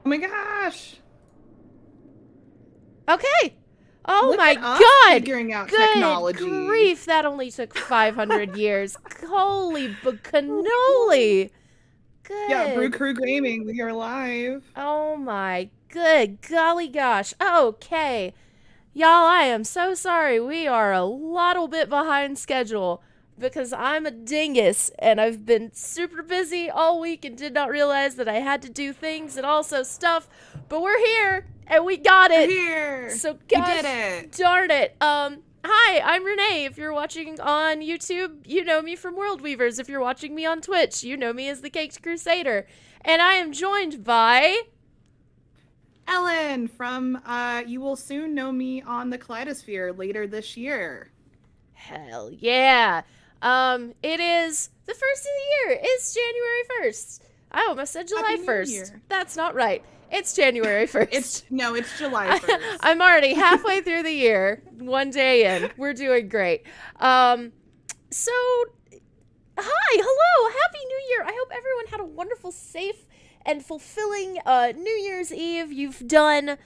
Oh my gosh. Okay. Oh Look my at us God. figuring out Good technology. grief. That only took 500 years. Holy cannoli. Good. Yeah, Brew Crew Gaming, we are live. Oh my good golly gosh. Okay. Y'all, I am so sorry. We are a little bit behind schedule because I'm a dingus and I've been super busy all week and did not realize that I had to do things and also stuff. But we're here and we got it. We're here. So We gosh did it. darn it. Hi, I'm Renee. If you're watching on YouTube, you know me from World Weavers. If you're watching me on Twitch, you know me as the Caked Crusader. And I am joined by Ellen from you will soon know me on the Kaleidosphere later this year. Hell yeah. It is the first of the year. It's January 1st. I almost said July Happy New 1st. Year. That's not right. It's January 1st. It's July 1st. I'm already halfway through the year. One day in. We're doing great. So, hi, hello, Happy New Year. I hope everyone had a wonderful, safe, and fulfilling New Year's Eve. You've done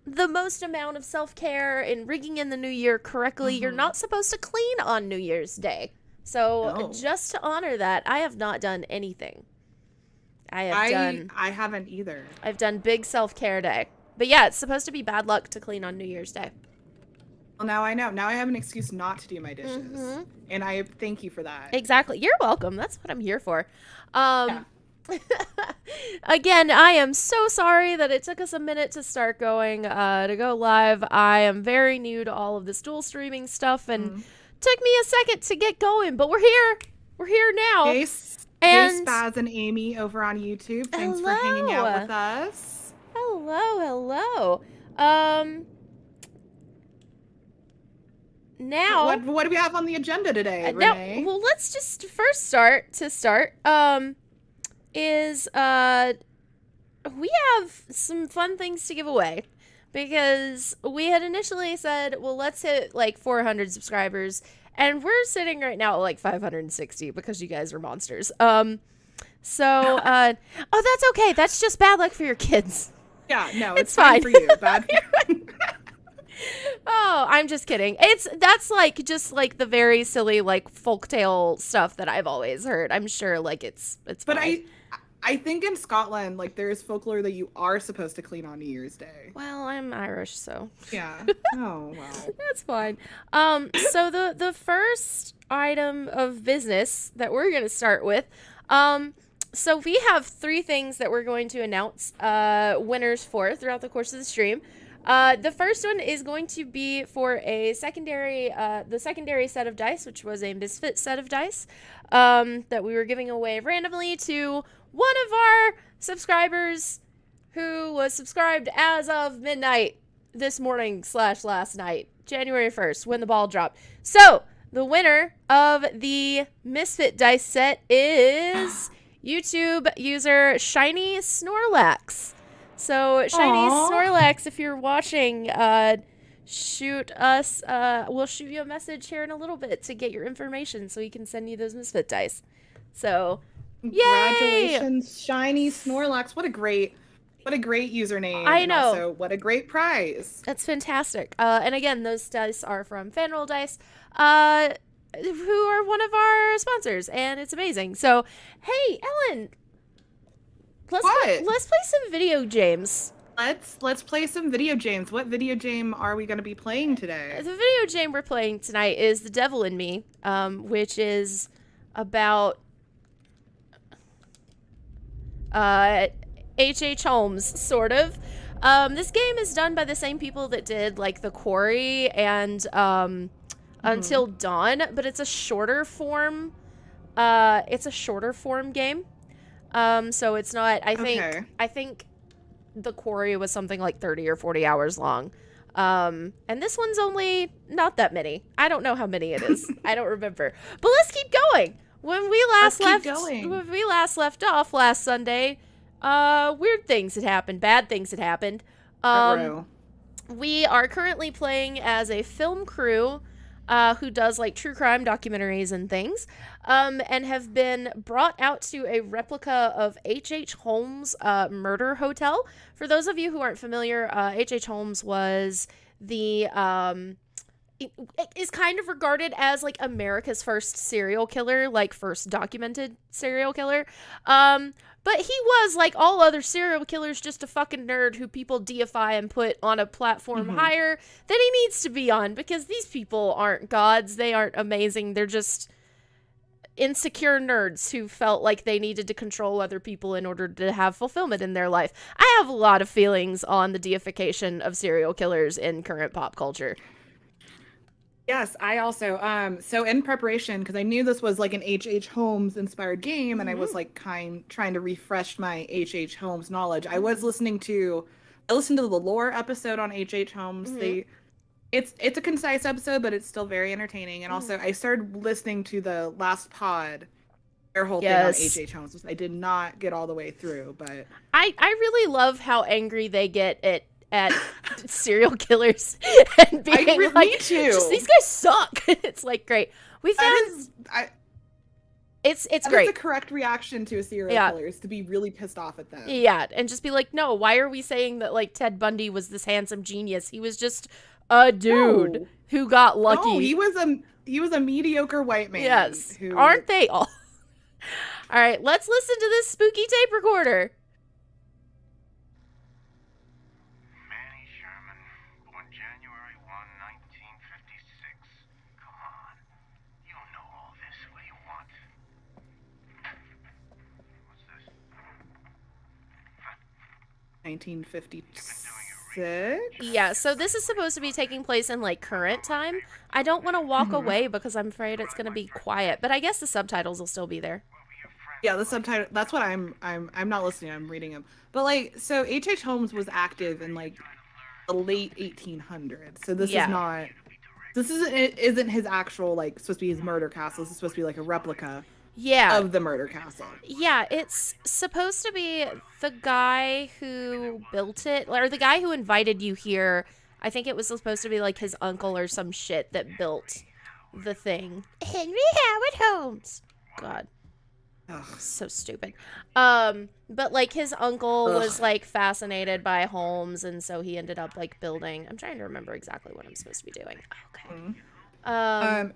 the most amount of self-care in rigging in the new year correctly. You're not supposed to clean on New Year's Day. So just to honor that, I have not done anything. I haven't either. I've done big self-care day. But yeah, it's supposed to be bad luck to clean on New Year's Day. Well, now I know. Now I have an excuse not to do my dishes. And I thank you for that. Exactly. You're welcome. That's what I'm here for. Again, I am so sorry that it took us a minute to start going, to go live. I am very new to all of this dual streaming stuff and took me a second to get going, but we're here. We're here now. Hey, Spaz and Amy over on YouTube. Thanks for hanging out with us. Hello. Now, what do we have on the agenda today, Renee? Well, let's just first start, is we have some fun things to give away because we had initially said, well, let's hit like 400 subscribers, and we're sitting right now at like 560 because you guys are monsters. Oh, that's okay. That's just bad luck for your kids. Yeah, no, it's fine for you. Bad. Oh, I'm just kidding. That's like just like the very silly like folktale stuff that I've always heard. I'm sure like it's But fine. I think in Scotland like there is folklore that you are supposed to clean on New Year's Day. Well, I'm Irish, so yeah. Oh wow. That's fine. So the first item of business that we're gonna start with, so we have 3 things that we're going to announce winners for throughout the course of the stream. The first one is going to be for a secondary set of dice, which was a Misfit set of dice, that we were giving away randomly to one of our subscribers who was subscribed as of midnight this morning / last night, January 1st, when the ball dropped. So the winner of the Misfit dice set is YouTube user Shiny Snorlax. So, Shiny Snorlax, if you're watching, shoot us. We'll shoot you a message here in a little bit to get your information so we can send you those Misfit dice. So, congratulations, Shiny Snorlax. What a great username. I know. And also, what a great prize. That's fantastic. And again, those dice are from FanRoll Dice, who are one of our sponsors, and it's amazing. So, hey, Ellen. Let's play some video games. Let's play some video games. What video game are we going to be playing today? The video game we're playing tonight is The Devil in Me, which is about H.H. Holmes, sort of. This game is done by the same people that did like The Quarry and Until Dawn, but it's a shorter form. It's a shorter form game. So it's not, I think The Quarry was something like 30 or 40 hours long. And this one's only not that many. I don't know how many it is. I don't remember. But let's keep going. When we last left off last Sunday, weird things had happened, bad things had happened. We are currently playing as a film crew who does like true crime documentaries and things, and have been brought out to a replica of H.H. Holmes' murder hotel. For those of you who aren't familiar, H.H. Holmes was the it is kind of regarded as like America's first serial killer, like first documented serial killer. But he was, like all other serial killers, just a fucking nerd who people deify and put on a platform higher than he needs to be on, because these people aren't gods. They aren't amazing. They're just insecure nerds who felt like they needed to control other people in order to have fulfillment in their life. I have a lot of feelings on the deification of serial killers in current pop culture. Yes, I also, so in preparation, because I knew this was like an H.H. Holmes inspired game, and I was like trying to refresh my H.H. Holmes knowledge. I listened to the lore episode on H.H. Holmes. It's a concise episode, but it's still very entertaining. And also I started listening to the last pod, their whole thing on H.H. Holmes, which I did not get all the way through, but I really love how angry they get at serial killers and being like, me too. Just, these guys suck. It's like, great. We found it's great. The correct reaction to a serial killer is to be really pissed off at them. Yeah, and just be like, no, why are we saying that like Ted Bundy was this handsome genius? He was just a dude who got lucky. No, he was a mediocre white man. Yes, aren't they all? All right, let's listen to this spooky tape recorder. Come on, you know all this. What do you want? What's this? 1956. Yeah, so this is supposed to be taking place in like current time. I don't want to walk away because I'm afraid it's going to be quiet, but I guess the subtitles will still be there. Yeah, the subtitle. That's what I'm not listening. I'm reading them. But like, so H.H. Holmes was active in like the late 1800s. So this is not. This isn't his actual like supposed to be his murder castle. This is supposed to be like a replica. Of the murder castle. Yeah, it's supposed to be the guy who built it, or the guy who invited you here. I think it was supposed to be like his uncle or some shit that built the thing. Henry Howard Holmes. God. Ugh. So stupid. But like his uncle was like fascinated by Holmes, and so he ended up like building. I'm trying to remember exactly what I'm supposed to be doing. Okay.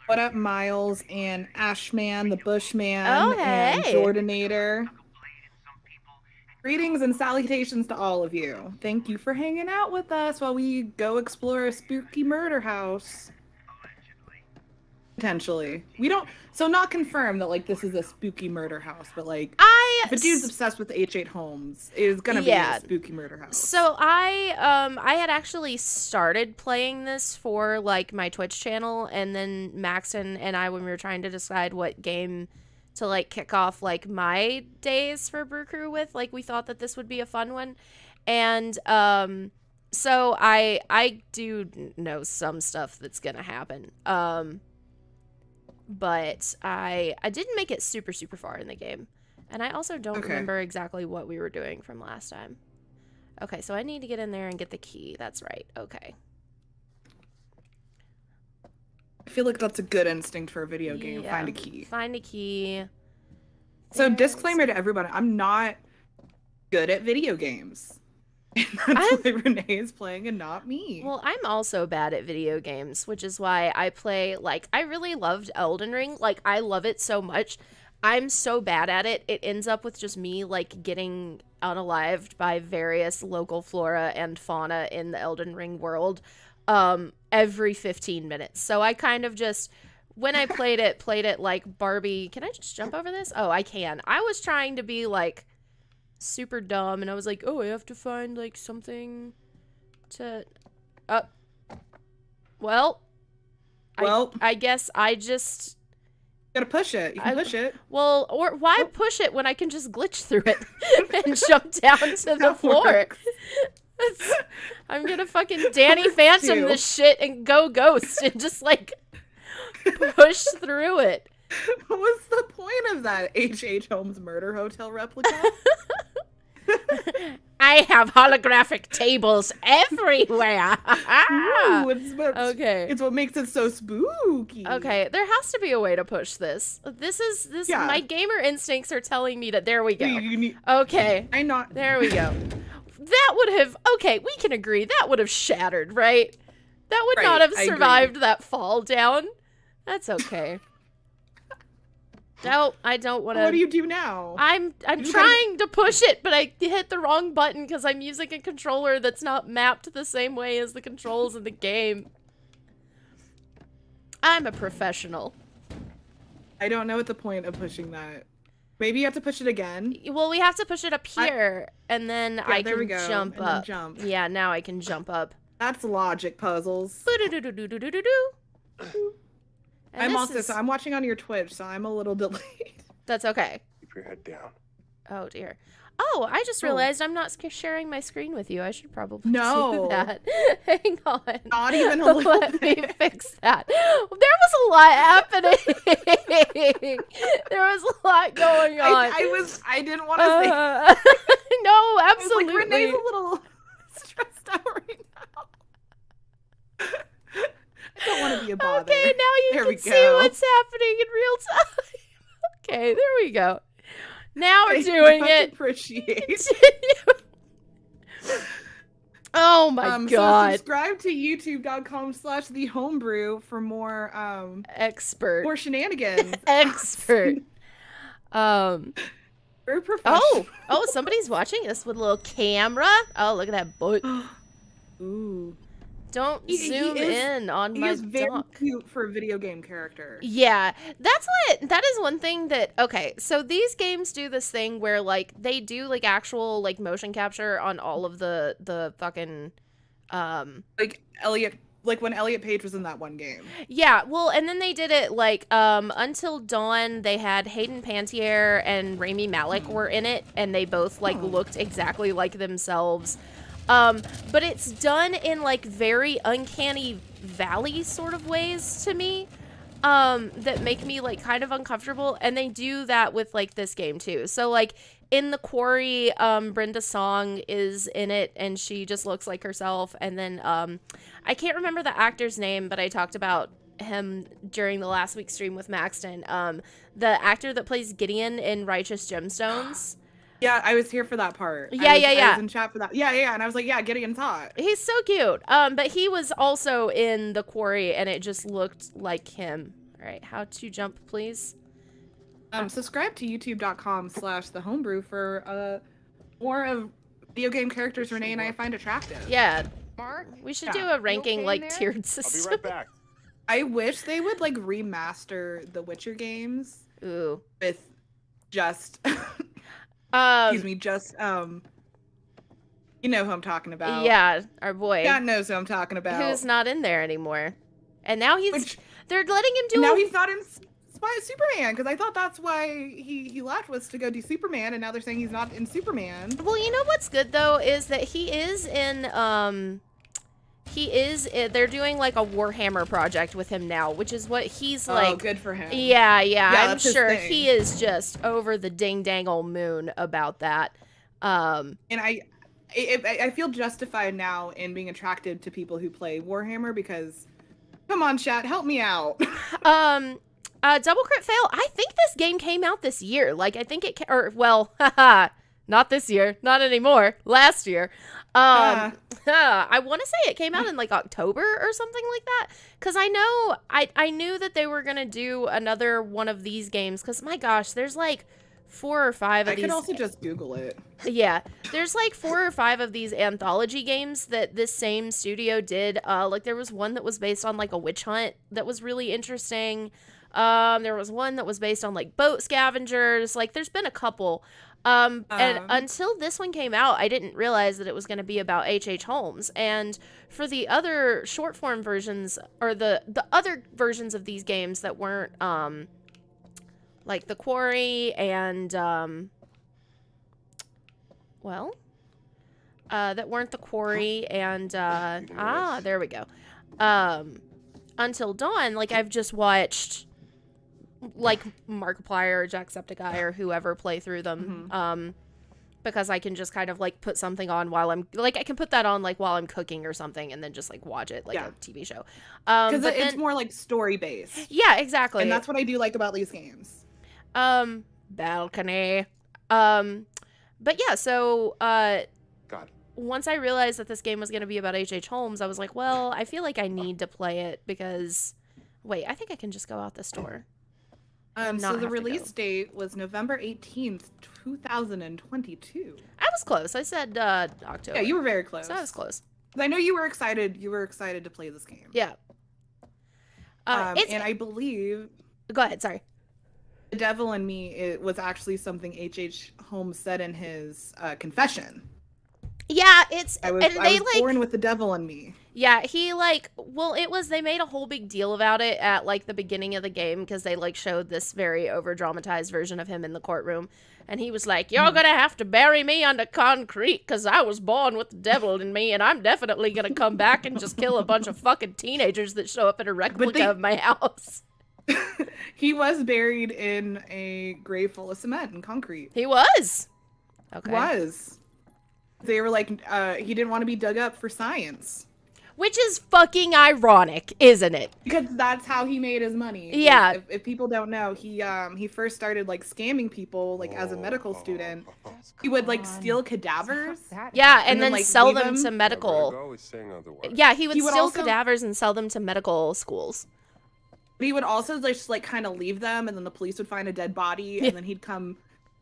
What up, Miles and Ashman, the Bushman, and Jordanator? Greetings and salutations to all of you. Thank you for hanging out with us while we go explore a spooky murder house. Potentially. We don't, so not confirmed that like this is a spooky murder house, but like if a dude's obsessed with H.H. Holmes, it's gonna be a spooky murder house. So I had actually started playing this for like my Twitch channel, and then Max and I, when we were trying to decide what game to like kick off like my days for Brew Crew with, like we thought that this would be a fun one. And so I do know some stuff that's gonna happen. But I didn't make it super far in the game. And I also don't remember exactly what we were doing from last time. Okay, so I need to get in there and get the key. That's right. Okay. I feel like that's a good instinct for a video game. Find a key. Find a key. So disclaimer to everybody, I'm not good at video games. And that's why Renee is playing and not me. Well, I'm also bad at video games, which is why I play, like, I really loved Elden Ring. Like, I love it so much. I'm so bad at it, it ends up with just me, like, getting unalived by various local flora and fauna in the Elden Ring world every 15 minutes. So I kind of just, when I played it like Barbie. Can I just jump over this? Oh, I can. I was trying to be, like, super dumb, and I was like, oh, I have to find like something to I guess I just gotta push it. You can push it. Well, or why push it when I can just glitch through it and jump down to the floor? I'm gonna fucking Danny Phantom this shit and go ghost and just like push through it. What was the point of that H.H. Holmes murder hotel replica? I I have holographic tables everywhere. Ooh, Okay. It's what makes it so spooky. Okay, there has to be a way to push this. Yeah. My gamer instincts are telling me that there we go. You need, Okay. I not. There we go. That would have, okay, we can agree, that would have shattered, right? That would not Right, have I agree. survived that fall down. That's okay. No, I don't want to. What do you do now? I'm You trying to push it, but I hit the wrong button because I'm using a controller that's not mapped the same way as the controls in the game. I'm a professional. I don't know what the point of pushing that. Maybe you have to push it again. Well, we have to push it up here, and then I there we can go, jump and then up. jump. Yeah, now I can jump up. That's logic puzzles. And I'm this also is- so I'm watching on your Twitch, so I'm a little delayed. That's okay. Keep your head down. Oh dear. Oh, I just realized I'm not sharing my screen with you. I should probably No. do that. Hang on. Not even a little Let me bit. fix that. There was a lot happening. There was a lot going on. I didn't want to say. No, I was absolutely. like, Renee's a little stressed out right now. I don't want to be a bother. Okay, now There you we can see go. what's happening in real time. Okay, there we go. Now we're Thank you, doing much it. Appreciate. Oh my So god. subscribe to youtube.com/the homebrew for more Expert. more shenanigans. Expert. We're professional. Oh, somebody's watching us with a little camera. Oh, look at that butt. Ooh. Don't He zoom is- in on He my is very dunk. cute for a video game character. Yeah, that is one thing that, okay, so these games do this thing where, like, they do, like, actual, like, motion capture on all of the fucking, Like when Elliot Page was in that one game. yeah, well, and then they did it, like, Until Dawn, they had Hayden Panettiere and Rami Malek were in it, and they both, like, looked exactly like themselves. But it's done in, like, very uncanny valley sort of ways to me, that make me, like, kind of uncomfortable, and they do that with, like, this game, too. So, like, in The Quarry, Brenda Song is in it, and she just looks like herself, and then, I can't remember the actor's name, but I talked about him during the last week's stream with Maxton, the actor that plays Gideon in Righteous Gemstones. Yeah, I was here for that part. Yeah. I was in chat for that. Yeah, and I was like, yeah, Gideon's hot. He's so cute. But he was also in The Quarry, and it just looked like him. All right, how to jump, please? Subscribe to youtube.com/the homebrew for more of video game characters Renee and I find attractive. Yeah, Mark, we should Yeah. do a ranking, okay like, there? tiered I'll be system. right back. I wish they would like remaster the Witcher games Ooh. with just excuse me, just you know who I'm talking about. Yeah, our boy, God knows who I'm talking about. who's not in there anymore. And now Which- they're letting him do And now a- he's not in Superman, because I thought that's why he left, was to go do Superman, and now they're saying he's not in Superman. Well, you know what's good, though, is that he is in, they're doing, like, a Warhammer project with him now, which is what he's, Oh, like, good for him. yeah, I'm that's his sure thing. he is just over the ding-dangle moon about that. And I feel justified now in being attracted to people who play Warhammer, because, come on, chat, help me out. Double Crit Fail, I think this game came out this year. Like, I think haha, not this year, not anymore, last year. I want to say it came out in, like, October or something like that, because I knew that they were going to do another one of these games, because, my gosh, there's, like, 4 or 5 of I these. could also just Google it. Yeah, there's like 4 or 5 of these anthology games that this same studio did. Like, there was one that was based on, like, a witch hunt that was really interesting. There was one that was based on, like, boat scavengers. Like, there's been a couple. And until this one came out, I didn't realize that it was going to be about H.H. Holmes. And for the other short form versions, or the other versions of these games that weren't, like The Quarry and, that weren't The Quarry and, there we go. Until Dawn, like, I've just watched, like, Markiplier or Jacksepticeye or whoever play through them. because I can just kind of like put something on while I'm like I can put that on like while I'm cooking or something and then just like watch it like a TV show. Because it's more like story based. Yeah, exactly. And that's what I do like about these games. Balcony. But yeah, so once I realized that this game was going to be about H.H. Holmes, I was like, well, I feel like I need to play it because wait, I think I can just go out this door. So the release date was November 18th, 2022. I was close. I said October. Yeah, you were very close. So I was close. I know you were excited. You were excited to play this game. Yeah. And I believe... Go ahead, sorry. The Devil in Me, it was actually something H.H. Holmes said in his confession. Yeah, I was born with the devil in me. Yeah, he they made a whole big deal about it at like the beginning of the game because they like showed this very over dramatized version of him in the courtroom, and he was like, "You're gonna have to bury me under concrete because I was born with the devil in me, and I'm definitely gonna come back and just kill a bunch of fucking teenagers that show up at a replica of my house." He was buried in a grave full of cement and concrete. He was. Okay. They were like, he didn't want to be dug up for science. Which is fucking ironic, isn't it? Because that's how he made his money. Yeah. If people don't know, he first started like scamming people like as a medical student. He would like steal cadavers. Yeah, and then like, sell them to medical. Yeah, he would steal also... cadavers and sell them to medical schools. He would also just like kind of leave them, and then the police would find a dead body, and then he'd come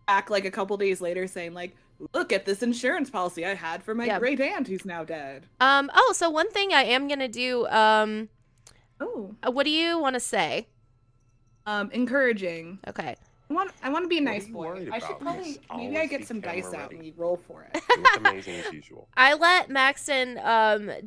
back like a couple days later saying like, "Look at this insurance policy I had for my great aunt who's now dead." So one thing I am gonna do, what do you want to say? Encouraging. Okay. I want to be a nice boy. I should probably, maybe I get some dice out and we roll for it. You look amazing as usual. I let Maxton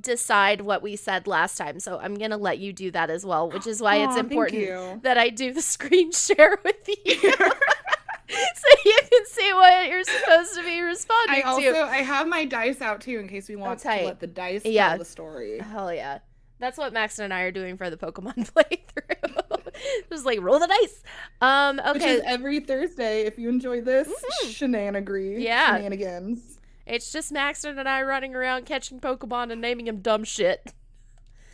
decide what we said last time, so I'm gonna let you do that as well, which is why it's important that I do the screen share with you. So you can see what you're supposed to be responding to. I have my dice out too in case we want to let the dice tell the story. Hell yeah. That's what Maxton and I are doing for the Pokemon playthrough. Just like roll the dice. Okay. Which is every Thursday if you enjoy this shenanigans. It's just Maxton and I running around catching Pokemon and naming them dumb shit.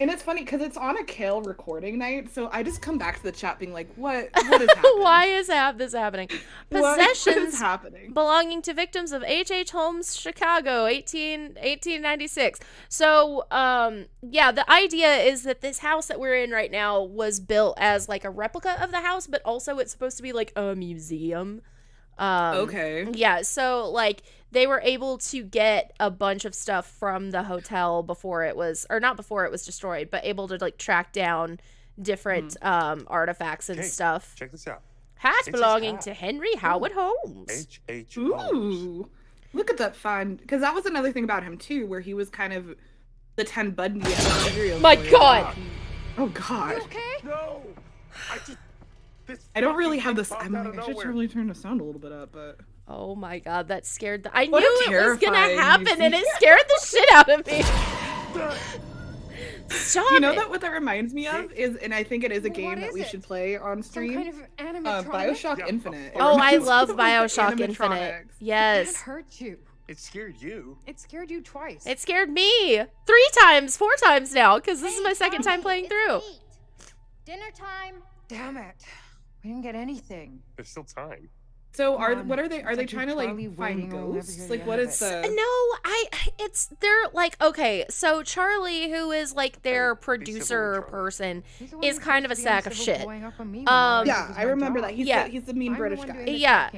And it's funny because it's on a Kale recording night, so I just come back to the chat being like, what is happening? Why is this happening? Possessions what is happening? Belonging to victims of H.H. Holmes, Chicago, 1896. So, the idea is that this house that we're in right now was built as like a replica of the house, but also it's supposed to be like a museum. Okay. Yeah, so like they were able to get a bunch of stuff from the hotel before it was destroyed, but able to like track down different artifacts and stuff. Check this out. Hat belonging to Henry Howard Holmes. H.H. Ooh. Look at that fun. Because that was another thing about him too, where he was kind of the Ted Bundy of serial My killer. God. Oh God. You okay? No. I don't really have this. I'm like, I should really turn the sound a little bit up, but. Oh my God, that scared I What knew it was gonna happen, and it scared the shit out of me. Stop You know what that reminds me of is, and I think it is a game that we should play on stream. Some kind of animatronic? BioShock Infinite. Oh, I love BioShock Infinite. Yes. It hurt you. It scared you. It scared you twice. It scared me 4 times now, because this is my second time playing through. Dinner time. Damn it. We didn't get anything. There's still time. So are they trying to like find ghosts? Like what is the? No, they're like, okay, so Charlie, who is like their producer person, is kind of a sack of shit. Yeah, I remember that. He's the mean British guy. Yeah.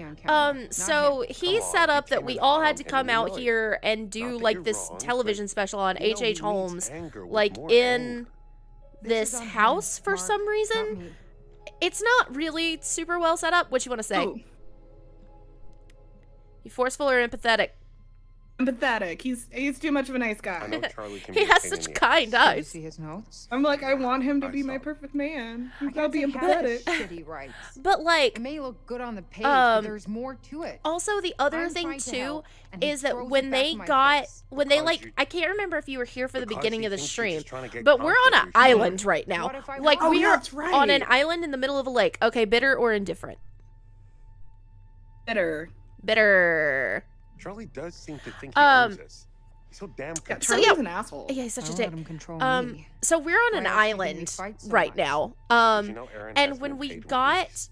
So he set up that we all had to come out here and do like this television special on H.H. Holmes, like in this house for some reason. It's not really super well set up. What you want to say? Oh. You forceful or empathetic? Empathetic. He's too much of a nice I guy. know Charlie can He be a has pain in such the kind Did you eyes. see his notes? I'm like, I want him to be my Myself. perfect man. He's I gotta be guess he has empathetic. shitty rights. But like, It may look good on the page, but there's more to it. also the other I'm thing trying to too help, and he is that throws when it back they in my got face. when they Because like you- I can't remember if you were here for the Because beginning he of the thinks stream, she's trying to get but we're on an conflict with you. island right now. What if I Like want- we Oh, are that's right. on an island in the middle of a lake. Okay, bitter or indifferent? Bitter. Bitter. Charlie does seem to think he owns us. He's so damn Yeah, conceited. Charlie's an asshole. Yeah, he's such a Don't dick. let him control me. So we're on an Why else do you think we island fight so right much? now. Did you know Aaron And has when been we paid got, wages?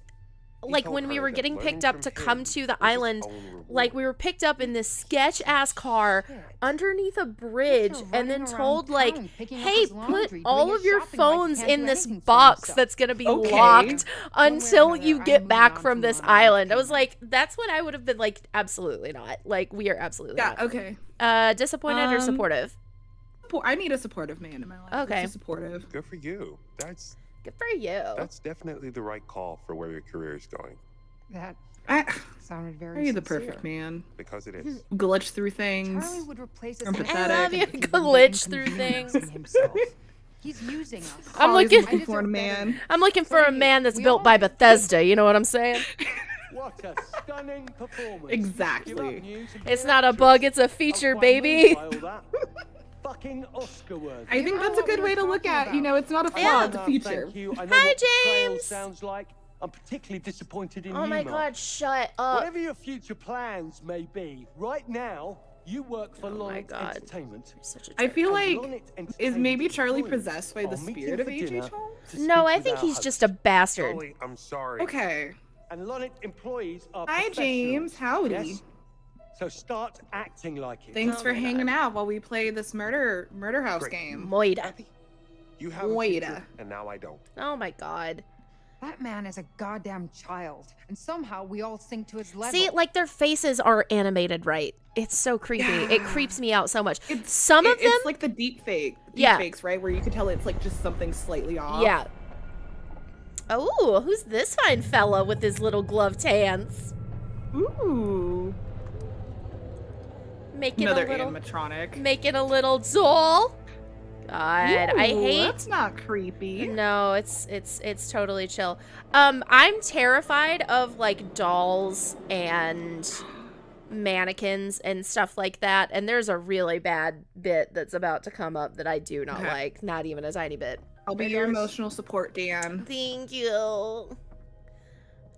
He like told when we her were that getting learning picked up from to him come to the was his island, own reward. like we were picked up in this sketch ass car underneath a bridge and then told like, hey, put all of your phones in this box that's gonna be Okay. locked until another, you I'm get moving back on from from this what I island. I was was like, that's what I would have been like, absolutely not. Like we are absolutely Yeah, not. okay. Disappointed or supportive? I need a supportive man in my life. Okay. Just supportive. Good for you. That's Good for you. definitely the right call for where your career is going. That I, sounded very are you the sincere. perfect man? Because it is. Glitch through things. Charlie would replace us I'm in pathetic. I love you. if he didn't Glitch through inconvenience things. himself. He's using us. I'm Always looking- for a man. I'm looking for a man that's built by Bethesda. You know what I'm saying? What a stunning performance. Exactly. It's not a bug, it's a feature, baby. Fucking Oscar worthy. I think that's a good way to look at. You know, it's not a flaw, it's a feature. Thank you. I know Hi, what betrayal James. sounds like. I'm particularly disappointed in Oh you, my Mark. god, shut up. Whatever your future plans may be, right now you work for Oh my Lonnet God. Entertainment. Such a I jerk. feel And like, Lonnet is Entertainment maybe Charlie employees possessed by the are meeting spirit of for H.H. dinner Holmes? to No, speak I with think our he's host. just a bastard. Charlie, I'm sorry. Okay. And Lonnet employees are Hi, James. professionals, Howdy. yes? So start acting like it. Thanks Oh for my hanging God. out while we play this murder house Great. game. Moida. You have a Wait future, and now I don't. Oh my god. That man is a goddamn child, and somehow we all sink to his level. See, like their faces are animated right. It's so creepy. It Yeah. creeps me out so much. It's Some of them, It's like the deep Yeah. fakes, right? Where you could tell it's like just something slightly off. yeah. Oh, who's this fine fella with his little gloved hands? Ooh. Making Another a little, animatronic. making a little doll. God, I Ooh, hate. That's not creepy. No, it's totally chill. I'm terrified of like dolls and mannequins and stuff like that. And there's a really bad bit that's about to come up that I do not Okay. like, not even a tiny bit. I'll be your emotional support, Dan. Thank you,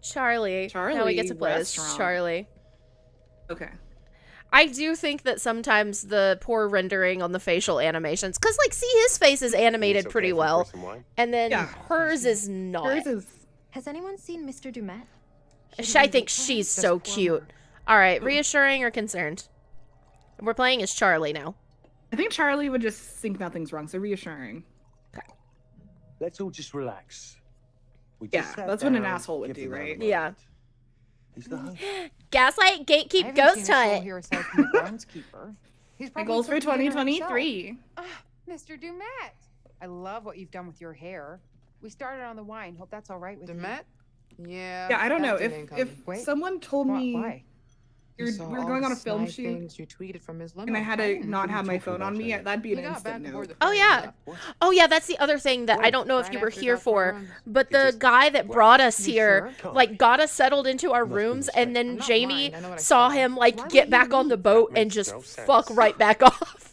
Charlie. Now we get to Charlie play as restaurant. Charlie. Okay. I do think that sometimes the poor rendering on the facial animations, because like, see, his face is animated It's okay pretty if you well, pour some wine. and then Yeah. hers is not. Hers is Has anyone seen Mr. Dumet? I think she's so cute. All right, reassuring or concerned? We're playing as Charlie now. I think Charlie would just think nothing's wrong, so reassuring. Let's all just relax. We Yeah, just sat that's what an down, asshole would give do, them a right? Yeah. moment. He's the host. Gaslight, I gatekeep, haven't ghost seen a soul hunt. here aside from the groundskeeper. He's My probably goals for cooking dinner himself. 2023. Mr. Dumet, I love what you've done with your hair. We started on the wine. Hope that's all right with Demet? Yeah. Yeah, I don't that know. didn't If come. Wait, someone told you. me Why? You we saw were all going the on a film snide shoot things you tweeted from his limo. and I had to Oh, not what are have you my talking phone on about, me, Jenny? that'd be He an got instant back aboard note. the Oh, plane. yeah. What? Oh yeah, that's the other thing that I don't know if Right you were after he here got for, runs. but He the just- guy that What? brought us You here, sure? like, got us settled into our Must be a rooms, and mistake. then I'm not Jamie lying. I know what I saw saw. him like Why get would back you on the leave? boat That and makes just no fuck sense. right back off.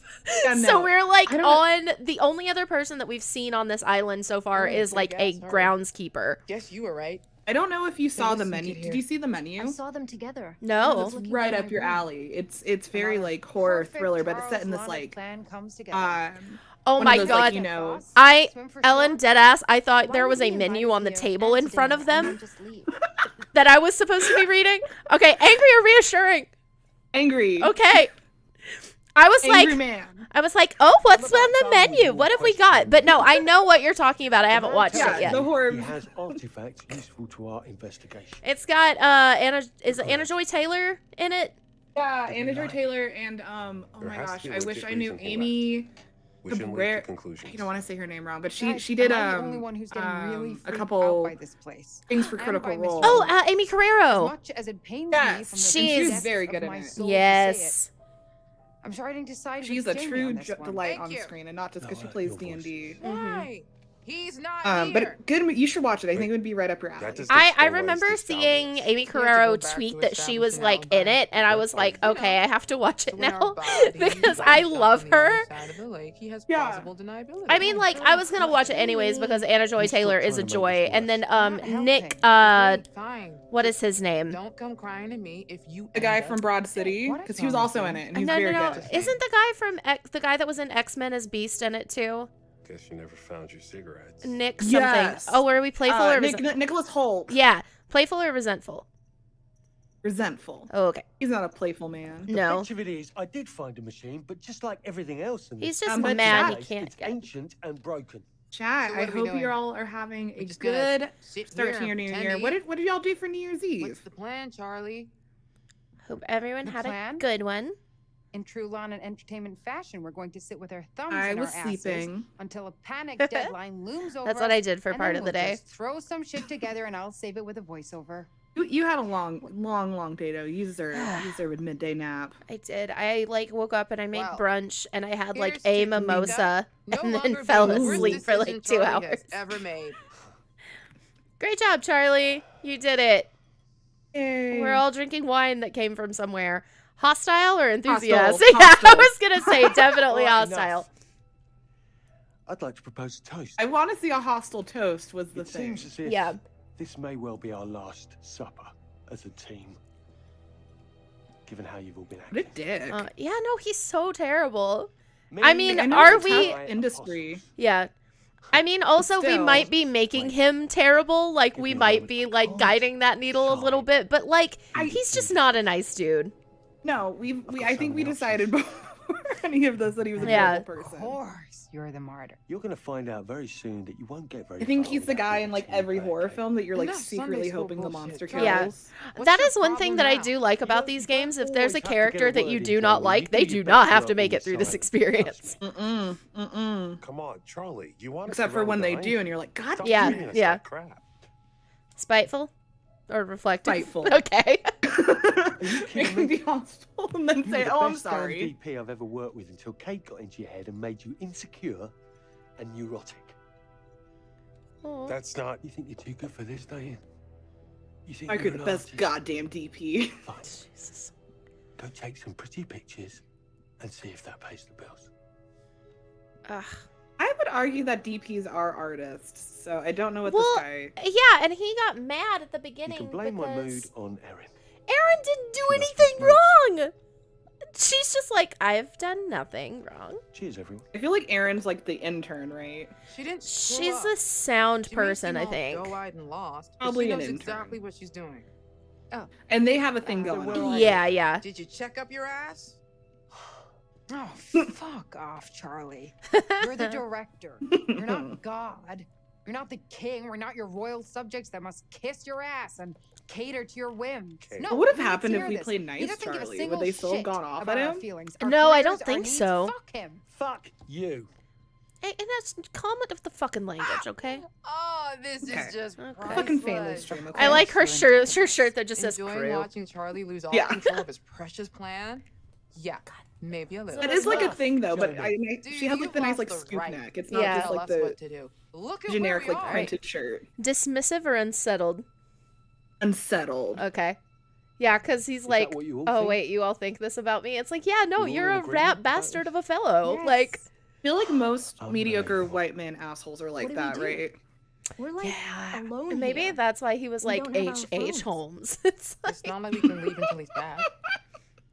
Yeah, So no. we're like I don't on the only other person that we've seen on this island so far Oh, is big like a ass hurry. groundskeeper. Guess you were right. I don't know if you saw the listen, menu. kid Did here. you see the menu? I saw them together. No. It's Looking right for up my your room. alley. It's very like horror thriller, but it's set in this like plan comes together. Oh one my of those, god. like, you know, I Swim for Ellen shore? deadass, I thought Why there would was a we invite menu us on the here table in and front of dinner and them then just leave? that I was supposed to be reading. Okay, angry or reassuring? angry. Okay. I was Angry like man. I was like, "Oh, what's on the menu? What have we got?" But no, I know what you're talking about. I haven't watched Yeah, it yet. the horror. He has artifacts useful to our investigation. It's got is it Anna Joy Taylor in it? Yeah, Anna Joy Taylor and oh There my has to gosh, be a I wish legit I knew reason for that. Amy. We shouldn't lead Cabrera- to conclusions. I don't want to say her name wrong, but Guys, she did am I the only one who's getting really a freaked couple out by this place. things for And Critical by Mr. Role. Oh, Amy As Carrero. much as it pains Yes, me from the she's depths very of good in my it. soul to say Yes. it, I'm sure I didn't decide she's with a Jamie true on this one. delight Thank on you. screen, and not just because No, she plays your voice. D&D. Mm-hmm. Why? He's not here. But good. You should watch it. I think it would be right up your alley. That does- I Explain why remember he's this seeing dominant. Amy have to go Carrero back tweet to that she was establish like an in it, and I was like, You okay, know, I have to watch it So when our now body because winds I up love on the her. other side of the lake, he has Yeah. plausible deniability. I mean, like, I was gonna watch it anyways because Anna Joy You stop Taylor is a trying to make joy, this and then Not Nick, helping. Fine. what is his name? Don't come crying to me if you. The guy end up- from Broad City, What because is he was wrong also with in you? it, and he's No, very no, no. good. Isn't the guy from the guy that was in X-Men as Beast in it too? Guess you never found your cigarettes. Nick something. Yes. Oh, were we playful or Nicholas Holt. yeah, playful or resentful? Resentful. Oh, okay. He's not a playful man. The No, picture of it is, I did find a machine, but just like everything else in he's this just but mad he Chad, can't it's get. ancient and broken. Chat, So I what are we hope you doing? all are having a We're just gonna good sit start here to your new and year. pretend What did y'all do for New Year's What's Eve? the plan, Charlie? Hope everyone The had a plan? good one. In true lawn and entertainment fashion, we're going to sit with our thumbs I in was our asses sleeping. until a panic deadline looms over That's what us, I did for and part then of the we'll day. just throw some shit together, and I'll save it with a voiceover. You had a long day though. You deserve a midday nap. I did. I like woke up and I made Well, brunch and I had like here's a to Tamika. mimosa No and then longer fell be the worst asleep for like decision 2 Charlie hours. has ever made. Great job, Charlie. You did it. Yay. We're all drinking wine that came from somewhere. Hostile or Hostile, enthusiastic? Yeah, I hostile. was gonna say definitely Right, enough. hostile. I'd like to propose a toast. I want to see a hostile toast. Was the It thing. seems as if Yeah. this may well be our last supper as a team. Given how you've all been What a acting. dick. Yeah, no, he's so terrible. Me, I mean, I know are it's a we- tough industry? Yeah. I mean, also, we still- might be making him terrible. Like, Give we me a might moment. be, I like, can't guiding that needle a little decide. bit. But, like, I- he's just not a nice dude. No, got I think we so many decided before any of this that he was a Yeah. terrible Of person. course, you're the martyr. You're going to find out very soon that you won't get very I think far he's the without guy being in a like team every player, horror Kate. film that you're like Enough secretly Sunday school hoping the bullshit, monster Charlie. Yeah. kills. What's That your is one thing problem that I now? do like about don't- these you don't games. If there's always a have to get character a that word you in do not play. like, You they do do your not best have to work make when it through you this sign. experience. Mm-mm. Come on, Charlie. You want Except for when they do, and you're like, God, Stop Yeah, treating us yeah. like crap. Spiteful? Or reflective? Spiteful. Okay. make me be hostile and then You say, were the "Oh, I'm best damn sorry." DP I've ever worked with until Kate got into your head and made you insecure and neurotic. Aw. That's not. You think you're too good for this, don't you? You think Mike, you're you're the an best artist? goddamn DP. Fine. Go take some pretty pictures and see if that pays the bills. Ugh. I would argue that DPs are artists, so I don't know what Well, this guy. Yeah, and he got mad at the You beginning can blame my mood because on Erin. Erin didn't do She loves anything my wrong. She's just like, I've done nothing wrong. Cheers, everyone. I feel like Erin's like the intern, right? She didn't. screw She's up. a sound She may person, seem I all think. doe-eyed and lost, but Probably she an knows intern. exactly what she's doing. And they have a thing So going where on. are Yeah, yeah. Did you check up your ass? Oh, fuck off, Charlie. You're the director. You're not God. You're not the king. We're not your royal subjects that must kiss your ass and cater to your whims. Okay. No, What would have we need to happened if hear we this. played He nice, doesn't give a Charlie? Would single they still have shit gone off about at our him? feelings. Our No, I careers, don't our think needs. so. Fuck him. Fuck you. Hey, and that's comment of the fucking language, okay? Oh, this Okay. is just Okay. Fucking family priceless. stream. Okay? I like her Sure, shirt that just says Enjoying crew. watching Charlie lose all Yeah. control of his precious plan? Yeah, maybe a little. It is like a Love. thing though, but Show Dude, she has like you've the nice lost like the scoop right neck. It's to not Yeah. just tell like us the what to do. Look at generic where we like are. printed shirt. Dismissive or unsettled? Unsettled. Okay. Yeah, because he's Is like, that what you all oh, think? wait, you all think this about me? It's like, yeah, no, You all you're in a agreement rat about bastard this? of a fellow. Yes. Like, I feel like most I'm mediocre very white man assholes are like What do we that, do? right? We're like yeah. alone Maybe here. that's why he was We like don't have our H.H. phones. Holmes. It's like, It's not like we can leave until he's back.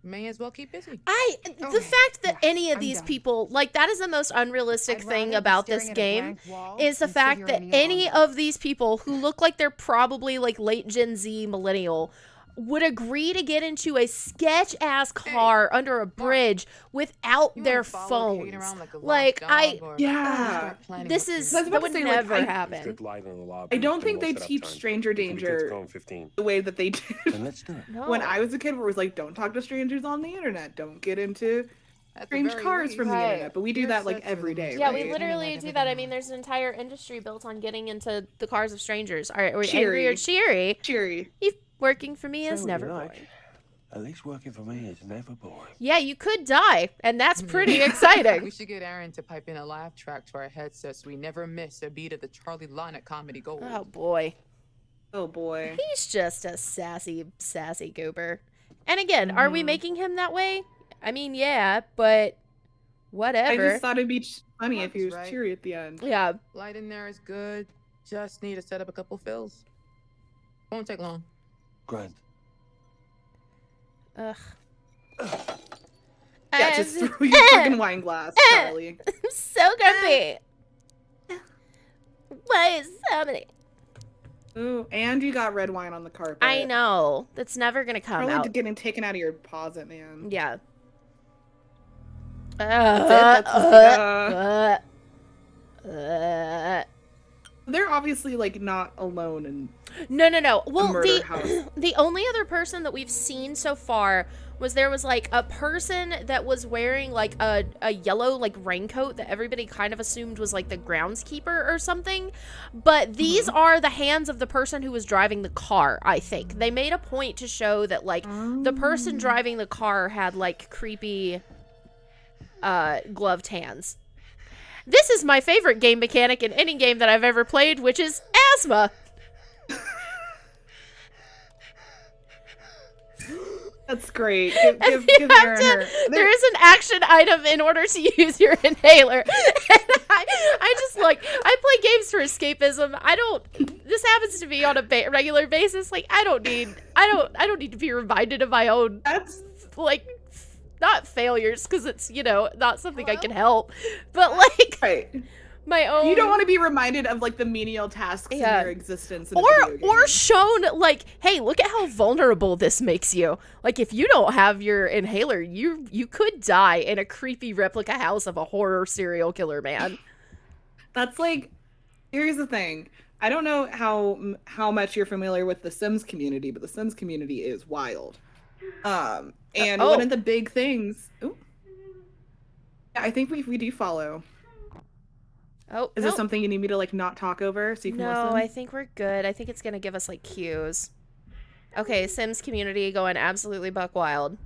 May as well keep busy. the Okay, fact that yeah, any of I'm these done. people, like, that is the most unrealistic I'd thing rather be about this staring at a game. blank wall Is the than sit fact here that and kneel any on of these people who look like they're probably like late Gen Z millennial would agree to get into a sketch ass car under a bridge without You their wanna follow Kate phones. around like a lost Like, dog, I- or Yeah. start planning This what is to I was do? about that to would say, like, never I- happen. Good light in the lobby. I don't and think we'll they set up teach time. stranger You can get the kids danger going 15. the way that they did Then let's do it. No. when I was a kid, where it was like, don't talk to strangers on the internet, don't get into At the strange very cars least, from the Right. internet. But we do Your that like sets are every the day, most Yeah, right? we literally I've do ever that. I known. mean, there's an entire industry built on getting into the cars of strangers. All right, are we Cheery. angry or cheery? Cheery. Working for me Say is what you never like. boring. At least working for me is never boring. Yeah, you could die, and that's pretty We exciting. should get Aaron to pipe in a laugh track to our headsets so we never miss a beat of the Charlie Lonnet comedy gold. Oh boy. Oh boy. He's just a sassy goober. And again, are we making him that way? I mean, yeah, but whatever. I just thought it'd be funny if he was Right. cheery at the end. Yeah. Light in there is good. Just need to set up a couple fills. Won't take long. Grand. Ugh. Yeah, just throw your fucking wine glass, Charlie. I'm so grumpy. Why is so many? Ooh, and you got red wine on the carpet. I know. That's never gonna come Probably out. getting taken out of your closet, man. Yeah. That's it. They're obviously like not alone in No. a Well, murder house. the only other person that we've seen so far was there was like a person that was wearing like a yellow like raincoat that everybody kind of assumed was like the groundskeeper or something. But these are the hands of the person who was driving the car, I think. They made a point to show that like the person driving the car had like creepy gloved hands. This is my favorite game mechanic in any game that I've ever played, which is asthma. That's great. And Give you have Aaron to- her. there is an action item in order to use your inhaler. And I just like, I play games for escapism. This happens to me on a regular basis. Like, I don't need to be reminded of my own, That's like, not failures, because it's, not something I can help, but like right. my own. You don't want to be reminded of like the menial tasks Yeah. in your existence in a video game. or shown like, hey, look at how vulnerable this makes you. Like, if you don't have your inhaler, you could die in a creepy replica house of a horror serial killer man. That's like, here's the thing. I don't know how much you're familiar with the Sims community, but the Sims community is wild. And one of the big things. Ooh, yeah, I think we do follow. Oh, Is no. this something you need me to like not talk over so you can No, listen? I think we're good. I think it's gonna give us like cues. Okay, Sims community going absolutely buck wild.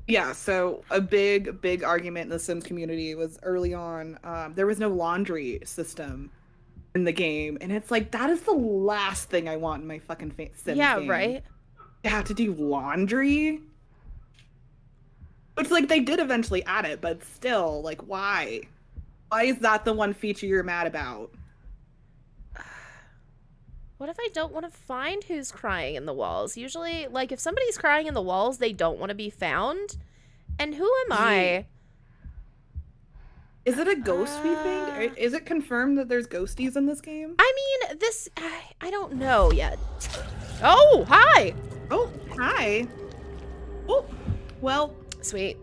Yeah, so a big argument in the Sims community was early on, there was no laundry system in the game, and it's like, that is the last thing I want in my fucking Sims game. Right? To have to do laundry? It's like, they did eventually add it, but still, like, why? Why is that the one feature you're mad about? What if I don't want to find who's crying in the walls? Usually, like, if somebody's crying in the walls, they don't want to be found. And who am I? Is it a ghosty thing? Is it confirmed that there's ghosties in this game? I mean, I don't know yet. Oh, hi! Oh, hi. Oh, well. Sweet.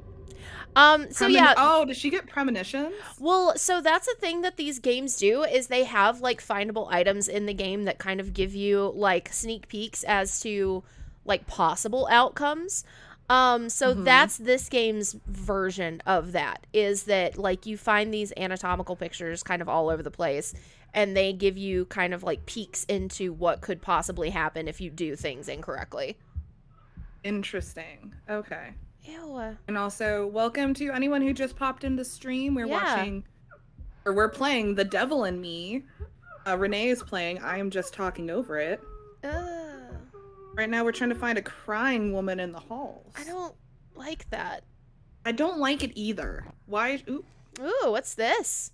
So yeah. Oh, does she get premonitions? Well, so that's a thing that these games do, is they have like findable items in the game that kind of give you like sneak peeks as to like possible outcomes. So that's this game's version of that, is that like you find these anatomical pictures kind of all over the place, and they give you kind of like peeks into what could possibly happen if you do things incorrectly. Interesting. Okay. Ew. And also, welcome to anyone who just popped into stream. We're playing The Devil in Me. Renee is playing I Am Just Talking Over It. Right now we're trying to find a crying woman in the halls. I don't like that. I don't like it either. Why? Ooh, Ooh, what's this?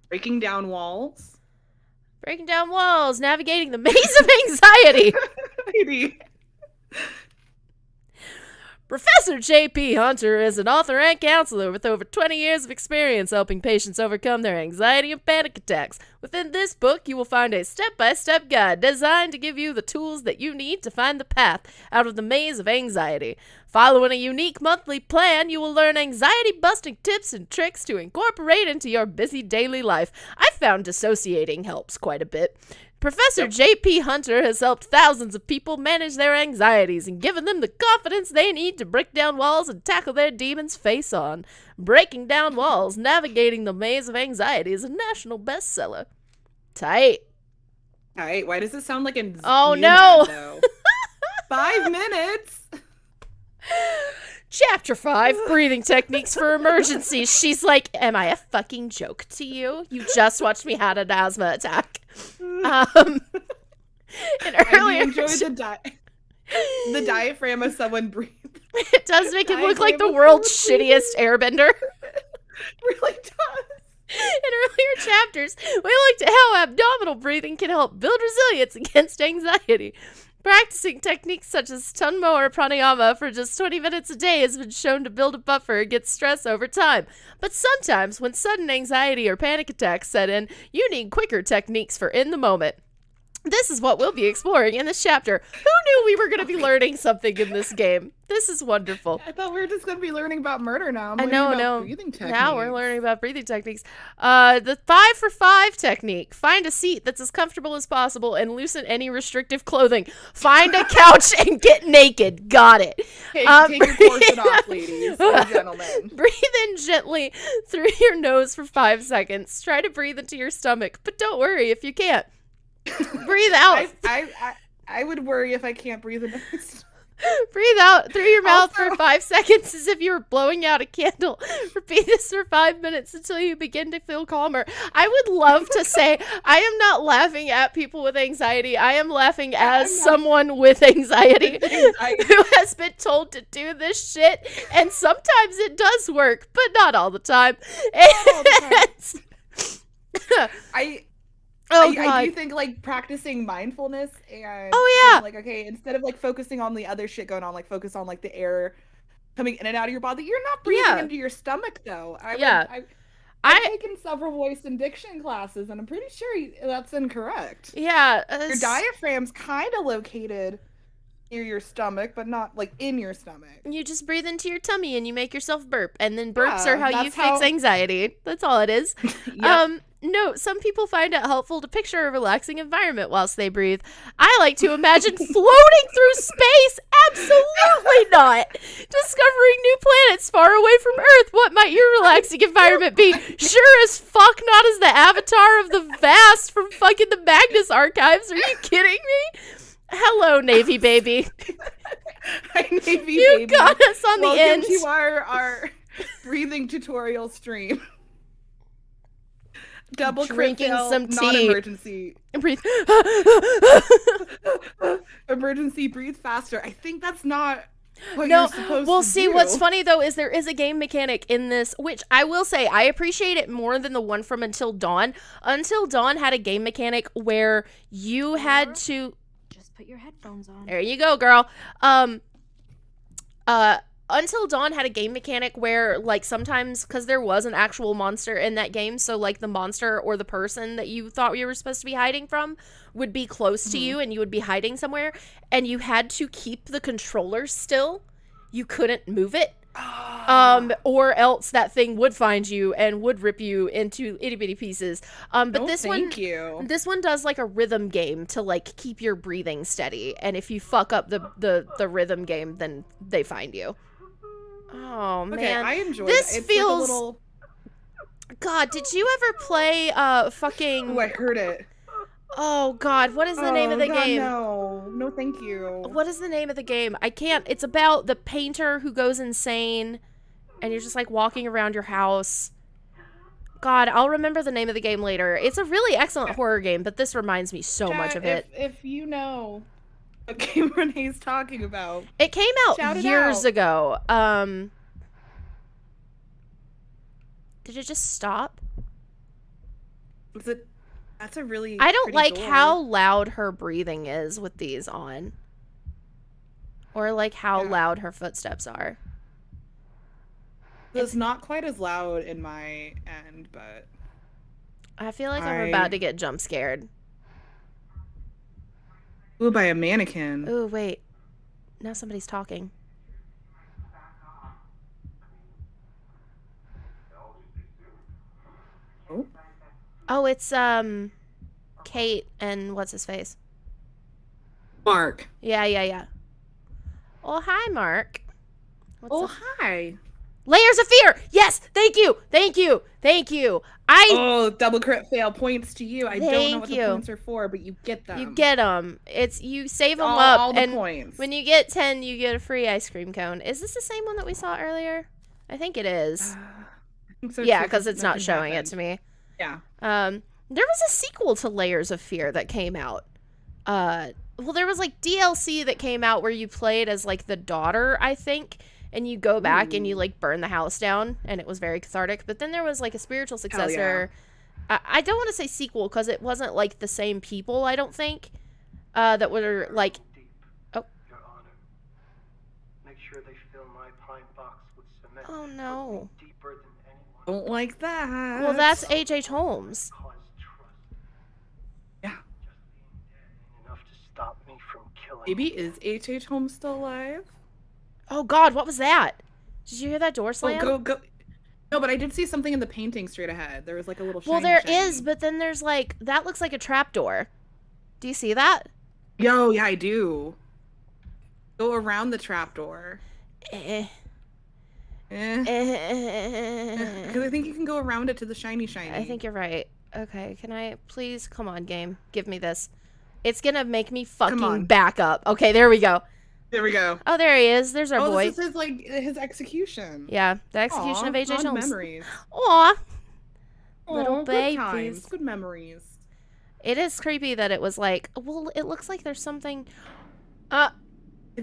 breaking down walls. Breaking down walls, navigating the maze of anxiety. Maybe. Professor J.P. Hunter is an author and counselor with over 20 years of experience helping patients overcome their anxiety and panic attacks. Within this book, you will find a step-by-step guide designed to give you the tools that you need to find the path out of the maze of anxiety. Following a unique monthly plan, you will learn anxiety-busting tips and tricks to incorporate into your busy daily life. I found dissociating helps quite a bit. Professor J.P. Hunter has helped thousands of people manage their anxieties and given them the confidence they need to break down walls and tackle their demons face on. Breaking Down Walls, Navigating the Maze of Anxiety is a national bestseller. Tight. All right. Why does it sound like a Oh, new no. ad, though? 5 minutes. Chapter 5, breathing techniques for emergencies. She's like, am I a fucking joke to you? You just watched me had an asthma attack. And earlier, I enjoy the diaphragm of someone breathing. it does make him look like the world's shittiest airbender. Really does. In earlier chapters, we looked at how abdominal breathing can help build resilience against anxiety. Practicing techniques such as Tunmo or pranayama for just 20 minutes a day has been shown to build a buffer against stress over time. But sometimes, when sudden anxiety or panic attacks set in, you need quicker techniques for in the moment. This is what we'll be exploring in this chapter. Who knew we were going to be learning something in this game? This is wonderful. I thought we were just going to be learning about murder now. I know. Breathing techniques. Now we're learning about breathing techniques. The 5 for 5 technique. Find a seat that's as comfortable as possible and loosen any restrictive clothing. Find a couch and get naked. Got it. Take your corset off, ladies and gentlemen. Breathe in gently through your nose for 5 seconds. Try to breathe into your stomach, but don't worry if you can't. Breathe out. I would worry if I can't breathe in my stomach. Breathe out through your mouth for 5 seconds as if you were blowing out a candle. Repeat this for 5 minutes until you begin to feel calmer. I would love to say I am not laughing at people with anxiety. I am laughing as someone with anxiety who has been told to do this shit. And sometimes it does work, but not all the time. I do think like practicing mindfulness and like, okay, instead of like focusing on the other shit going on, like focus on like the air coming in and out of your body. You're not breathing into your stomach though. I've taken several voice and diction classes and I'm pretty sure that's incorrect. Yeah. Your diaphragm's kind of located near your stomach, but not like in your stomach. You just breathe into your tummy and you make yourself burp, and then burps are how you fix anxiety. That's all it is. Yep. No, some people find it helpful to picture a relaxing environment whilst they breathe. I like to imagine floating through space. Absolutely not. Discovering new planets far away from Earth. What might your relaxing environment be? Sure as fuck not as the avatar of the Vast from fucking the Magnus Archives. Are you kidding me? Hello, Navy baby. Hi, Navy baby. You got us on the end. Welcome to our breathing tutorial stream. Double drinking some tea. Not emergency. Breathe. Emergency. Breathe faster. I think that's not what you're supposed to see, do. what's funny though is there is a game mechanic in this, which I will say I appreciate it more than the one from Until Dawn. Until Dawn had a game mechanic where you had to. Put your headphones on. There you go, girl. Until Dawn had a game mechanic where, like, sometimes, because there was an actual monster in that game, so, like, the monster or the person that you thought you were supposed to be hiding from would be close to you and you would be hiding somewhere, and you had to keep the controller still. You couldn't move it. Or else that thing would find you and would rip you into itty bitty pieces. But this one does like a rhythm game to like keep your breathing steady. And if you fuck up the rhythm game, then they find you. Oh man, okay, I enjoy this. It's feels. like a little... God, did you ever play fucking? Oh, I heard it. Oh God, what is the name of the game? No, thank you. What is the name of the game? I can't. It's about the painter who goes insane, and you're just like walking around your house. God, I'll remember the name of the game later. It's a really excellent horror game, but this reminds me so much of it. If you know what game Renee's talking about, it came out years ago. Did it just stop? Was it? That's a really. I don't like door. how loud her breathing is with these on. Or like how loud her footsteps are. It's not quite as loud in my end, but I feel like I'm about to get jump scared. Ooh, by a mannequin. Ooh, wait. Now somebody's talking. Oh. Oh, it's Kate and what's his face? Mark. Yeah. Oh, hi, Mark. What's up? Hi. Layers of Fear. Yes, thank you. Oh, double crit fail points to you. I don't know what Thank you. the points are for, but you get them. You get them. It's you save them all, up, all the and points. when you get 10, you get a free ice cream cone. Is this the same one that we saw earlier? I think it is. I think so Yeah, too, because it's not nothing showing it happened. to me. Yeah. There was a sequel to Layers of Fear that came out. Well, there was like DLC that came out where you played as like the daughter, I think, and you go back and you like burn the house down, and it was very cathartic. But then there was like a spiritual successor. I don't want to say sequel because it wasn't like the same people, I don't think, that were like. Oh. Your Honor. Make sure they fill my pine box with cement. Oh no. Deeper than anyone. Don't like that. Well, that's H.H. Holmes. Cause trust. Yeah. Just being dead ain't enough to stop me from killing. Maybe is H.H. Holmes still alive? Oh God, what was that? Did you hear that door slam? Oh, go. No, but I did see something in the painting straight ahead. There was like a little. Well, shiny, there shiny. is, but then there's like that looks like a trapdoor. Do you see that? Yo, yeah, I do. Go around the trapdoor. Eh. Because I think you can go around it to the shiny. I think you're right. Okay, can I please come on, game? Give me this. It's gonna make me fucking on. back up. Okay, there we go. There we go. Oh, there he is. There's our boy. This is his execution. Yeah, the execution Aw, of H.H. fond Holmes. memories. Aw, little Aw, babies. Good times, good memories. It is creepy that it was like. Well, it looks like there's something. I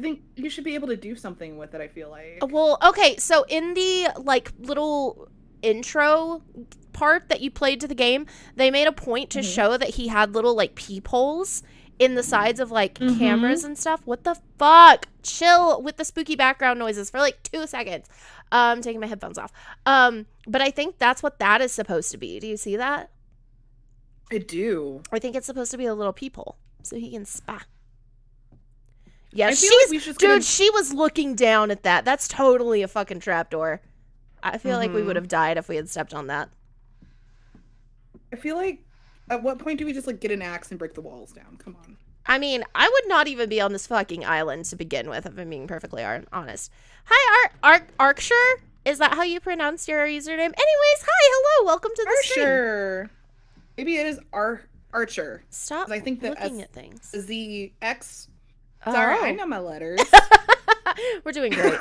think you should be able to do something with it. I feel like. Well, okay. So in the like little intro part that you played to the game, they made a point to show that he had little like peepholes in the sides of like cameras and stuff. What the fuck? Chill with the spooky background noises for like 2 seconds. Taking my headphones off. But I think that's what that is supposed to be. Do you see that? I do. I think it's supposed to be a little peephole so he can spy. Yeah, I feel she's like we just could've- dude. She was looking down at that. That's totally a fucking trapdoor. I feel like we would have died if we had stepped on that. I feel like. At what point do we just like get an axe and break the walls down? Come on. I mean, I would not even be on this fucking island to begin with, if I'm being perfectly honest. Hi, Arkshire? Is that how you pronounce your username? Anyways, hi, hello, welcome to the stream. Archer. Maybe it is Archer. Stop I think the looking at things. ZX. Sorry, Oh. I know my letters. We're doing great.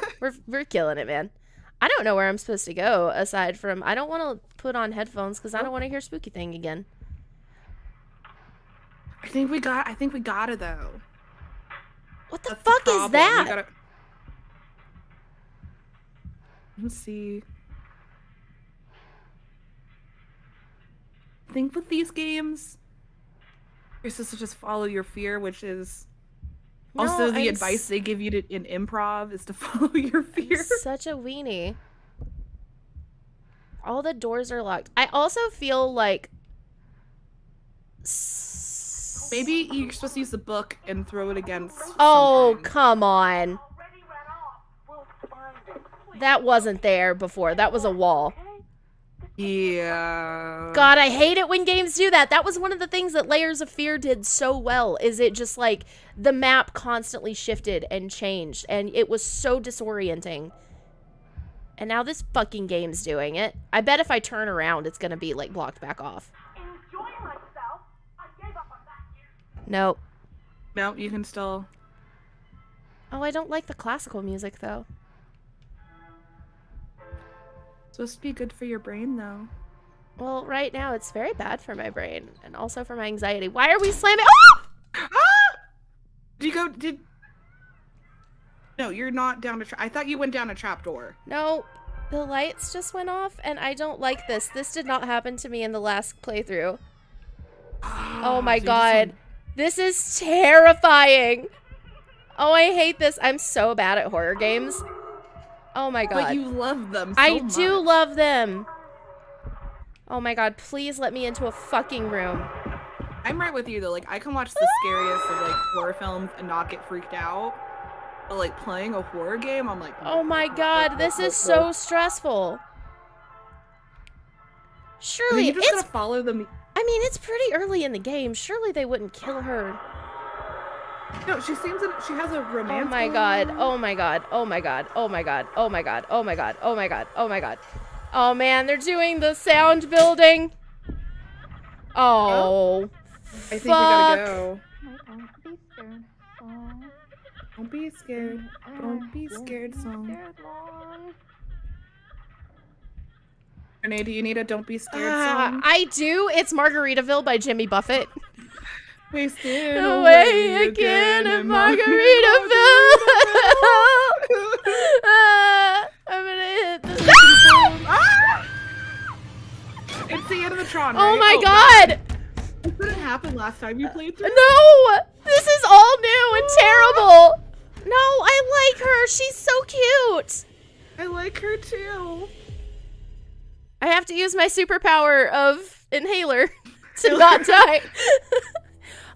We're killing it, man. I don't know where I'm supposed to go aside from I don't want to put on headphones because I don't want to hear spooky thing again. I think we got it though. What the That's fuck the is problem. that? Let's see. I think with these games, you're supposed to just follow your fear, which is also No, the I'm advice they give you in improv is to follow your fear. Such a weenie. All the doors are locked. I also feel like Maybe you're supposed to use the book and throw it against. Oh, something. come on. That wasn't there before. That was a wall. Yeah. God, I hate it when games do that. That was one of the things that Layers of Fear did so well, is it just like the map constantly shifted and changed, and it was so disorienting. And now this fucking game's doing it. I bet if I turn around, it's gonna be like blocked back off. Nope. No, you can still. Oh, I don't like the classical music though. Supposed to be good for your brain, though. Well, right now it's very bad for my brain and also for my anxiety. Why are we slamming? Oh! Ah! No, you're not down a I thought you went down a trapdoor. No, the lights just went off and I don't like this. This did not happen to me in the last playthrough. Oh my god. This is terrifying. Oh, I hate this. I'm so bad at horror games. Oh my god. But you love them so I much. do love them. Oh my god, please let me into a fucking room. I'm right with you though. Like I can watch the scariest of like horror films and not get freaked out. But like playing a horror game, I'm like, Oh my god, this is so stressful. Surely you just it's gotta follow them. I mean, it's pretty early in the game. Surely they wouldn't kill her. No, she has a romance. Oh my god. Oh my god. Oh my god. Oh my god. Oh my god. Oh my god. Oh my god. Oh my god. Oh man, they're doing the sound building. Oh. I think we gotta go. Don't be scared. Don't be scared song. Renee, do you need a Don't Be Scared song? I do. It's Margaritaville by Jimmy Buffett. Wasted Away again in Margaritaville. I'm gonna hit the. It's the end of the Tron. Oh right? my god! This didn't happen last time you played through. No! This is all new and terrible. No, I like her. She's so cute. I like her too. I have to use my superpower of inhaler to not die.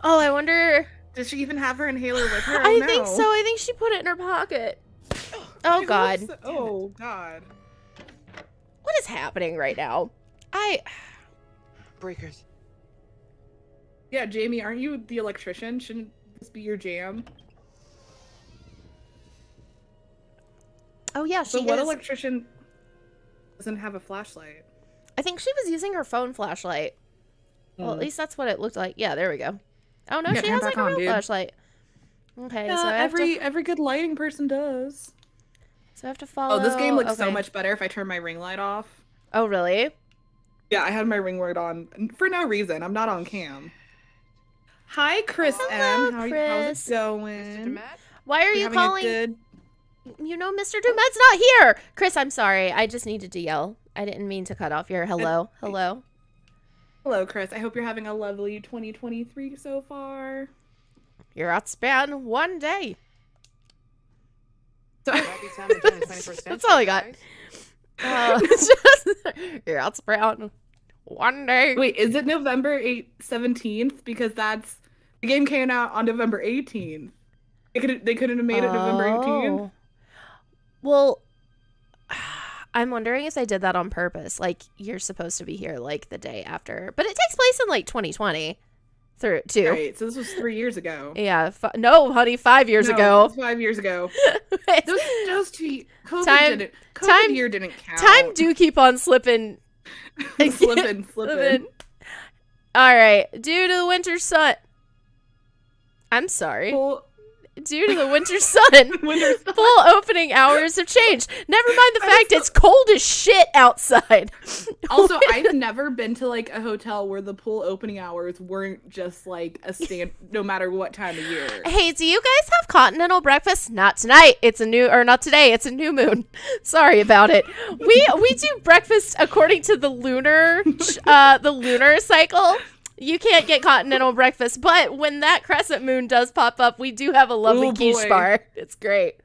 Oh, I wonder. Does she even have her inhaler with her? I think so. I think she put it in her pocket. Oh god. Oh god. What is happening right now? Breakers. Yeah, Jamie, aren't you the electrician? Shouldn't this be your jam? Oh yeah, she So what is. electrician doesn't have a flashlight? I think she was using her phone flashlight. Well, at least that's what it looked like. Yeah, there we go. Oh no, Yeah, she turn has back like a on, real dude. flashlight. Okay, Yeah, so I have to. every good lighting person does. So I have to follow. Oh, this game looks so okay. much better if I turn my ring light off. Oh really? Yeah, I had my ring light on for no reason. I'm not on cam. Hi, Chris Hello, M. How's Chris. it going? Why are We you having a calling? good- You know, Mr. Dumet's not here. Chris, I'm sorry. I just needed to yell. I didn't mean to cut off your hello. Hello. Hello, Chris. I hope you're having a lovely 2023 so far. You're outspan one day. Happy time to join the 21st century, That's all I got. guys. It's just, you're outspan one day. Wait, is it November 17th? Because that's the game came out on November 18th. They couldn't have made it November 18th. Oh. Well, I'm wondering if they did that on purpose. Like, you're supposed to be here like the day after, but it takes place in like 2020 through too. Right, so this was 3 years ago. Yeah, no, honey, 5 years No, ago. it was 5 years ago. It's- Those two, COVID Time- didn't. COVID time- year didn't count. Time do keep on slipping. slipping. All right, due to the winter sun. I'm sorry. Well, Due to the winter sun, Winter sun. full opening hours have changed. Never mind the fact it's cold as shit outside. also, I've never been to like a hotel where the pool opening hours weren't just like a stand, no matter what time of year. Hey, do you guys have continental breakfast? Not tonight. It's a new, or not today. It's a new moon. Sorry about it. We do breakfast according to the lunar cycle. You can't get continental breakfast, but when that crescent moon does pop up, we do have a lovely Ooh, quiche boy. bar. It's great.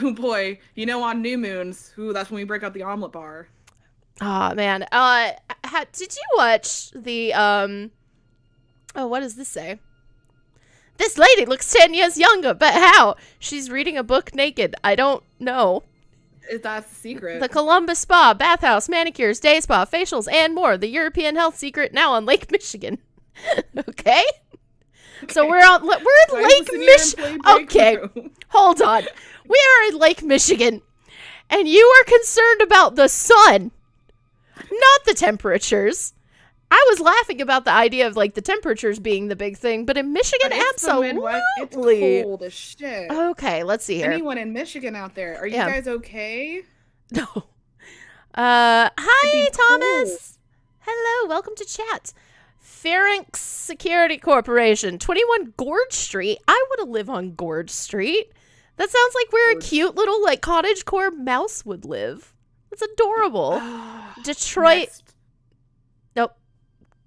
Oh boy, you know, on new moons, that's when we break out the omelet bar. Oh man. Did you watch the what does this say? This lady looks 10 years younger, but how? She's reading a book naked. I don't know. That's the secret. The Columbus Spa, bathhouse, manicures, day spa, facials, and more. The European health secret now on Lake Michigan. Okay? So we're in Lake Michigan. Okay, hold on. We are in Lake Michigan, and you are concerned about the sun, not the temperatures. I was laughing about the idea of like the temperatures being the big thing, but in Michigan, It's the Midwest. It's absolutely. cold as shit. Okay, let's see here. Anyone in Michigan out there? Are you Yeah. guys okay? No. Hi, It'd be Thomas. Hello, welcome to chat. Pharynx Security Corporation, 21 Gorge Street. I want to live on Gorge Street. That sounds like where a cute little like cottagecore mouse would live. It's adorable. Detroit. Nope.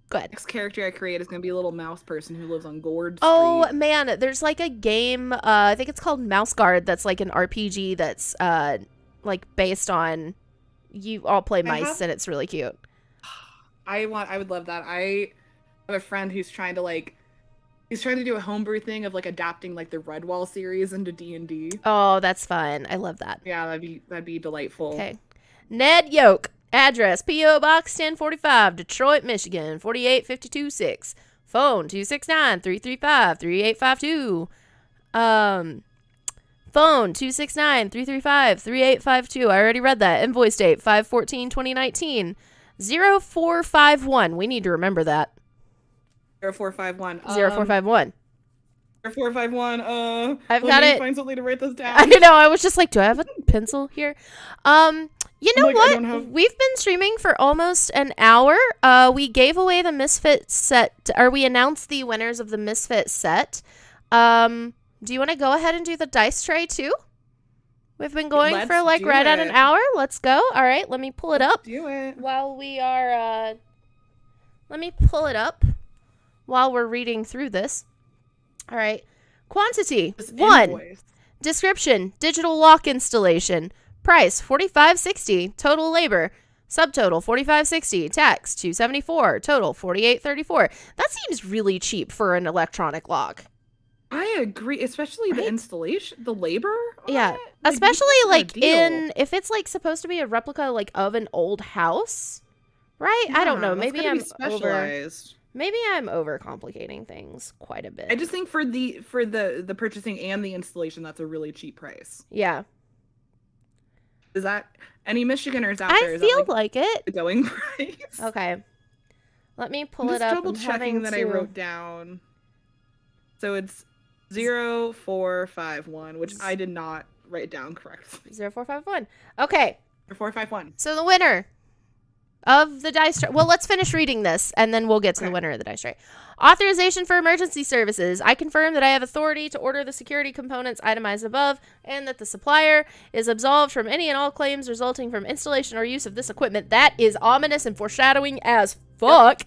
Go ahead. Next character I create is gonna be a little mouse person who lives on Gourd Street. Oh man, there's like a game. I think it's called Mouse Guard. That's like an RPG that's like based on. You all play mice and it's really cute. I would love that. I have a friend who's trying to do a homebrew thing of like adapting like the Redwall series into D&D. Oh, that's fun. I love that. Yeah, that'd be delightful. Okay. Ned Yoke. Address, P.O. Box 1045, Detroit, Michigan, 48526. Phone 269-335-3852. Phone 269-335-3852. I already read that. Invoice date 5/14/2019. 0451. We need to remember that. 0451. 0451. 0451. I've let got me it. Find something to write this down. I know. I was just like, do I have a pencil here? You know Like, I don't what? have- We've been streaming for almost an hour. We gave away the Misfit set, or we announced the winners of the Misfit set. Do you want to go ahead and do the dice tray too? We've been going Let's for like do right at an it. hour. Let's go. All right, let me pull it up Do it. while we are. Let me pull it up while we're reading through this. All right. Quantity This 1. invoice. Description: digital lock installation. Price $45.60. Total labor. Subtotal $45.60. Tax $274. Total $48.34. That seems really cheap for an electronic lock. I agree, especially the Right? installation, the labor. on Yeah, it. Like, especially you got a like deal. if it's like supposed to be a replica like of an old house, right? I don't know. Yeah, that's Maybe gotta be I'm over. specialized. Maybe I'm overcomplicating things quite a bit. I just think for the purchasing and the installation, that's a really cheap price. Yeah, Is that any Michiganers out there? I Is feel that, like it. the going price? Okay, let me pull I'm it just up. double I'm checking having that to... I wrote down. So it's 0451, which I did not write down correctly. 0451. Okay, 0451. so the winner of the dice tray. Well, let's finish reading this and then we'll get to the Okay. winner of the dice tray. Authorization for emergency services. I confirm that I have authority to order the security components itemized above and that the supplier is absolved from any and all claims resulting from installation or use of this equipment. That is ominous and foreshadowing as fuck.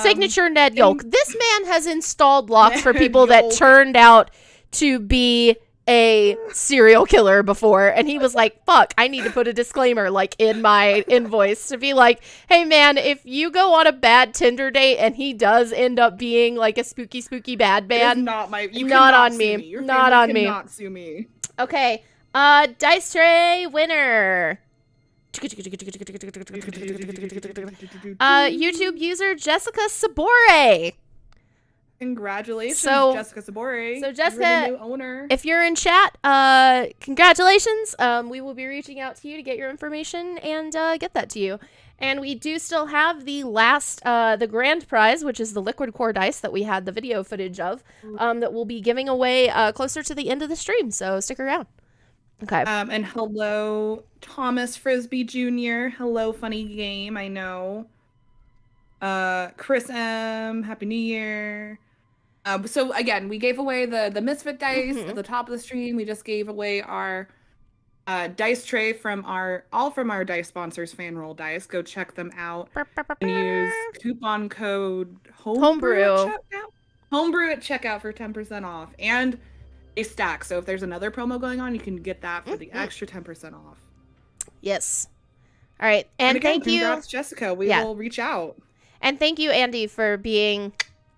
Signature Ned Yolk. This man has installed locks for Ned people that Yolk. turned out to be a serial killer before, and he was like, fuck, I need to put a disclaimer like in my invoice to be like, hey man, if you go on a bad Tinder date and he does end up being like a spooky bad It is man, not my. You not cannot on sue me. Your Not family on me. cannot sue me. okay, dice tray winner. YouTube user Jessica Sabore. Congratulations, So- Jessica Sabore. so You're Jessica, the new owner. If you're in chat, congratulations. We will be reaching out to you to get your information and get that to you. And we do still have the last, the grand prize, which is the liquid core dice that we had the video footage of, that we'll be giving away closer to the end of the stream. So stick around. Okay. And hello, Thomas Frisbee Jr. Hello, funny game. I know. Chris M. Happy New Year. So again, we gave away the Misfit dice at the top of the stream. We just gave away our dice tray from our dice sponsors, Fanroll Dice. Go check them out and use coupon code Homebrew. at checkout. Homebrew at checkout for 10% off and a stack. So if there's another promo going on, you can get that for the extra 10% off. Yes. All right. And again, thank you. congrats, Jessica. We Yeah. will reach out. And thank you, Andy, for being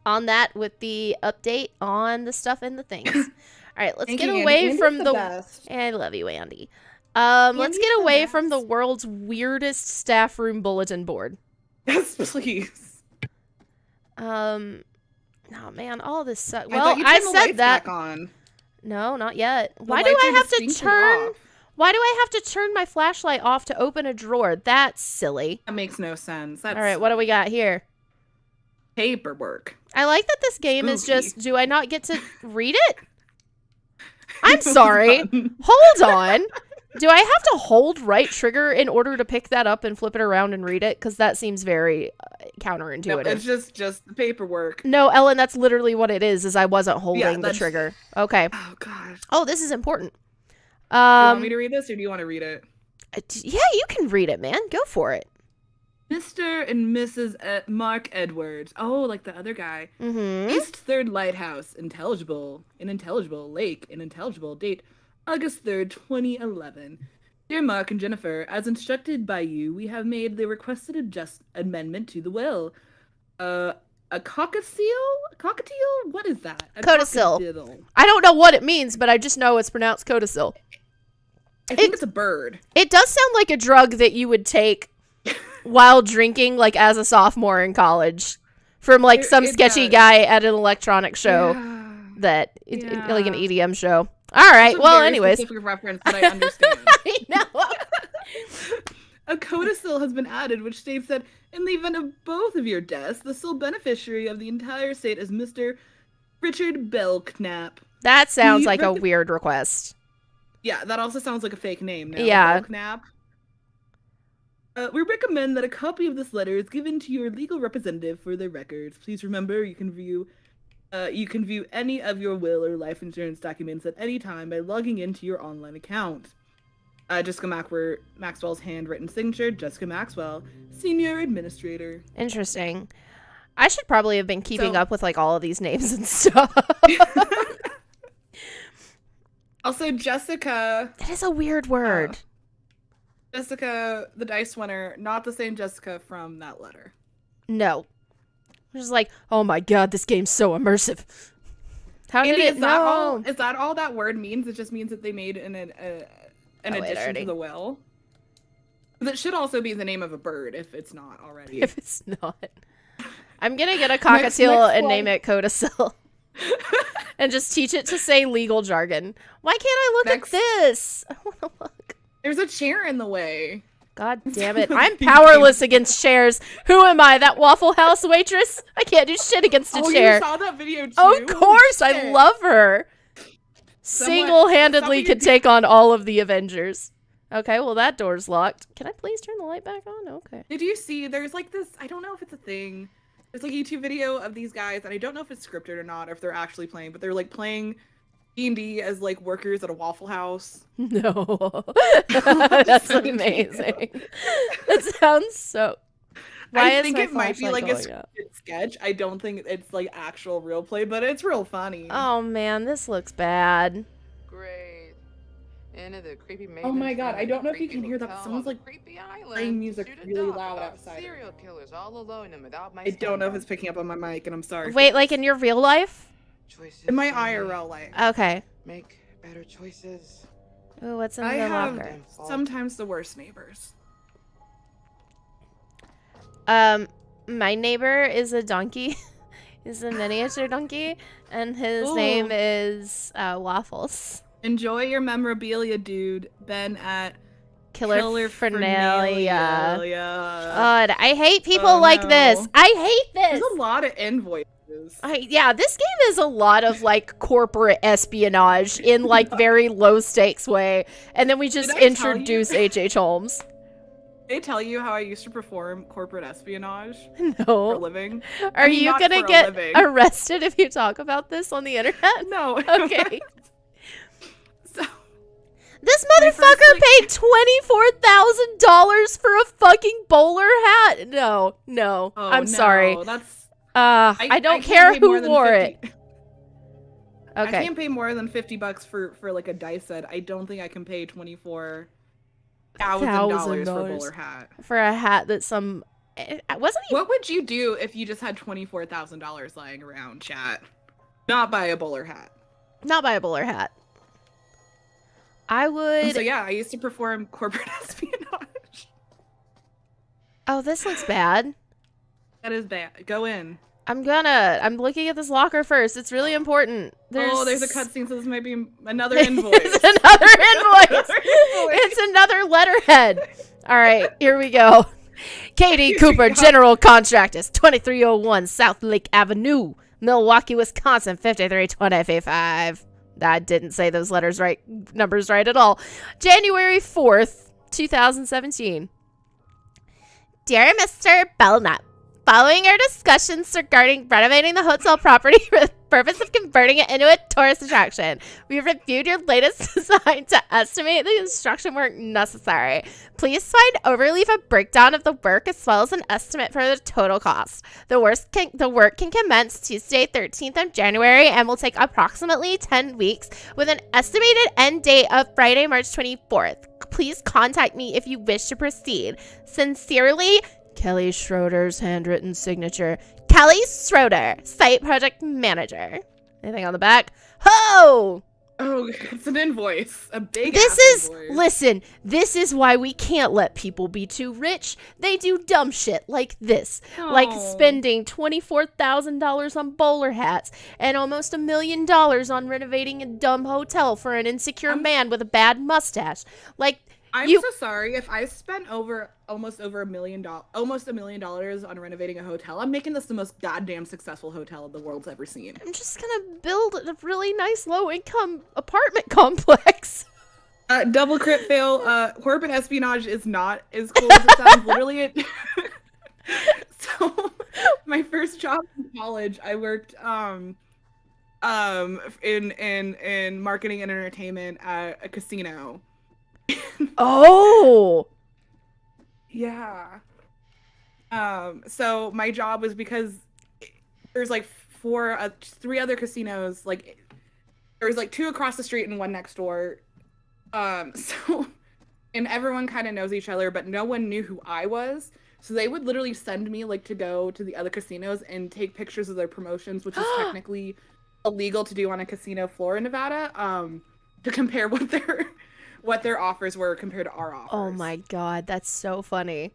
on that with the update on the stuff and the things. All right, let's Thank get you, Andy. away Andy's from the the. best. I love you, Andy. Let's Andy's get the away from the best. world's weirdest staff room bulletin board. Yes, please. Oh man, all this sucks. I Well, thought you I turned the said lights that. back on. No, not yet. The Why do lights I are have to distinctly turn? off. Why do I have to turn my flashlight off to open a drawer? That's silly. That makes no sense. That's All right, what do we got here? paperwork. I like that this game is Spooky. just. Do I not get to read it? I'm sorry. Fun. Hold on. Do I have to hold right trigger in order to pick that up and flip it around and read it? Because that seems very No, counterintuitive. it's just the paperwork. No, Ellen, that's literally what it is I wasn't holding the that's- trigger. Okay. Oh gosh. Oh, this is important. Do you want me to read this or do you want to read it? Yeah, you can read it, man. Go for it. Mr. and Mrs. Mark Edwards. Oh, like the other guy. Mm-hmm. East Third Lighthouse, intelligible, lake, intelligible date, August 3rd, 2011. Dear Mark and Jennifer, as instructed by you, we have made the requested amendment to the will. A cockatiel? What is that? A Codicil. cockatiel. I don't know what it means, but I just know it's pronounced codicil. I think it's a bird. It does sound like a drug that you would take while drinking, like as a sophomore in college. from like some It sketchy does. guy at an electronic show Yeah. like an EDM show. All right. It's a Well, very anyways. specific reference that I understand. I know. A codicil has been added, which states that in the event of both of your deaths, the sole beneficiary of the entire estate is Mr. Richard Belknap. That sounds We like a rec- weird request. Yeah, that also sounds like a fake name now. Yeah. Belknap. We recommend that a copy of this letter is given to your legal representative for their records. Please remember, you can view any of your will or life insurance documents at any time by logging into your online account. Jessica Maxwell's handwritten signature, Jessica Maxwell, Senior Administrator. Interesting. I should probably have been keeping So- up with like all of these names and stuff. Also, Jessica, That is a weird word. Jessica, the dice winner, not the same Jessica from that letter. No. Just like, oh my god, this game's so immersive. How did Andy, it is that all? know? Is that all that word means? It just means that they made an addition already. to the will. That should also be the name of a bird if it's not already. If it's not. I'm gonna get a cockatiel next and one. name it codicil. And just teach it to say legal jargon. Why can't I look Next. at this? I wanna look. There's a chair in the way. God damn it. I'm powerless against chairs. Who am I? That Waffle House waitress? I can't do shit against a Oh, chair. you saw that video too? Of course, I Shit. love her. Someone- Single-handedly somebody could did- take on all of the Avengers. Okay, well that door's locked. Can I please turn the light back on? Okay. Did you see? There's like this. I don't know if it's a thing. There's like a YouTube video of these guys, and I don't know if it's scripted or not, or if they're actually playing. But they're like playing D&D as like workers at a Waffle House. No. That's Send it to amazing. That sounds so... Why I is think my it might be flashlight like a going out? scripted sketch. I don't think it's like actual real play, but it's real funny. Oh man, this looks bad. Great. Into the creepy Oh my maidens God, from I the don't know if you creepy can hear that, but hotel someone's, on the like, creepy island. playing music Shoot a really dog loud about outside. Serial killers all alone and without my I don't know if stand-by. it's picking up on my mic, and I'm sorry. Wait, like in your real life? Choices In my are made. IRL life. Okay. Make better choices. Ooh, what's in I the have locker? sometimes the worst neighbors. My neighbor is a donkey. He's a miniature donkey, and his Ooh. name is Waffles. Enjoy your memorabilia, dude. Ben at Killer Fernalia. Fernalia. God, I hate people Oh, like no. this. I hate this. There's a lot of invoices. Yeah, this game is a lot of like corporate espionage in like very low stakes way, and then we just Did I tell introduce you? H.H. Holmes. They tell you how I used to perform corporate espionage for a No, living. are I mean, you not gonna for a get living. arrested if you talk about this on the internet? No. Okay. So This My first, motherfucker like- paid $24,000 for a fucking bowler hat. No, oh, I'm no, sorry. That's I don't can't care pay more who than wore 50 it. I Okay. can't pay more than $50 for like a dice set. I don't think I can pay $24,000 for a bowler hat. For a hat that some wasn't he? What would you do if you just had $24,000 lying around, chat? Not buy a bowler hat. Not buy a bowler hat. I And would. so yeah, I used to perform corporate espionage. Oh, this looks bad. That is bad. Go in. I'm looking at this locker first. It's really important. There's a cutscene, so this might be another invoice. It's another invoice. It's another letterhead. All right, here we go. Katie Cooper, General Contractors, 2301 South Lake Avenue, Milwaukee, Wisconsin, 53255. I didn't say those numbers right at all. January 4th, 2017. Dear Mr. Belknap, following our discussions regarding renovating the hotel property for the purpose of converting it into a tourist attraction, we reviewed your latest design to estimate the construction work necessary. Please find overleave a breakdown of the work as well as an estimate for the total cost. The work can commence Tuesday, 13th of January and will take approximately 10 weeks with an estimated end date of Friday, March 24th. Please contact me if you wish to proceed. Sincerely, Kelly Schroeder's handwritten signature. Kelly Schroeder, Site Project Manager. Anything on the back? Ho! Oh, it's an invoice. A big This ass is, invoice. listen, this is why we can't let people be too rich. They do dumb shit like this. Like Oh. spending $24,000 on bowler hats and almost $1 million on renovating a dumb hotel for an insecure man with a bad mustache. Like, I'm you- so sorry if I spent almost $1 million on renovating a hotel. I'm making this the most goddamn successful hotel the world's ever seen. I'm just gonna build a really nice low-income apartment complex. Double crit fail. Corporate espionage is not as cool as it sounds. Literally, it. So, my first job in college, I worked in marketing and entertainment at a casino. Oh! Yeah. So my job was because there's like three other casinos. Like there was like 2 across the street and 1 next door. So, and everyone kind of knows each other, but no one knew who I was. So they would literally send me like to go to the other casinos and take pictures of their promotions, which is technically illegal to do on a casino floor in Nevada. To compare what their offers were compared to our offers. Oh my god, that's so funny.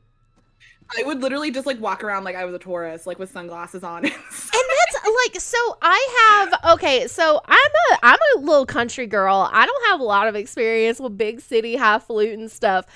I would literally just like walk around like I was a tourist, like with sunglasses on. And that's like, so so I'm a little country girl. I don't have a lot of experience with big city highfalutin stuff.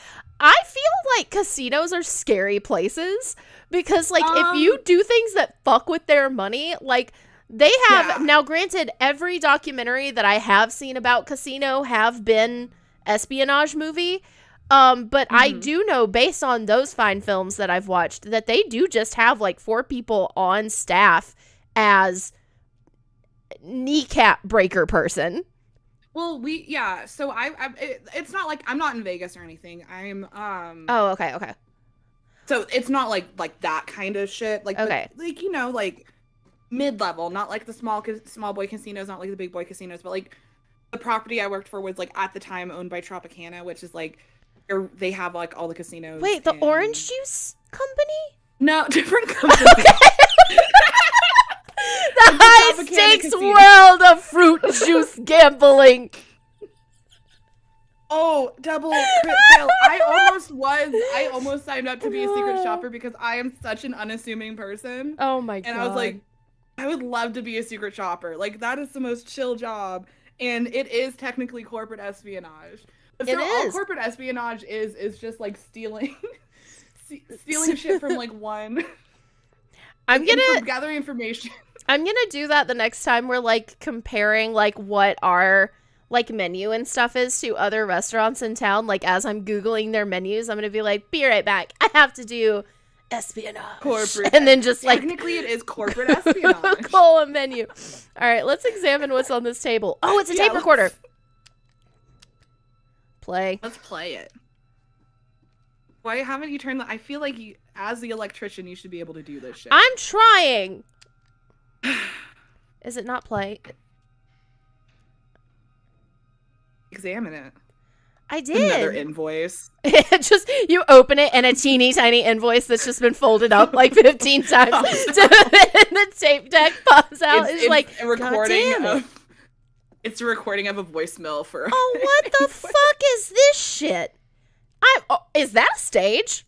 I feel like casinos are scary places because like if you do things that fuck with their money, like they have now granted every documentary that I have seen about casino have been espionage movie. But I do know based on those fine films that I've watched that they do just have like 4 people on staff as kneecap breaker person. Well, so it's not like I'm not in Vegas or anything. I'm Oh, okay. So it's not like that kind of shit. Like Okay. like you know like mid-level, not like the small boy casinos, not like the big boy casinos, but like the property I worked for was like at the time owned by Tropicana, which is like they have like all the casinos. Wait, the orange juice company? No, different company. The high stakes world of fruit juice gambling. Oh, double crit fail. I almost signed up to be a secret shopper because I am such an unassuming person. Oh my god. And I was like, I would love to be a secret shopper. Like that is the most chill job. And it is technically corporate espionage. But It all is. corporate espionage is just like stealing shit from like one. Gathering information. I'm gonna do that the next time we're like comparing like what our like menu and stuff is to other restaurants in town. Like as I'm Googling their menus, I'm gonna be like, be right back. I have to do espionage. Corporate. And then just like Technically it is corporate espionage. call a menu. All right, let's examine what's on this table. Oh, it's a tape recorder. Play. Let's play it. Why haven't you turned the... I feel like you, as the electrician, you should be able to do this shit. I'm trying. Is it not play? Examine it. I did. Another invoice. Just you open it and a teeny tiny invoice that's just been folded up like 15 times. And the tape deck pops out. It's like a recording God damn it. of... It's a recording of a voicemail for... Oh, what the fuck is this shit? Is that a stage?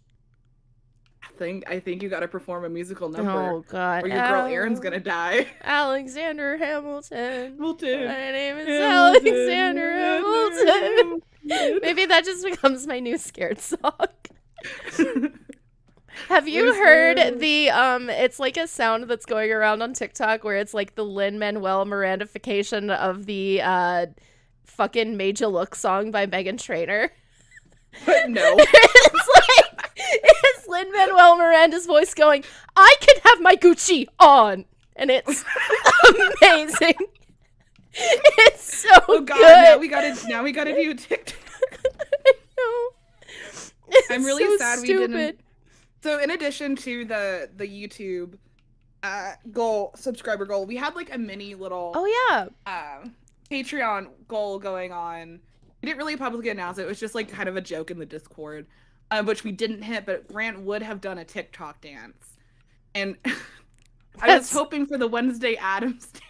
I think you gotta perform a musical number. Oh god. Or your girl Erin's gonna die. Alexander Hamilton. My Hamilton. name is Alexander Hamilton. Maybe that just becomes my new scared song. Have you heard the it's like a sound that's going around on TikTok where it's like the Lin-Manuel Mirandification of the fucking Made Ya Look song by Meghan Trainor? But no. It's Lin-Manuel Miranda's voice going, I can have my Gucci on. And it's amazing. It's so Oh god, good. now we gotta do TikTok. I know. It's I'm really so sad stupid. we didn't. So in addition to the YouTube subscriber goal, we had like a mini little Oh yeah. Patreon goal going on. We didn't really publicly announce it. It was just like kind of a joke in the Discord, which we didn't hit, but Grant would have done a TikTok dance. And I was hoping for the Wednesday Addams dance.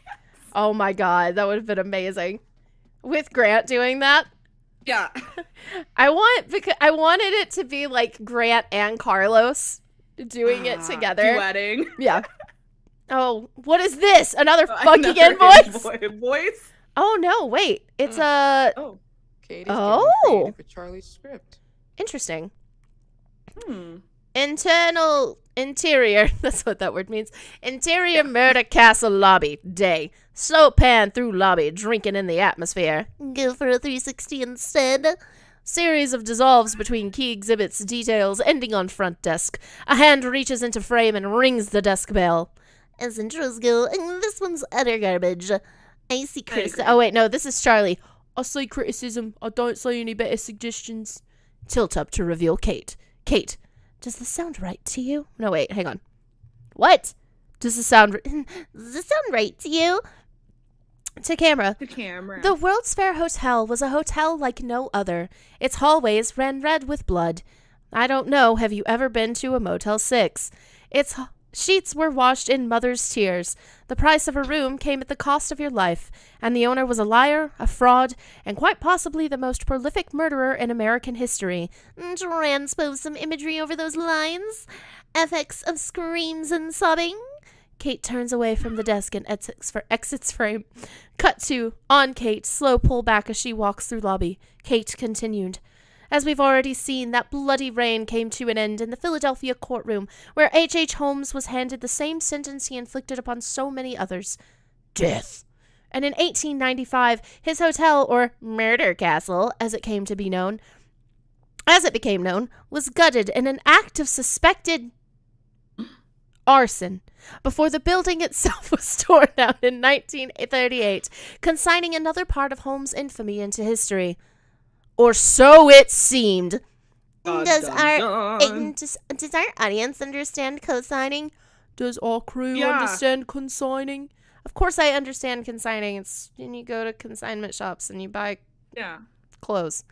Oh my god, that would have been amazing. with Grant doing that. Yeah. I wanted it to be like Grant and Carlos doing it together. Duetting. Yeah. Oh, what is this? Another fucking invoice? Voice? Oh no, wait. It's a Katie's Oh. getting creative with Charlie's script. interesting. Interior. That's what that word means. Interior murder castle lobby. Day. Slow pan through lobby, drinking in the atmosphere. Go for a 360 instead. Series of dissolves between key exhibits, details ending on front desk. A hand reaches into frame and rings the desk bell. As intros go, this one's utter garbage. I see criticism. Oh wait, no, this is Charlie. I see criticism. I don't see any better suggestions. Tilt up to reveal Kate. Kate, does this sound right to you? No, wait, hang on. What? Does this sound right to you? To camera. The World's Fair Hotel was a hotel like no other. Its hallways ran red with blood. I don't know, have you ever been to a Motel 6? Its sheets were washed in mother's tears. The price of a room came at the cost of your life, and the owner was a liar, a fraud, and quite possibly the most prolific murderer in American history. Transpose some imagery over those lines. Effects of screams and sobbing. Kate turns away from the desk and exits frame. Cut to, on Kate, slow pull back as she walks through lobby. Kate continued. As we've already seen, that bloody reign came to an end in the Philadelphia courtroom, where H.H. Holmes was handed the same sentence he inflicted upon so many others. Death. And in 1895, his hotel, or murder castle, as it became known, was gutted in an act of suspected arson, before the building itself was torn down in 1938, consigning another part of Holmes' infamy into history. Or so it seemed. Does our audience understand consigning? Does our crew understand consigning? Of course I understand consigning. It's when you go to consignment shops and you buy clothes.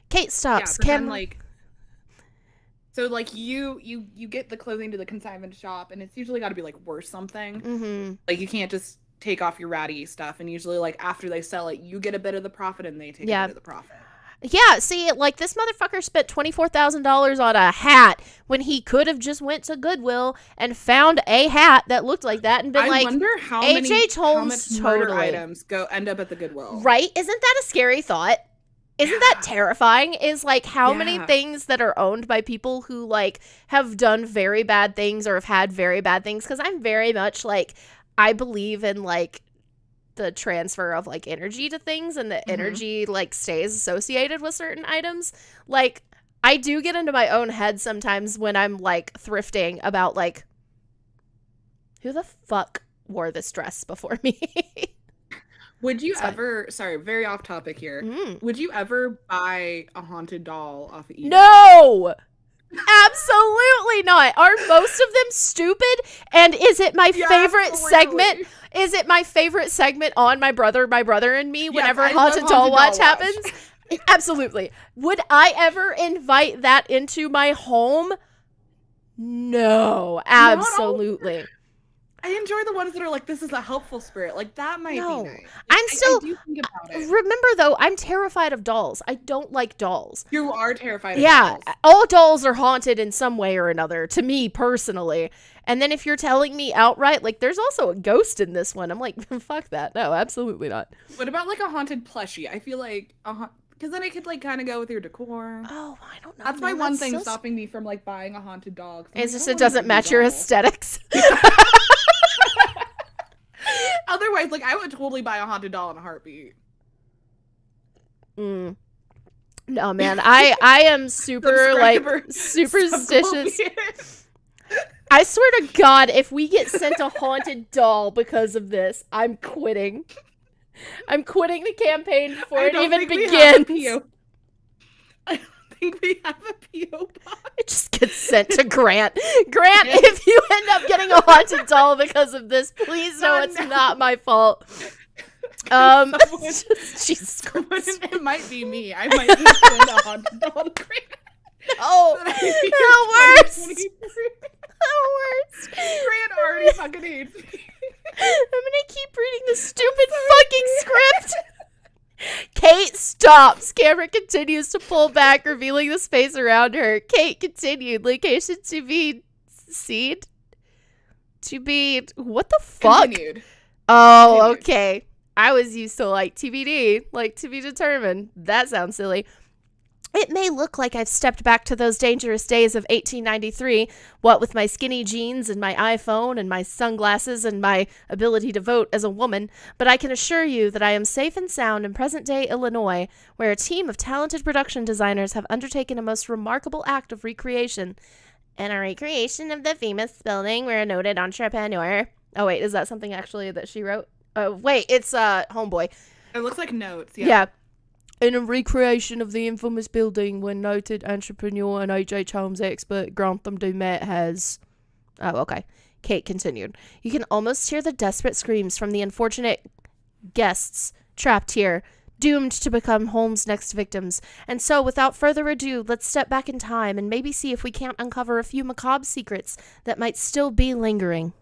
Kate stops. So you get the clothing to the consignment shop, and it's usually got to be like worth something. Mm-hmm. Like you can't just take off your ratty stuff, and usually like after they sell it, you get a bit of the profit, and they take a bit of the profit. Yeah, see, like, this motherfucker spent $24,000 on a hat when he could have just went to Goodwill and found a hat that looked like that and been I wonder how many totally items end up at the Goodwill. Right? Isn't that a scary thought? Isn't that terrifying? Is, like, how many things that are owned by people who, like, have done very bad things or have had very bad things? Because I'm very much, like, I believe in, like, the transfer of like energy to things, and the energy like stays associated with certain items. Like I do get into my own head sometimes when I'm like thrifting about like, who the fuck wore this dress before me? Would you ever, sorry, very off topic here. Would you ever buy a haunted doll off of eBay? No! Absolutely not. Are most of them stupid? And is it my favorite segment? Is it my favorite segment on My Brother and Me whenever Haunted Doll Watch happens? Absolutely. Would I ever invite that into my home? No, absolutely. I enjoy the ones that are like, this is a helpful spirit. Like, that might be nice. I do think about it. Remember, though, I'm terrified of dolls. I don't like dolls. You are terrified of dolls. Yeah, all dolls are haunted in some way or another, to me, personally. And then if you're telling me outright, like, there's also a ghost in this one, I'm like, fuck that. No, absolutely not. What about, like, a haunted plushie? I feel like, because then it could, like, kind of go with your decor. Oh, I don't know. That's my one thing stopping me from, like, buying a haunted dog. It's just it doesn't match your aesthetics. Otherwise, like, I would totally buy a haunted doll in a heartbeat. No, man. I am super, like, superstitious. I swear to God, if we get sent a haunted doll because of this, I'm quitting. I'm quitting the campaign before it even begins. I don't think we have a P.O. box. It just gets sent to Grant. Grant, if you end up getting a haunted doll because of this, please know it's not my fault. Jesus Christ. It might be me. I might need to send a haunted doll to Grant. No, the worst. The worst. Grant already fucking hates me. I'm gonna keep reading the stupid fucking script. stops. Camera continues to pull back, revealing the space around her. Kate continued. Location to be seen. To be... What the fuck? Continued. Oh, Continued. okay. I was used to like TBD, like to be determined. That sounds silly. It may look like I've stepped back to those dangerous days of 1893, what with my skinny jeans and my iPhone and my sunglasses and my ability to vote as a woman, but I can assure you that I am safe and sound in present-day Illinois, where a team of talented production designers have undertaken a most remarkable act of recreation. And a recreation of the famous building where a noted entrepreneur... Oh, wait, is that something actually that she wrote? Oh, wait, it's Homeboy. It looks like notes. Yeah. In a recreation of the infamous building when noted entrepreneur and H.H. Holmes expert Grantham Dumet has... Oh, okay. Kate continued. You can almost hear the desperate screams from the unfortunate guests trapped here, doomed to become Holmes' next victims. And so, without further ado, let's step back in time and maybe see if we can't uncover a few macabre secrets that might still be lingering.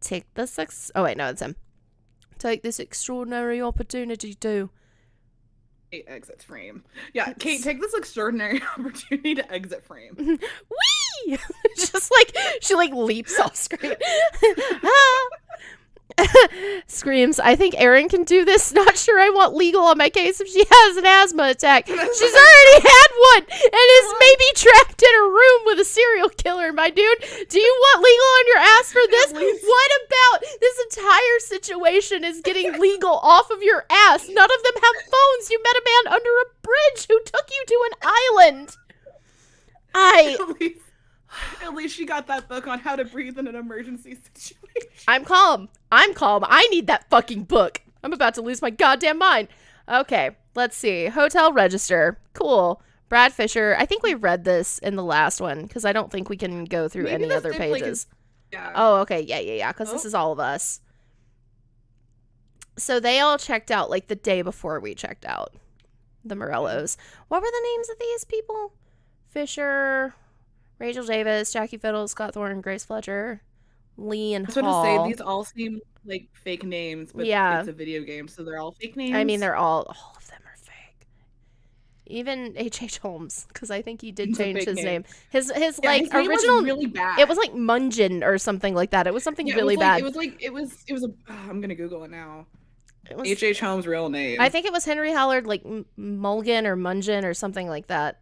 Take this Oh, wait, no, it's him. Take this extraordinary opportunity to... Kate exits frame. Yeah, Kate, take this extraordinary opportunity to exit frame. Whee! Just like, she like leaps off screen. Screams, I think Erin can do this. Not sure I want legal on my case if she has an asthma attack. She's already had one and is maybe trapped in a room with a serial killer, my dude. Do you want legal on your ass for this? What about this entire situation is getting legal off of your ass? None of them have phones. You met a man under a bridge who took you to an island. At least she got that book on how to breathe in an emergency situation. I'm calm. I need that fucking book. I'm about to lose my goddamn mind. Okay, let's see. Hotel register. Cool. Brad Fisher. I think we read this in the last one because I don't think we can go through Maybe any this other did, like, pages. Yeah. Oh, okay. Yeah. Because this is all of us. So they all checked out like the day before we checked out. The Morellos. What were the names of these people? Fisher, Rachel Davis, Jackie Fiddle, Scott Thorne, Grace Fletcher, Lee and I was about Hall. to say, these all seem like fake names, but Yeah. it's a video game, so they're all fake names. I mean, they're all of them are fake. Even H.H. Holmes, because I think he did It's a change fake his name. name. His Yeah, like his name was original really bad. It was like Munjin or something like that. It was something really bad. It was a. I'm gonna Google it now. It was, H.H. Holmes' real name. I think it was Henry Howard, like Mulligan or Munjin or something like that.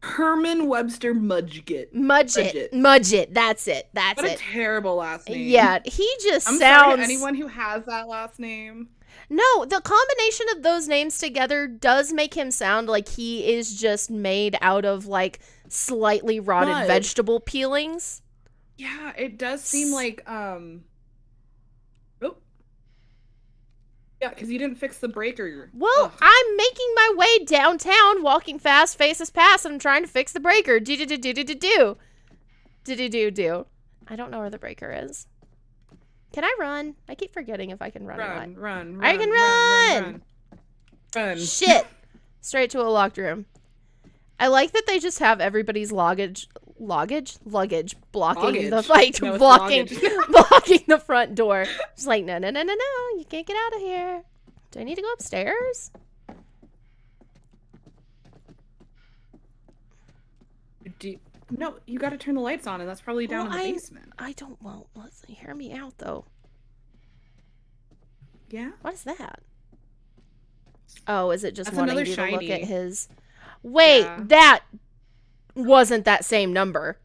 Herman Webster Mudgett. Mudgett. That's it. That's What a it. terrible last name. Yeah, he just I'm sounds. sorry to anyone who has that last name. No, the combination of those names together does make him sound like he is just made out of like slightly rotted Mud. vegetable peelings. Yeah, it does seem like Yeah, because you didn't fix the breaker. Well, Ugh. I'm making my way downtown, walking fast, faces past, and I'm trying to fix the breaker. Do. I don't know where the breaker is. Can I run? I keep forgetting if I can run or not. Run. I can run. Shit. Straight to a locked room. I like that they just have everybody's luggage blocking the fight, No, it's blocking luggage. blocking the front door. Just like no, you can't get out of here. Do I need to go upstairs? No, you got to turn the lights on, and that's probably down in the basement. I don't. Well, let's hear me out though. Yeah. What is that? Oh, is it just That's wanting another you to look shiny. at his? Wait, Yeah. that wasn't that same number.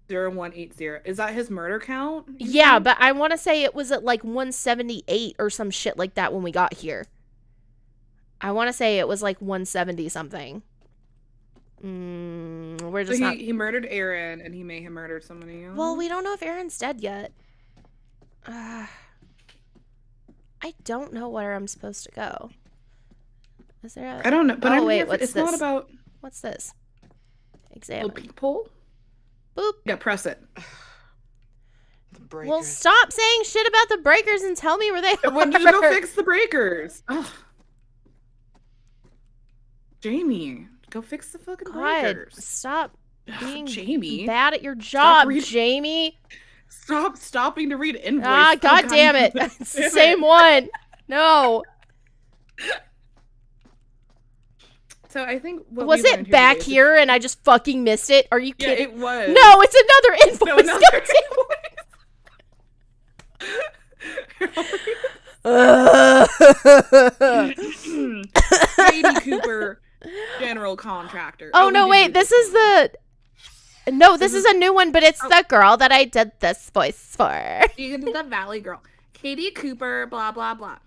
0180. Is that his murder count? Yeah, but I want to say it was at like 178 or some shit like that when we got here. I want to say it was like 170 something. We're So just not. he murdered Aaron, and he may have murdered somebody else. Well, we don't know if Aaron's dead yet. I don't know where I'm supposed to go. Is there a... I don't know, but Oh, I'm wait, here for, what's it's not this? about What's this? little Examine. peephole. Boop. Yeah, press it. The breakers. Well, stop saying shit about the breakers and tell me where they are. When did you go fix the breakers? Ugh. Jamie, go fix the fucking God, breakers. stop being Jamie. bad at your job, reading- Jamie. Stop stopping to read invoice. Ah, God damn it. It's the same one. No. So I think what Was we learned it back today is here and I just fucking missed it? Are you Yeah, kidding? it was. No, it's another invoice. No, another Katie Cooper, general contractor. Oh, we no, did wait. do This one. is the... No, this is a new one, but it's the girl that I did this voice for. You did the Valley Girl. Katie Cooper, blah, blah, blah.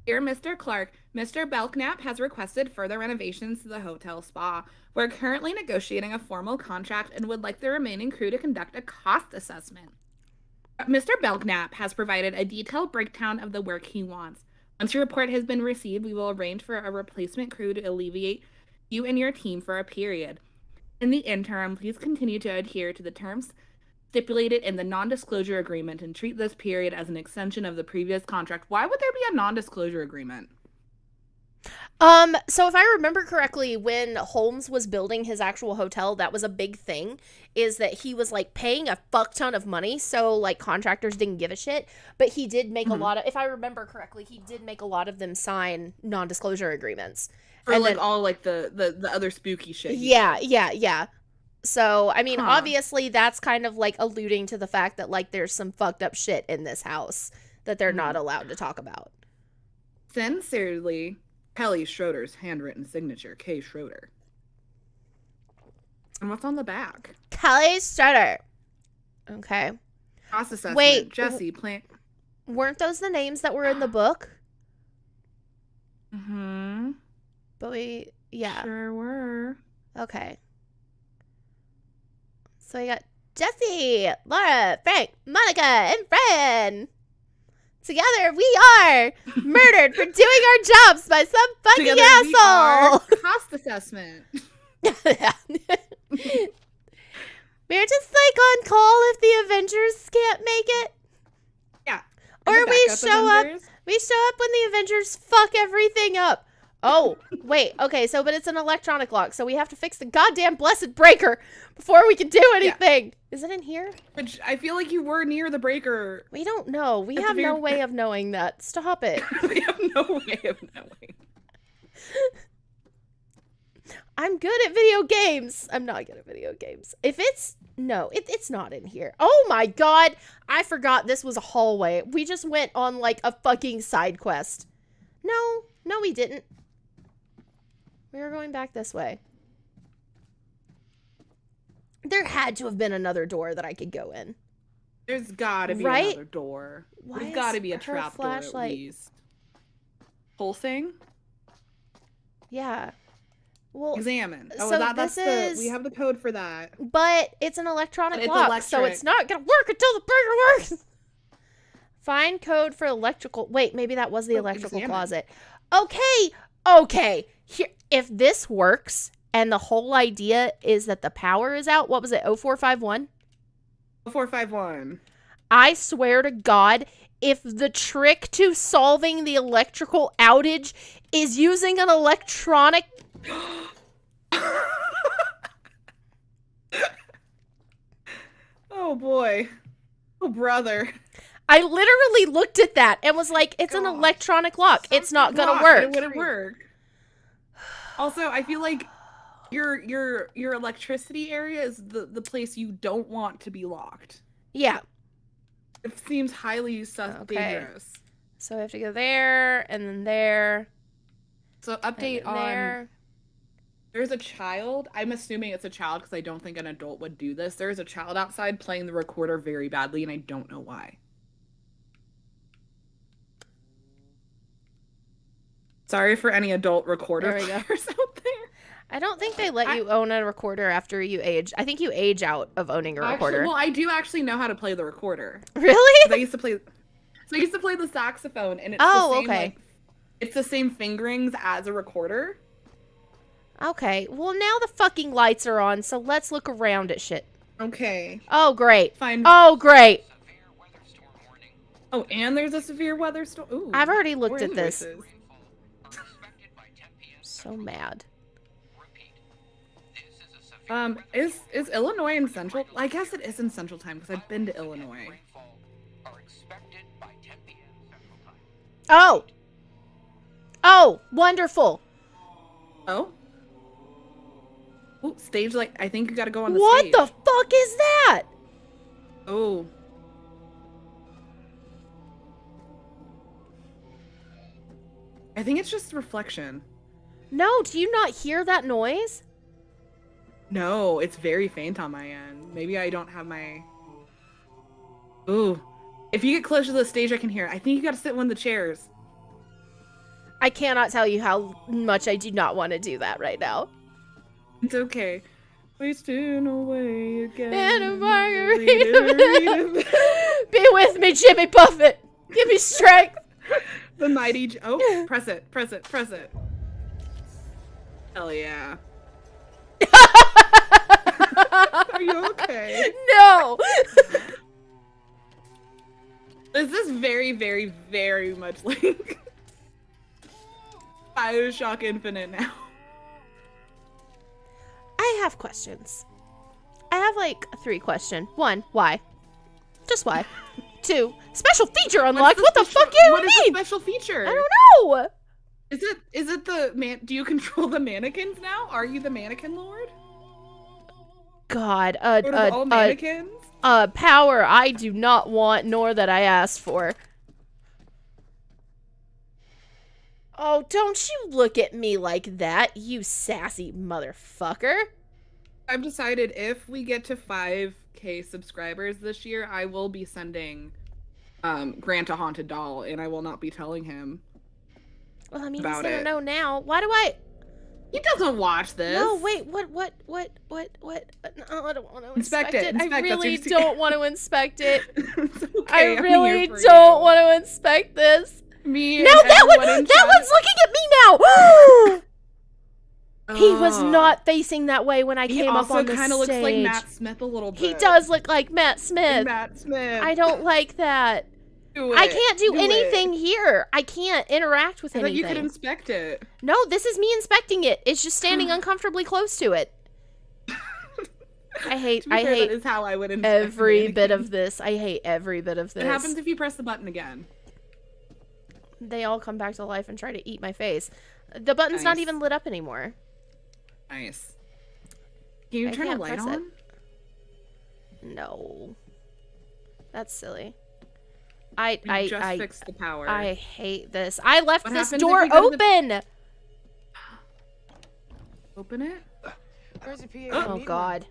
Dear Mr. Clark, Mr. Belknap has requested further renovations to the hotel spa. We're currently negotiating a formal contract and would like the remaining crew to conduct a cost assessment. Mr. Belknap has provided a detailed breakdown of the work he wants. Once your report has been received, we will arrange for a replacement crew to alleviate you and your team for a period. In the interim, please continue to adhere to the terms stipulated in the non-disclosure agreement and treat this period as an extension of the previous contract. Why would there be a non-disclosure agreement? So if I remember correctly, when Holmes was building his actual hotel, that was a big thing, is that he was, like, paying a fuck ton of money, so, like, contractors didn't give a shit, but he did make a lot of, if I remember correctly, he did make a lot of them sign non-disclosure agreements. For, And like, then- all, like, the other spooky shit. Yeah. So, I mean, obviously, that's kind of, like, alluding to the fact that, like, there's some fucked up shit in this house that they're not allowed to talk about. Sincerely, Kelly Schroeder's handwritten signature, K. Schroeder. And what's on the back? Kelly Strutter. Okay. Cost assessment. Wait, Jesse, plant. Weren't those the names that were in the book? Mm-hmm. But yeah. Sure were. Okay. So we got Jesse, Laura, Frank, Monica, and Fran. Together we are murdered for doing our jobs by some fucking Together we are asshole. cost assessment. We're just like on call if the Avengers can't make it. Yeah. Or The we backup show up. Avengers. We show up when the Avengers fuck everything up. Oh, wait. Okay, so but it's an electronic lock, so we have to fix the goddamn blessed breaker before we can do anything. Is it in here? Which I feel like you were near the breaker. We don't know. We At the have no very- way of knowing that. Stop it. We have no way of knowing. I'm good at video games. I'm not good at video games. If it's... No, it's not in here. Oh my god. I forgot this was a hallway. We just went on like a fucking side quest. No, we didn't. We were going back this way. There had to have been another door that I could go in. There's gotta be Right? another door. Why There's is gotta be a her trap door at flashlight- least. Whole thing? Yeah. Well, Examine. Oh, so that's this is- we have the code for that. but it's an electronic But it's lock, so electric. it's not gonna work until the burger works. Find code for electrical. Wait, maybe that was the electrical examine. closet. Okay. Here, if this works, and the whole idea is that the power is out. What was it? 0451. 451. I swear to God, if the trick to solving the electrical outage is using an electronic. Oh boy. Oh brother. I literally looked at that and was like, it's an Gosh. electronic lock. It's not gonna Lock, work. It wouldn't work. Also, I feel like your electricity area is the place you don't want to be locked. Yeah. It seems highly Okay. dangerous. So we have to go there and then there. So And update then on there. there's a child. I'm assuming it's a child because I don't think an adult would do this. There's a child outside playing the recorder very badly, and I don't know why. Sorry for any adult recorder There we go. players out there. I don't think they let you own a recorder after you age. I think you age out of owning a recorder. Actually, well, I do actually know how to play the recorder. Really? 'Cause I used to play. So I used to play the saxophone, and it's Oh, the same, okay. like, it's the same fingerings as a recorder. Okay. Well, now the fucking lights are on, so let's look around at shit. Okay, Oh, great. fine. Oh, great. Oh, and there's a severe weather storm. Ooh, I've already looked more at this. invoices. So mad. Is Illinois in Central? I guess it is in Central Time because I've been to Illinois. Oh! Oh, wonderful. Oh. Ooh, stage like I think you gotta go on the What stage. the fuck is that? Oh. I think it's just reflection. No, do you not hear that noise? No, it's very faint on my end. Maybe I don't have my... Ooh. If you get closer to the stage, I can hear it. I think you gotta sit in one of the chairs. I cannot tell you how much I do not want to do that right now. It's okay. Wasting away again. And a margarita. Be with me, Jimmy Buffett. Give me strength. The mighty... Oh, press it, press it, press it. Hell yeah. Are you okay? No. This is very, very, very much like BioShock Infinite now. I have questions. I have like 3 questions. 1, why? Just why? 2, special feature unlocked. What the fuck do you What is mean? the special feature? I don't know. Is it the man? Do you control the mannequins now? Are you the mannequin lord? God, All mannequins? power I do not want, nor that I asked for. Oh, don't you look at me like that, you sassy motherfucker. I've decided if we get to 5K subscribers this year, I will be sending Grant a haunted doll, and I will not be telling him. Well, I mean, About he's gonna it. know now. Why do I? He doesn't watch this. No, wait, what? No, I don't want to Inspect inspect it, it. inspect, I that's really your secret. don't want to inspect it. It's okay, I I'm really here for don't you. want to inspect this. Me No, and that everyone in chat- one's looking at me now. He was Oh. not facing that way when I He came up also on the kind of looks like stage. Matt Smith a little bit. He does look like Matt Like Smith. Matt Smith. I don't like that. Do I it. can't do it. anything here. I can't interact with I thought anything. you could inspect it. No, this is me inspecting it. It's just standing uncomfortably close to it. I hate To be fair, that hate is how I would inspect every bit mannequins. of this. I hate every bit of this. What happens if you press the button again? They all come back to life and try to eat my face. The button's not Nice. even lit up anymore. Nice. Can you I turn a can't light press it. on? No. That's silly. You just fixed the power. I hate this. I left What this happens if door you go to the- open. Open it? Where's the PA? I Oh need God. one.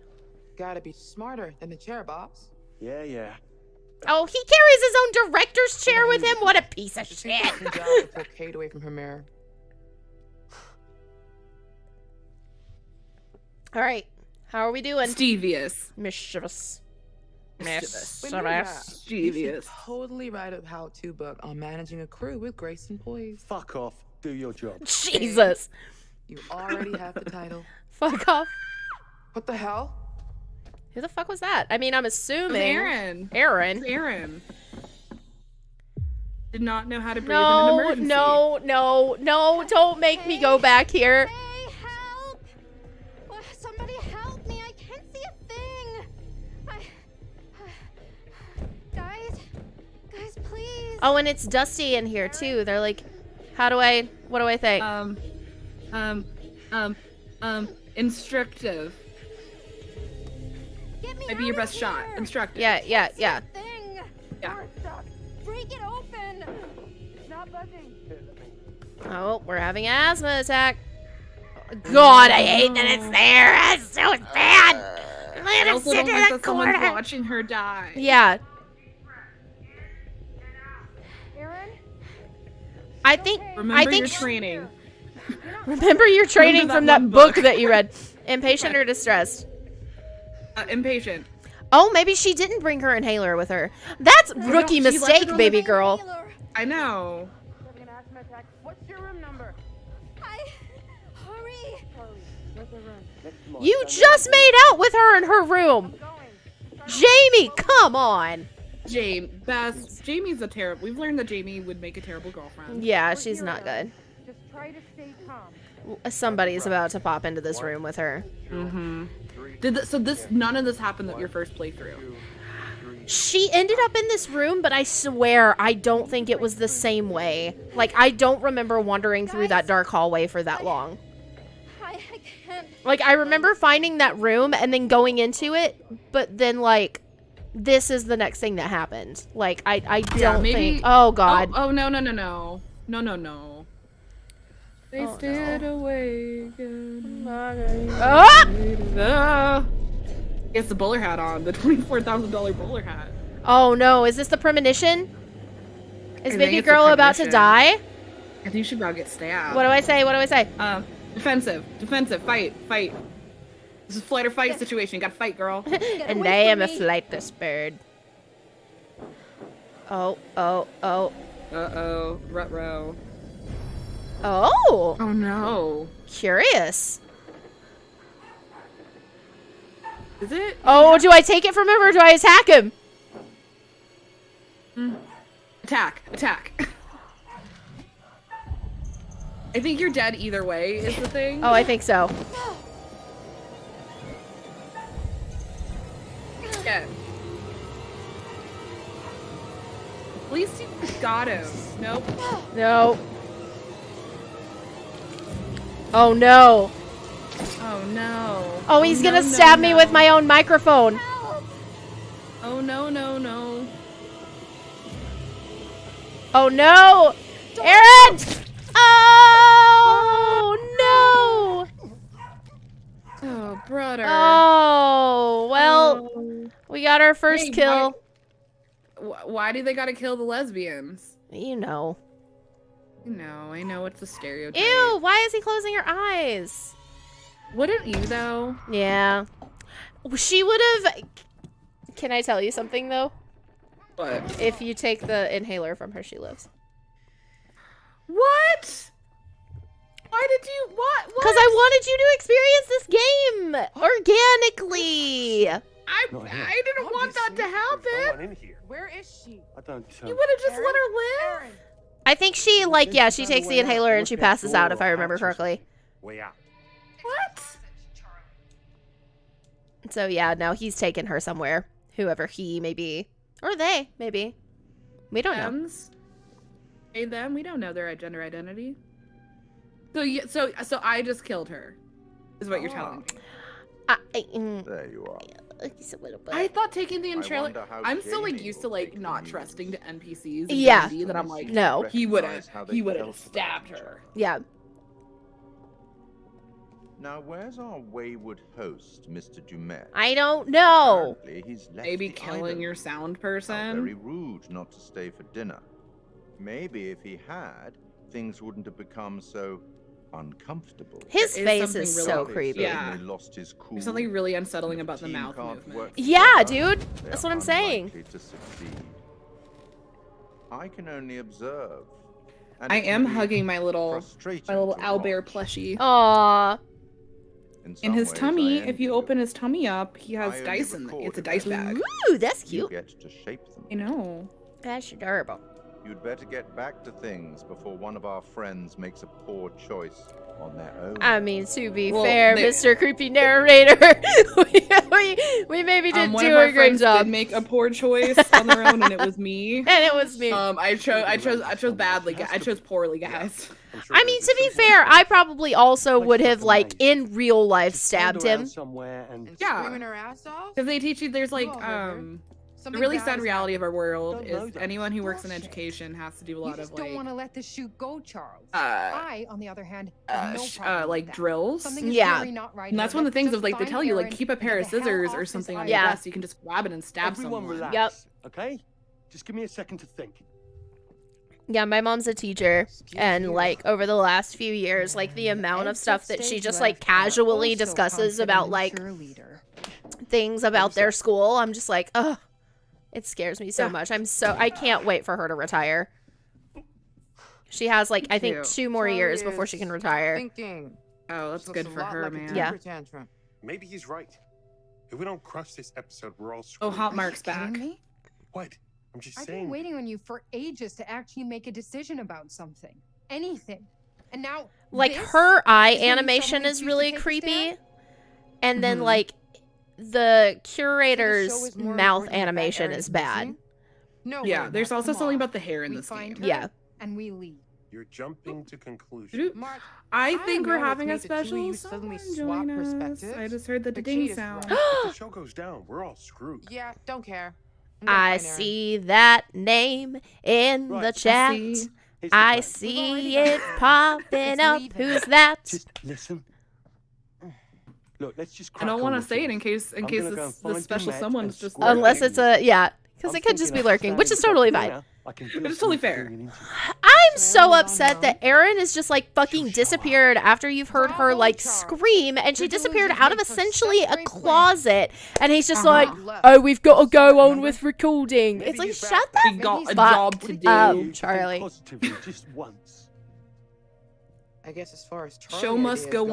Gotta be smarter than the chair, boss. Yeah. Oh, he carries his own director's chair with him. What a piece of It's shit. a job to pull Kate away from her mirror. All right. How are we doing? Stevious. Mischievous. Mischievous. When you're that, you should Stevious. totally write a how-to book on managing a crew with grace and poise. Fuck off. Do your job. Jesus. You already have the title. Fuck off. What the hell? Who the fuck was that? I mean, I'm It was assuming. Aaron. Aaron. Aaron. Did not know how to breathe in an No, emergency. no, don't make me go back here. Hey, help! Somebody help me! I can't see a thing. Guys, please. Oh, and it's dusty in here too. They're like, what do I think? Instructive. Get me Might be your out of best shot. here. Instructive. Yeah. Thing. Yeah. Break it open. It's not budging. Oh, we're having an asthma attack. God, I hate that it's there. It's so bad. Let I him also sit don't in like the that someone's corner. watching her die. Yeah, Aaron, I think. Remember your training. Remember your training Remember from that that one book book. that you read. Impatient or distressed? Impatient. Oh, maybe she didn't bring her inhaler with her. That's rookie she left it mistake, on baby the- girl. I know. Having an asthma attack. What's your room number? Hurry. Where's the room? You just made out with her in her room. Jamie, come on. Jamie's a terrible. We've learned that Jamie would make a terrible girlfriend. Yeah, she's not good. Just try to stay calm. Somebody's about to pop into this room with her. Mm-hmm. None of this happened at your first playthrough. She ended up in this room, but I swear I don't think it was the same way. Like, I don't remember wandering through that dark hallway for that long. I can't. Like, I remember finding that room and then going into it, but then, like, this is the next thing that happened. Like, I don't think... Oh, God. Oh, no. No. They stayed away again. Oh! He has the bowler hat on, the $24,000 bowler hat. Oh, no. Is this the premonition? Is I baby think it's girl the about to premonition. die? I think she's about to get stabbed. What do I say? Defensive, fight. This is flight or fight situation. You gotta fight, girl. And I am a flightless bird. Oh. Uh-oh, ruh-roh. Oh. Oh, no. Curious. Is it? Oh, do I take it from him or do I attack him? Attack. I think you're dead either way, is the thing. Oh, I think so. Yeah. At least you got him. Nope. No. Oh, no. Oh, no. Oh, he's gonna stab me with my own microphone. Oh, no. Oh, no. Aaron! Oh, no. Oh, brother. Oh, well, we got our first Hey, kill. Why do they gotta kill the lesbians? You know. No, I know it's a stereotype. Ew, why is he closing her eyes? Wouldn't you, though? Yeah. She would have... Can I tell you something, though? What? If you take the inhaler from her, she lives. What? Why did you... What? Because I wanted you to experience this game organically. I didn't want that to happen. In here. Where is she? I don't. You would have just let her live. Aaron. I think she, like, yeah, she takes the inhaler and she passes out, if I remember correctly. Way out. What? So, yeah, no, he's taken her somewhere. Whoever he may be. Or they, maybe. We don't know. Thems? Hey, them? We don't know their gender identity. So I just killed her, is what you're telling me. There you are. It's a little bit. I thought taking the I inhaler. wonder how I'm still like Jamie used will to like take not the trusting news. to NPCs. In Yeah. D&D, that I'm like, No. he would Recognize how have they felt stabbed about her. Yeah. Now, where's our wayward host, Mr. Dumet? I don't know. Apparently, he's left Maybe the killing island. your sound How person. very rude not to stay for dinner. Maybe if he had, things wouldn't have become so uncomfortable. His There is face something is really- so He creepy. Yeah. certainly lost his cool. There's something really unsettling And if about the team mouth can't movement. work Yeah, together, dude. they're That's what I'm saying. unlikely to succeed. I can only observe. And I it can am be hugging my little frustrating to owlbear watch. plushie. Aww. In some his ways, I tummy, envy if you you. open his tummy up, he has I only dice in it. record It's a it dice as bag. Ooh, that's You cute. get to shape them. I know. That's adorable. You'd better get back to things before one of our friends makes a poor choice on their own. I mean, to be Well, fair, they- Mr. Creepy Narrator, we maybe did One do of our a great friends job. did make a poor choice on their own, and it was me. And it was me. I chose badly. I chose poorly, guys. I mean, to be fair, I probably also would have, like, in real life stabbed him. somewhere and And Yeah. screaming her ass off? Because they teach you there's like Oh, River. the Something really bad sad has reality of our world Don't is know that. anyone who works in Bullshit. education has to do a You lot just of don't like want to let the shoot go, Charles. uh, I, on the other hand, have no problem with like that. drills. Something is Yeah. really not right And that's here. one of the Let's things of just like they find tell you like Aaron keep a and pair of get the hell scissors off or this something on island. your Yeah. desk. You can just grab it and stab everyone someone. relax. Yep. Okay? Just give me a second to think. Yeah, my mom's a teacher, Excuse and you. like over the last few years, like the amount of Exit stuff that she stage just left, like casually also discusses confident about and like cheerleader. things about their school, I'm just like, ugh, it scares me so Yeah. much. I can't wait for her to retire. She has like I think too. 2 more years before she can retire. Thinking. Oh, that's Looks good a for lot her, like a man. Yeah. temper tantrum. Maybe he's right. If we don't crush this episode, we're all Oh, screwed. Hot Mark's Kidding back. me? What? I'm just I've saying. been waiting on you for ages to actually make a decision about something. Anything. And now Like this her eye is when you animation suddenly is choose to really take a creepy, stand? and then Mhm. like the So curator's the show is more mouth important than animation Aaron is bad. missing? No Yeah, way, there's Mark, also come something on. about the hair in We this find game. her, Yeah. and we leave. You're jumping to conclusions. Doo-doo. Mark, I I think know we're what's having a made the two of special you suddenly someone swap join us. perspectives, I just heard the but ding Kate is sound. right. If the show goes down, we're all screwed. Yeah, don't care. I'm gonna I find Aaron. see that name in Right, the I chat. see. Here's the I plan. see it popping up. leaving. Who's that? Just listen. Look, let's just I crack don't want want to to say it in case I'm gonna go and this find special Matt someone's and just square Unless lurking. it's a yeah, because I'm it could just be thinking of lurking, which is standing totally up fine. now. I can It's feel totally something fair. going into it. I'm so Aaron's on upset her that Erin is just like fucking She'll show up. disappeared after you've heard her Bravo, like Charles. scream, and she Your disappeared delusions out of make for essentially such a great plans. closet, and he's just Uh-huh. like, "Oh, we've got to go on Remember? with recording." Maybe It's like, he's shut back the then. We got Maybe a he's fuck job to What if do. you up, think Charlie. positively just once? I guess as far as Charlie Show must ideas go It's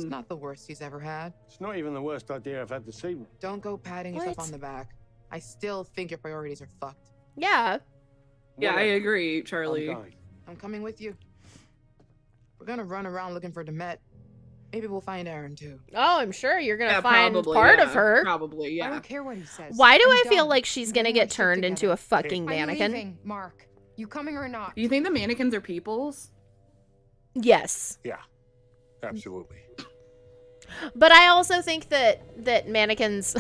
on. not the worst he's ever had. It's not even the worst idea I've had this evening. Don't go patting yourself What? on the back. I still think your priorities are fucked. Yeah. Yeah, I Whatever. agree, I'm Charlie. going. I'm coming with you. We're gonna run around looking for Demet. Maybe we'll find Aaron too. Oh, I'm sure you're gonna Yeah, find probably, part yeah. of her. Probably, I yeah. don't care what he says. Why do I'm I feel done. like she's I'm gonna getting get my shit turned into together. a fucking I'm mannequin? leaving, Mark. You coming or not? Do you think the mannequins are peoples? Yes. Yeah, absolutely. But I also think that mannequins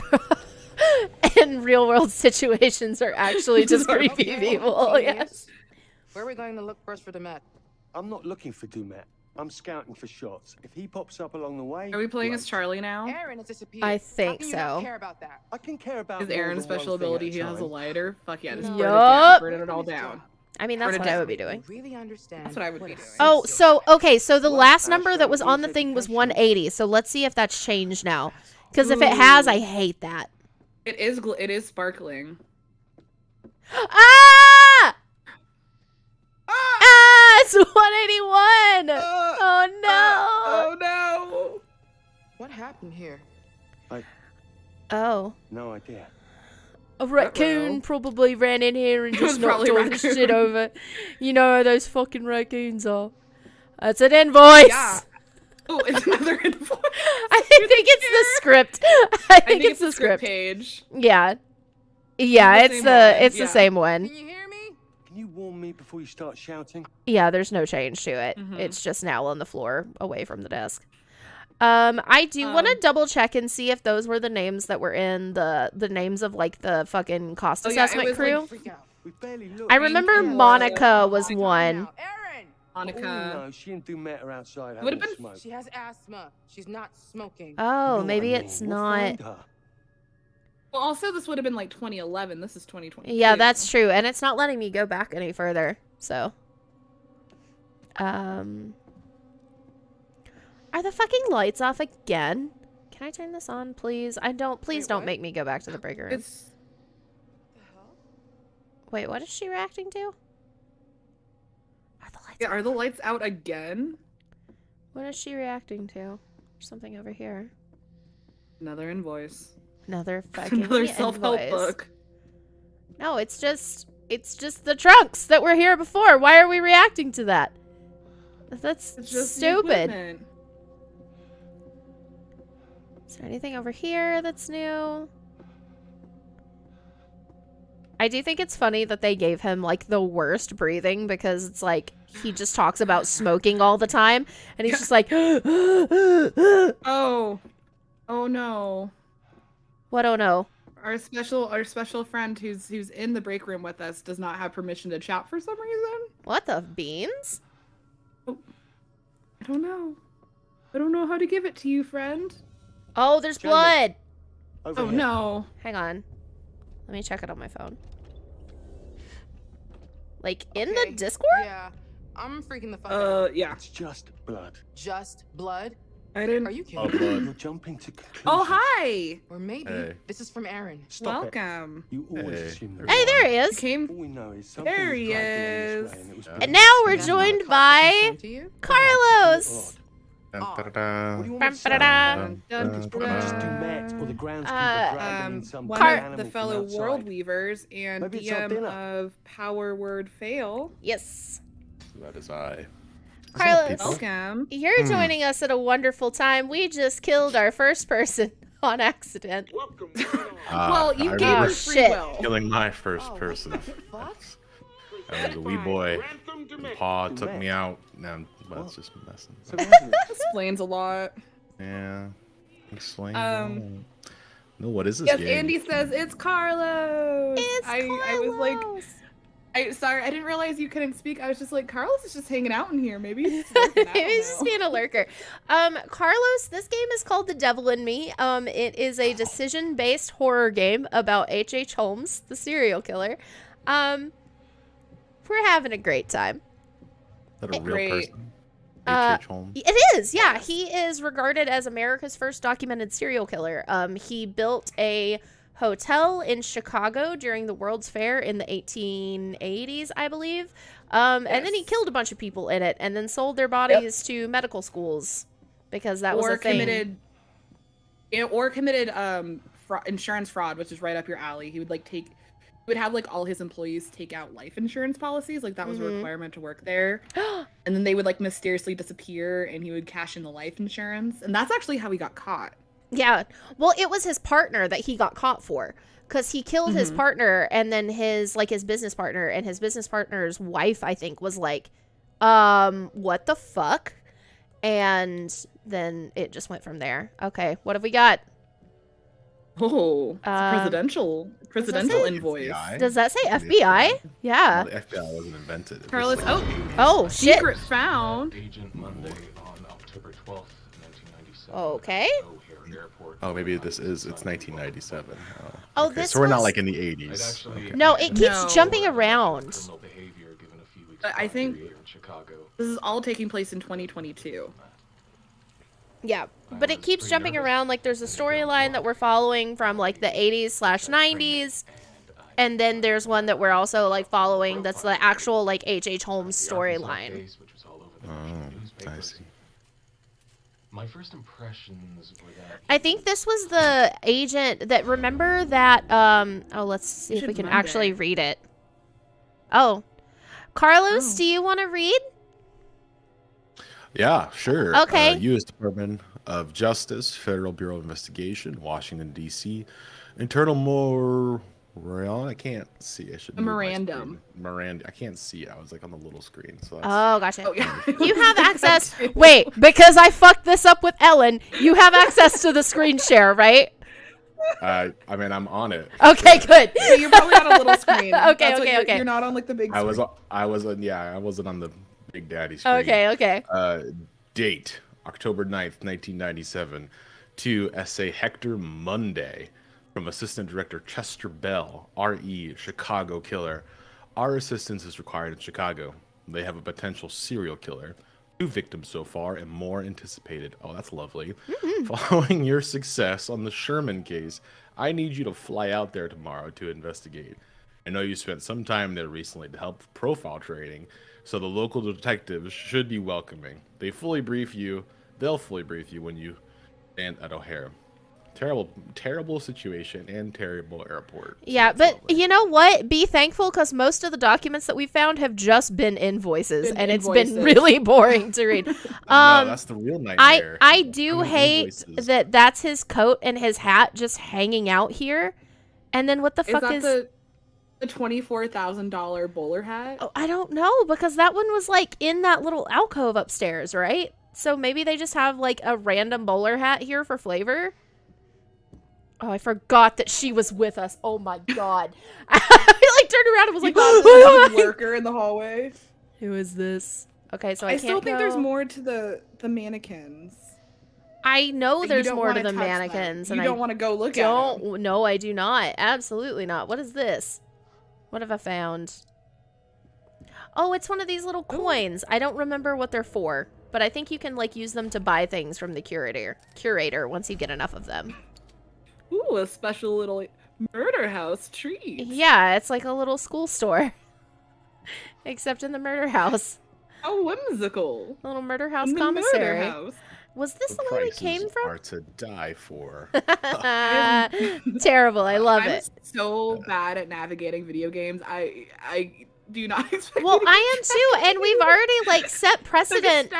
in real world situations are actually just creepy Okay, people. genius. Yes. Where are we going to look first for Demet? I'm not looking for Dumet. I'm scouting for shots. If he pops up along the way, Are we playing as great. Charlie now? Aaron has disappeared. I How think can you not so. care about that? I can care about Is more Aaron's than one special thing at ability a he has a time. lighter? Fuck yeah, just burn it Yup. down. Burn it all down. I mean, that's Burn it what I down. would be doing. Really understand. That's what I would a be doing. Oh, so okay, so the Well, last our number that was on the strategy is thing was education. 180. So let's see if that's changed now. Because if it has, I hate that. It is sparkling. Ah! Ah! It's 181. Oh no. Oh no! What happened here? Oh. No idea. A raccoon Ruh-roh. probably ran in here and It was just knocked probably all the raccoon. shit over. You know how those fucking raccoons are. That's an invoice. Yeah. Oh, it's another invoice. I think it's the script. I think it's the script. page. Yeah. Yeah, the it's same the one, it's the yeah. same one. Can you hear me? Can you warn me before you start shouting? Yeah, there's no change to it. Mhm. It's just now on the floor away from the desk. I do want to double check and see if those were the names that were in the names of like the fucking cost Oh, yeah, it assessment was, crew. like, Freak out. We barely looked. I remember Thank you. Monica was Calm one. now. Aaron! Oh, Monica. no, she and Dumet are outside Would've having a been- smoke. She has asthma. She's not smoking. Oh, You know what maybe I mean. it's We'll not. find her. Well, also this would have been like 2011. This is 2022. Yeah, that's true, and it's not letting me go back any further. So, are the fucking lights off again? Can I turn this on, please? Please Wait, don't what? make me go back to the break room. It's the hell? Wait, what is she reacting to? Are the lights? yeah. Are the lights out again? What is she reacting to? There's something over here. Another invoice. Another fucking Another self-help invoice. book. No, it's just the trunks that were here before. Why are we reacting to that? That's It's just the stupid. equipment. Is there anything over here that's new? I do think it's funny that they gave him like the worst breathing because it's like he just talks about smoking all the time and he's just like Oh. Oh no. what? Oh no. Our special friend who's in the break room with us does not have permission to chat for some reason. What the beans? I don't know. I don't know how to give it to you, friend. Oh, there's Jamie. blood. Over Oh here. no. Hang on. Let me check it on my phone. Like in Okay, the Discord? Yeah. I'm freaking the fuck out. Yeah. It's just blood. Just blood? I didn't. Are you kidding? You're jumping to conclusions. Oh hi. Or maybe Hey. this is from Aaron. Stop it. Welcome. You always Hey. assume the Hey, right. there he You is. came. All we know is something There was he dragged in this is. way and it was And And now we're That's not a joined cause for by concern to you? Carlos. Dun, Aw. da-da-da. What do you want me to say? Ba-da-da. Dun, It's probably just Dumet or the groundskeeper dragging in some One dead of animal the from fellow outside. world weavers and Maybe it's our DM dinner. of Power Word Fail. Yes. That is I. Carlos. people? Welcome. You're joining us at a wonderful time. We just killed our first person. on accident. Well, you I gave remember her free shit. will. killing my first person. I was a wee boy. And Pa took me out. Now, well, it's just messing. Explains a lot. Yeah. Explain. Um, No, what is this Yes, game? Andy says it's Carlos. It's I was like, sorry, I didn't realize you couldn't speak. I was just like, Carlos is just hanging out in here. Maybe he's lurking. I Maybe don't he's just know. being a lurker. Carlos, this game is called The Devil in Me. It is a decision-based horror game about H.H. Holmes, the serial killer. We're having a great time. Is that a real Great. person? H.H. Holmes? It is, yeah. He is regarded as America's first documented serial killer. He built a hotel in Chicago during the World's Fair in the 1880s, I believe. And then he killed a bunch of people in it and then sold their bodies to medical schools because that was a thing. Committed insurance fraud, which is right up your alley. He would have like all his employees take out life insurance policies, like that was a requirement to work there. And then they would like mysteriously disappear and he would cash in the life insurance. And that's actually how he got caught. Yeah. Well, it was his partner that he got caught for because he killed his partner and then his business partner, and his business partner's wife, I think, was like, what the fuck? And then it just went from there. Okay. What have we got? Oh, it's a presidential invoice. FBI? Does that say FBI? Yeah. Well, the FBI wasn't invented. It was Carlos, like oh. the 80s. Oh, shit. Secret found. Agent Monday on October 12th, 1997. Okay. O'Hare Airport. Oh, maybe it's 1997. Oh, okay, this so we're not was- like in the 80s. Okay. No, it keeps No. jumping around. Criminal behavior given a few weeks I think prior in Chicago. this is all taking place in 2022. Yeah, but it keeps jumping around. Like, there's a storyline that we're following from, like, the 80s/90s. And then there's one that we're also, like, following that's the actual, like, H.H. Holmes storyline. Oh, I see. My first impressions were that I think this was the agent that, remember that, oh, let's see if we can actually read it. Oh. Carlos, do you want to read? Yeah, sure. Okay. U.S. Department of Justice, Federal Bureau of Investigation, Washington, D.C. Internal I can't see. I should move my Memorandum. screen. Miranda. I can't see. I was like on the little screen. So that's, Oh, gotcha. Oh, yeah. You have access. Wait, because I fucked this up with Ellen, you have access to the screen share, right? I mean, I'm on it. Okay, good. So you're probably on a little screen. Okay, That's what okay. You're not on like the big screen. I wasn't on the Big Daddy screen. Okay. Date, October 9th, 1997, to essay Hector Monday from Assistant Director Chester Bell, R.E., Chicago killer. Our assistance is required in Chicago. They have a potential serial killer. 2 victims so far and more anticipated. Oh, that's lovely. Following your success on the Sherman case, I need you to fly out there tomorrow to investigate. I know you spent some time there recently to help with profile training, so the local detectives should be welcoming. They'll fully brief you when you stand at O'Hare. Terrible situation and terrible airport. Yeah, but you know what? Be thankful because most of the documents that we found have just been invoices, and it's been really boring to read. No, that's the real nightmare. I do hate invoices. that that's his coat and his hat just hanging out here. And then what the fuck that is... the $24,000 bowler hat? Oh, I don't know, because that one was like in that little alcove upstairs, right? So maybe they just have like a random bowler hat here for flavor. Oh, I forgot that she was with us. Oh my god. I like turned around and was like, oh, lurker in the hallway. Who is this? Okay, so I can't still think go. there's more to the mannequins. I know But you there's don't more to wanna the touch them. mannequins, You and don't I want to go look at them. No, I do not. Absolutely not. What is this? What have I found? Oh, it's one of these little coins. I don't remember what they're for, but I think you can like use them to buy things from the curator once you get enough of them. Ooh, a special little murder house treat. Yeah, it's like a little school store. Except in the murder house. How whimsical. A little murder house In the commissary. murder house. Was this the one we Prices came from? are to die for. Terrible. I love I'm it. so bad at navigating video games. I do not expect. Well, you to I am too, and we've already like set precedent.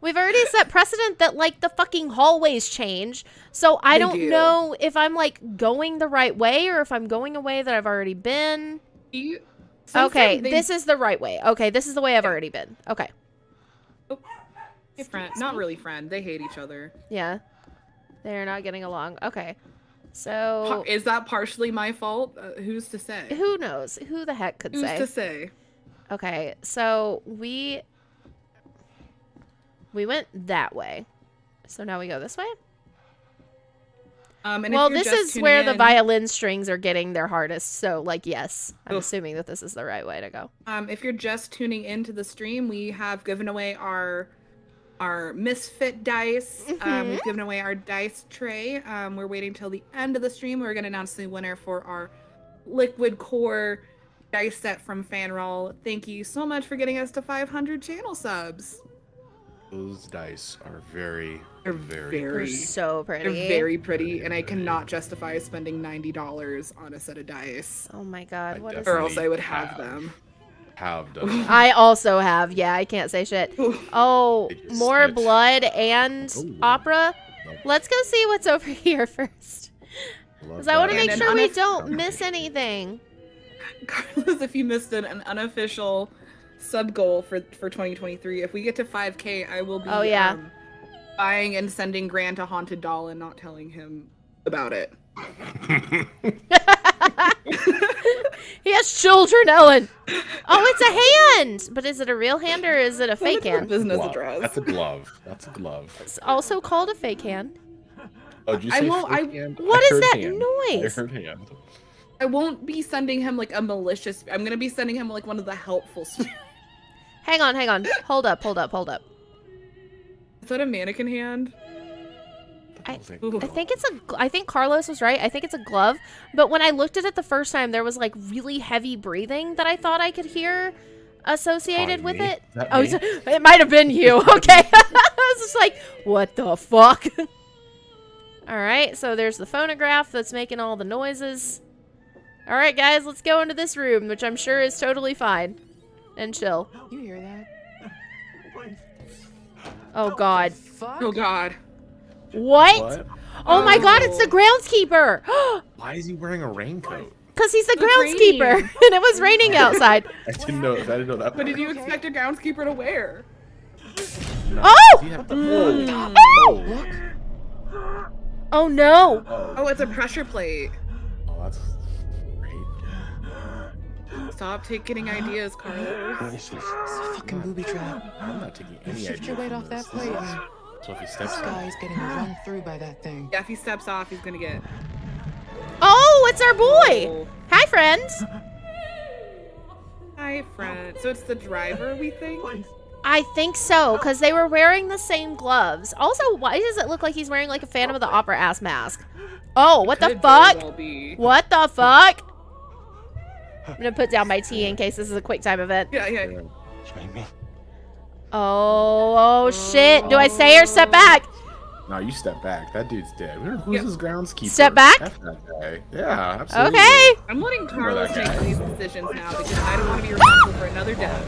We've already set precedent that, like, the fucking hallways change. So I don't know if I'm, like, going the right way or if I'm going a way that I've already been. Okay, this is the right way. Okay, this is the way I've already been. Okay. Oh. Hey, friend. Not really friend. They hate each other. Yeah. They're not getting along. Okay. So... Is that partially my fault? Who's to say? Who knows? Who the heck could say? Who's to say? Okay, so we went that way. So now we go this way? And well, this is where the violin strings are getting their hardest. So, like, yes, I'm assuming that this is the right way to go. If you're just tuning into the stream, we have given away our misfit dice. We've given away our dice tray. We're waiting till the end of the stream. We're going to announce the winner for our liquid core dice set from Fanroll. Thank you so much for getting us to 500 channel subs. Those dice are very They're so pretty. They're very pretty, and I cannot justify spending $90 on a set of dice. Oh my god, what is or else I would have them. Have done. I also have. Yeah, I can't say shit. Oh, more blood and opera. Let's go see what's over here first. Because I want to make sure we don't miss anything. Carlos, if you missed an unofficial sub goal for 2023, if we get to 5K, I will be buying and sending Grant a haunted doll and not telling him about it. He has children, Ellen. Oh, it's a hand. But is it a real hand or is it a fake hand? Business address. That's a glove. That's a glove. It's also called a fake hand. Oh, did you say fake hand? What is that hand. noise? I heard hand. I won't be sending him like a malicious. I'm gonna be sending him like one of the helpful spirits. Hang on. Hold up. Is that a mannequin hand? I think it's I think Carlos was right. I think it's a glove. But when I looked at it the first time, there was like really heavy breathing that I thought I could hear associated with it. Oh, it might have been you. Okay. I was just like, what the fuck? All right. So there's the phonograph that's making all the noises. All right, guys, let's go into this room, which I'm sure is totally fine and chill. You hear that? Oh, God. Oh, God. What? Oh my god, it's the groundskeeper! Why is he wearing a raincoat? Because he's the groundskeeper, and it was raining outside. I didn't know that. What did you expect a groundskeeper to wear? No. Oh! Oh no! Oh, it's a pressure plate. Oh, that's great. Stop taking ideas, Carlos. It's a fucking booby trap. I'm not taking any Shift your weight off that plate. So if he steps This guy is getting run through by that thing. Yeah, if he steps off, he's gonna get. Oh, it's our boy! Hi, friends! Hi, friend. So it's the driver, we think? I think so, because they were wearing the same gloves. Also, why does it look like he's wearing like a Phantom of the Opera ass mask? Oh, what the fuck? What the fuck? I'm gonna put down my tea in case this is a quick time event. Yeah. Oh shit. Do I stay or step back? No, you step back. That dude's dead. Who's his groundskeeper? Step back? F that guy. Yeah, absolutely. Okay. I'm letting Carlos make these decisions now because I don't want to be responsible for another death.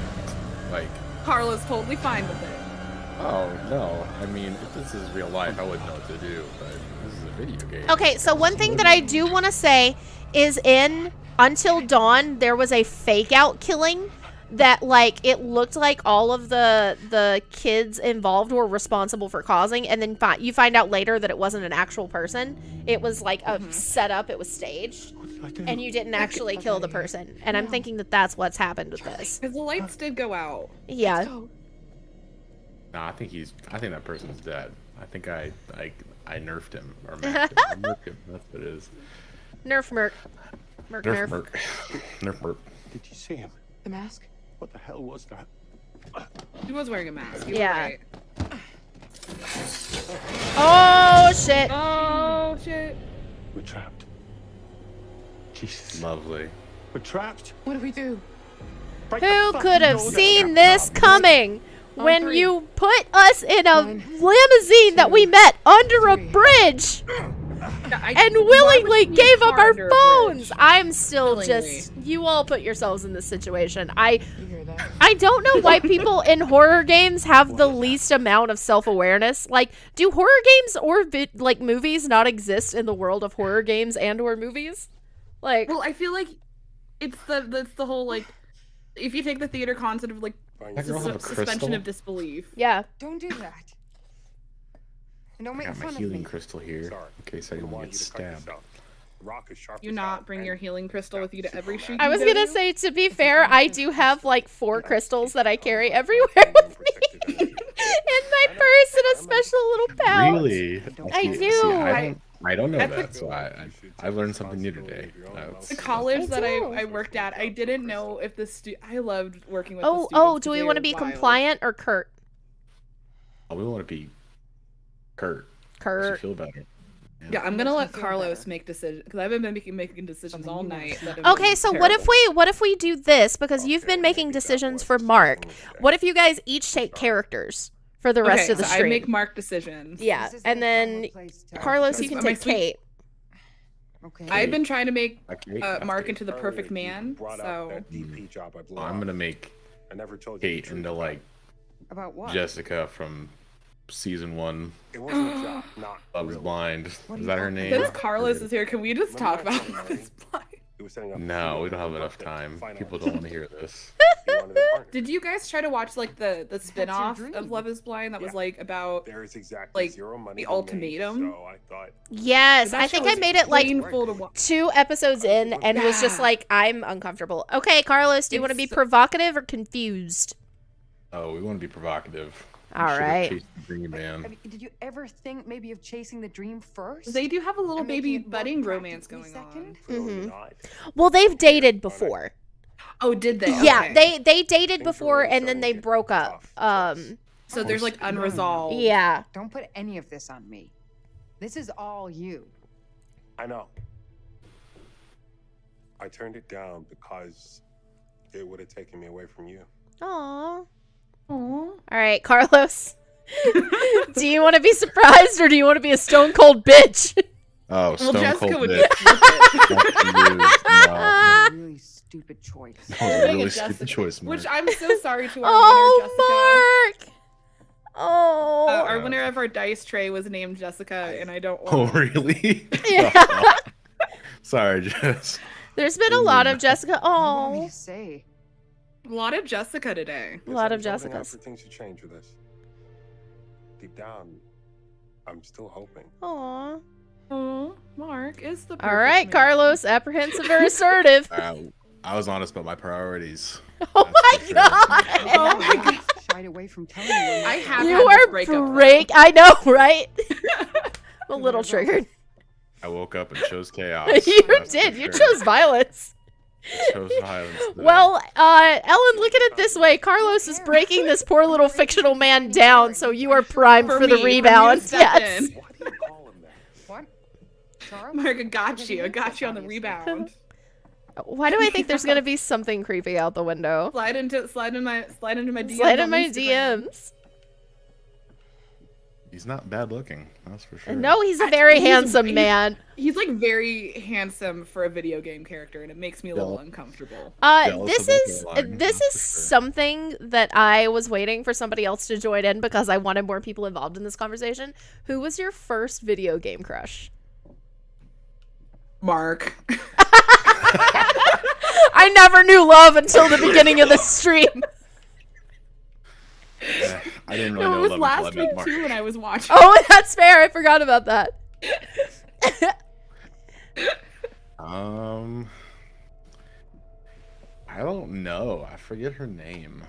Like, Carlos totally fine with it. oh no. I mean, if this is real life, I wouldn't know what to do, but this is a video game. Okay, so one thing that I do want to say is in Until Dawn, there was a fake out killing that, like, it looked like all of the kids involved were responsible for causing, and then you find out later that it wasn't an actual person. It was like a setup. It was staged, and you didn't actually kill the person. And I'm thinking that that's what's happened with this. Because the lights did go out. Yeah. Nah, I think that person's dead. I think I nerfed him or maxed him. Nerfed him. That's what it is. Nerf merc. Nerf. Did you see him? The mask? What the hell was that? He was wearing a mask. You were Yeah. right. Oh shit. Oh shit. We're trapped. Jesus. Lovely. We're trapped. What do we do? Who could have seen this coming when you put us in a limousine that we met under a bridge? and willingly be gave up our harder, phones. Bridge? I'm still Willingly. just, you all put yourselves in this situation. You hear that? I don't know why people in horror games have the least amount of self-awareness. Like, do horror games or like movies not exist in the world of horror games and or movies? Like, Well, I feel like it's the whole like, if you take the theater concept of like That girl have a suspension crystal? of disbelief. yeah. Don't do that. And don't I make got my fun of healing me. crystal here Sorry. in case anyone want gets you to cut stabbed. yourself. The rock is sharp You as not hell, bring and your healing crystal with you to every shoot. I you was go gonna to? say, to be fair, I do have like 4 crystals that I carry everywhere with me. In my purse in a special little pouch. Really? I See, do. I don't know I that, put- so I learned something new today. The college I that do. I worked at, I didn't know if I loved working with the Oh, students do 'cause we they want to were be wild. compliant or Kurt? Oh, we want to be Kurt. Makes you Kurt. feel better. Yeah, I'm gonna let Makes me feel Carlos better. make decisions because I've been making decisions Something all you wanna night. say. that have Okay, been so terrible. what if we do this, because you've been making decisions for Mark. What if you guys each take characters for the rest Okay, of the so stream? I make Mark decisions. Yeah, This isn't and a then common place to- Carlos, you can My take sweet- Kate. Okay. I've been trying to make Okay. Mark into the perfect man. Brought up So that DP job I blew I'm off. gonna make I never told you the Kate truth into about like it. About what? Jessica from season 1. It wasn't a job, not Love is really. Blind. What Is are that you her talking name? since Carlos is here, can we just talk Remember about that Love song, is Blind? It was setting up No, for we don't have you enough to time. find out People the don't want to hear this. You wanted a partner. Did you guys try to watch like the spin-off dream. of Love is Blind that was Yeah. like about There is exactly like, zero money the to make, ultimatum? so I thought Yes, that I show think I was made it like painful to watch. 2 episodes in and was just Yeah. like, I'm uncomfortable. Okay, Carlos, do you want to be It's- provocative or confused? Oh, we want to be provocative. All We should've right. chased the Dream Man. I mean, did you ever think maybe of chasing the dream first? They do have a little And making baby it work budding romance practically going on. second? clearly Mhm. not. Well, they've dated before. Oh, did they? Yeah, Okay. they dated Things are before really and then starting they to get broke up. tough. So there's like unresolved. Yeah. Don't put any of this on me. This is all you. I know. I turned it down because it would have taken me away from you. Aw. Aw. All right, Carlos. Do you want to be surprised or do you want to be a stone cold bitch? Oh, Well, Stone Jessica Cold would Bitch. just flip it. That's you. No. Really stupid choice. That was a Dang really it, stupid Jessica. choice, Mark. Which I'm so sorry to our Oh, Mark. Oh. winner, Jessica. Our winner of our dice tray was named Jessica, and I don't Oh, want. really? Yeah. Sorry, Jess. There's been a lot of Jessica. What do you want me Oh. to say? A lot of Jessica today. A lot Guess of I'm holding out Jessicas. for things to change with this. Deep down, I'm still hoping. Aw. Oh, Mark is the. All right, perfect man. Carlos, apprehensive or assertive? I was honest about my priorities. Oh That's my for sure. god. Oh my god. Shied away from telling you. when I you have You had this are breakup, though. I know, right? I'm a little triggered. I woke up and chose chaos. You that's for did. You sure. chose violence. Chose violence today. Well, Ellen, look at it this way. Carlos is breaking this poor little fictional man down, so you are primed for the me, for me to rebound. step Yes. in. Why do you call him that? What? Charles? Mark, I got you. I got you on the rebound. Why do I think there's gonna be something creepy out the window? Slide into my DMs. Slide in on my Instagram. DMs. He's not bad looking, that's for sure. No, he's a very handsome man. He's like very handsome for a video game character, and it makes me a little uncomfortable. Jealous This of that is line, this that's is for sure. something that I was waiting for somebody else to join in because I wanted more people involved in this conversation. Who was your first video game crush? Mark. I never knew love until the beginning of the stream. I didn't really No, know it was Love last until I met week Mark. too when I was watching. Oh, that's fair. I forgot about that. I don't know. I forget her name.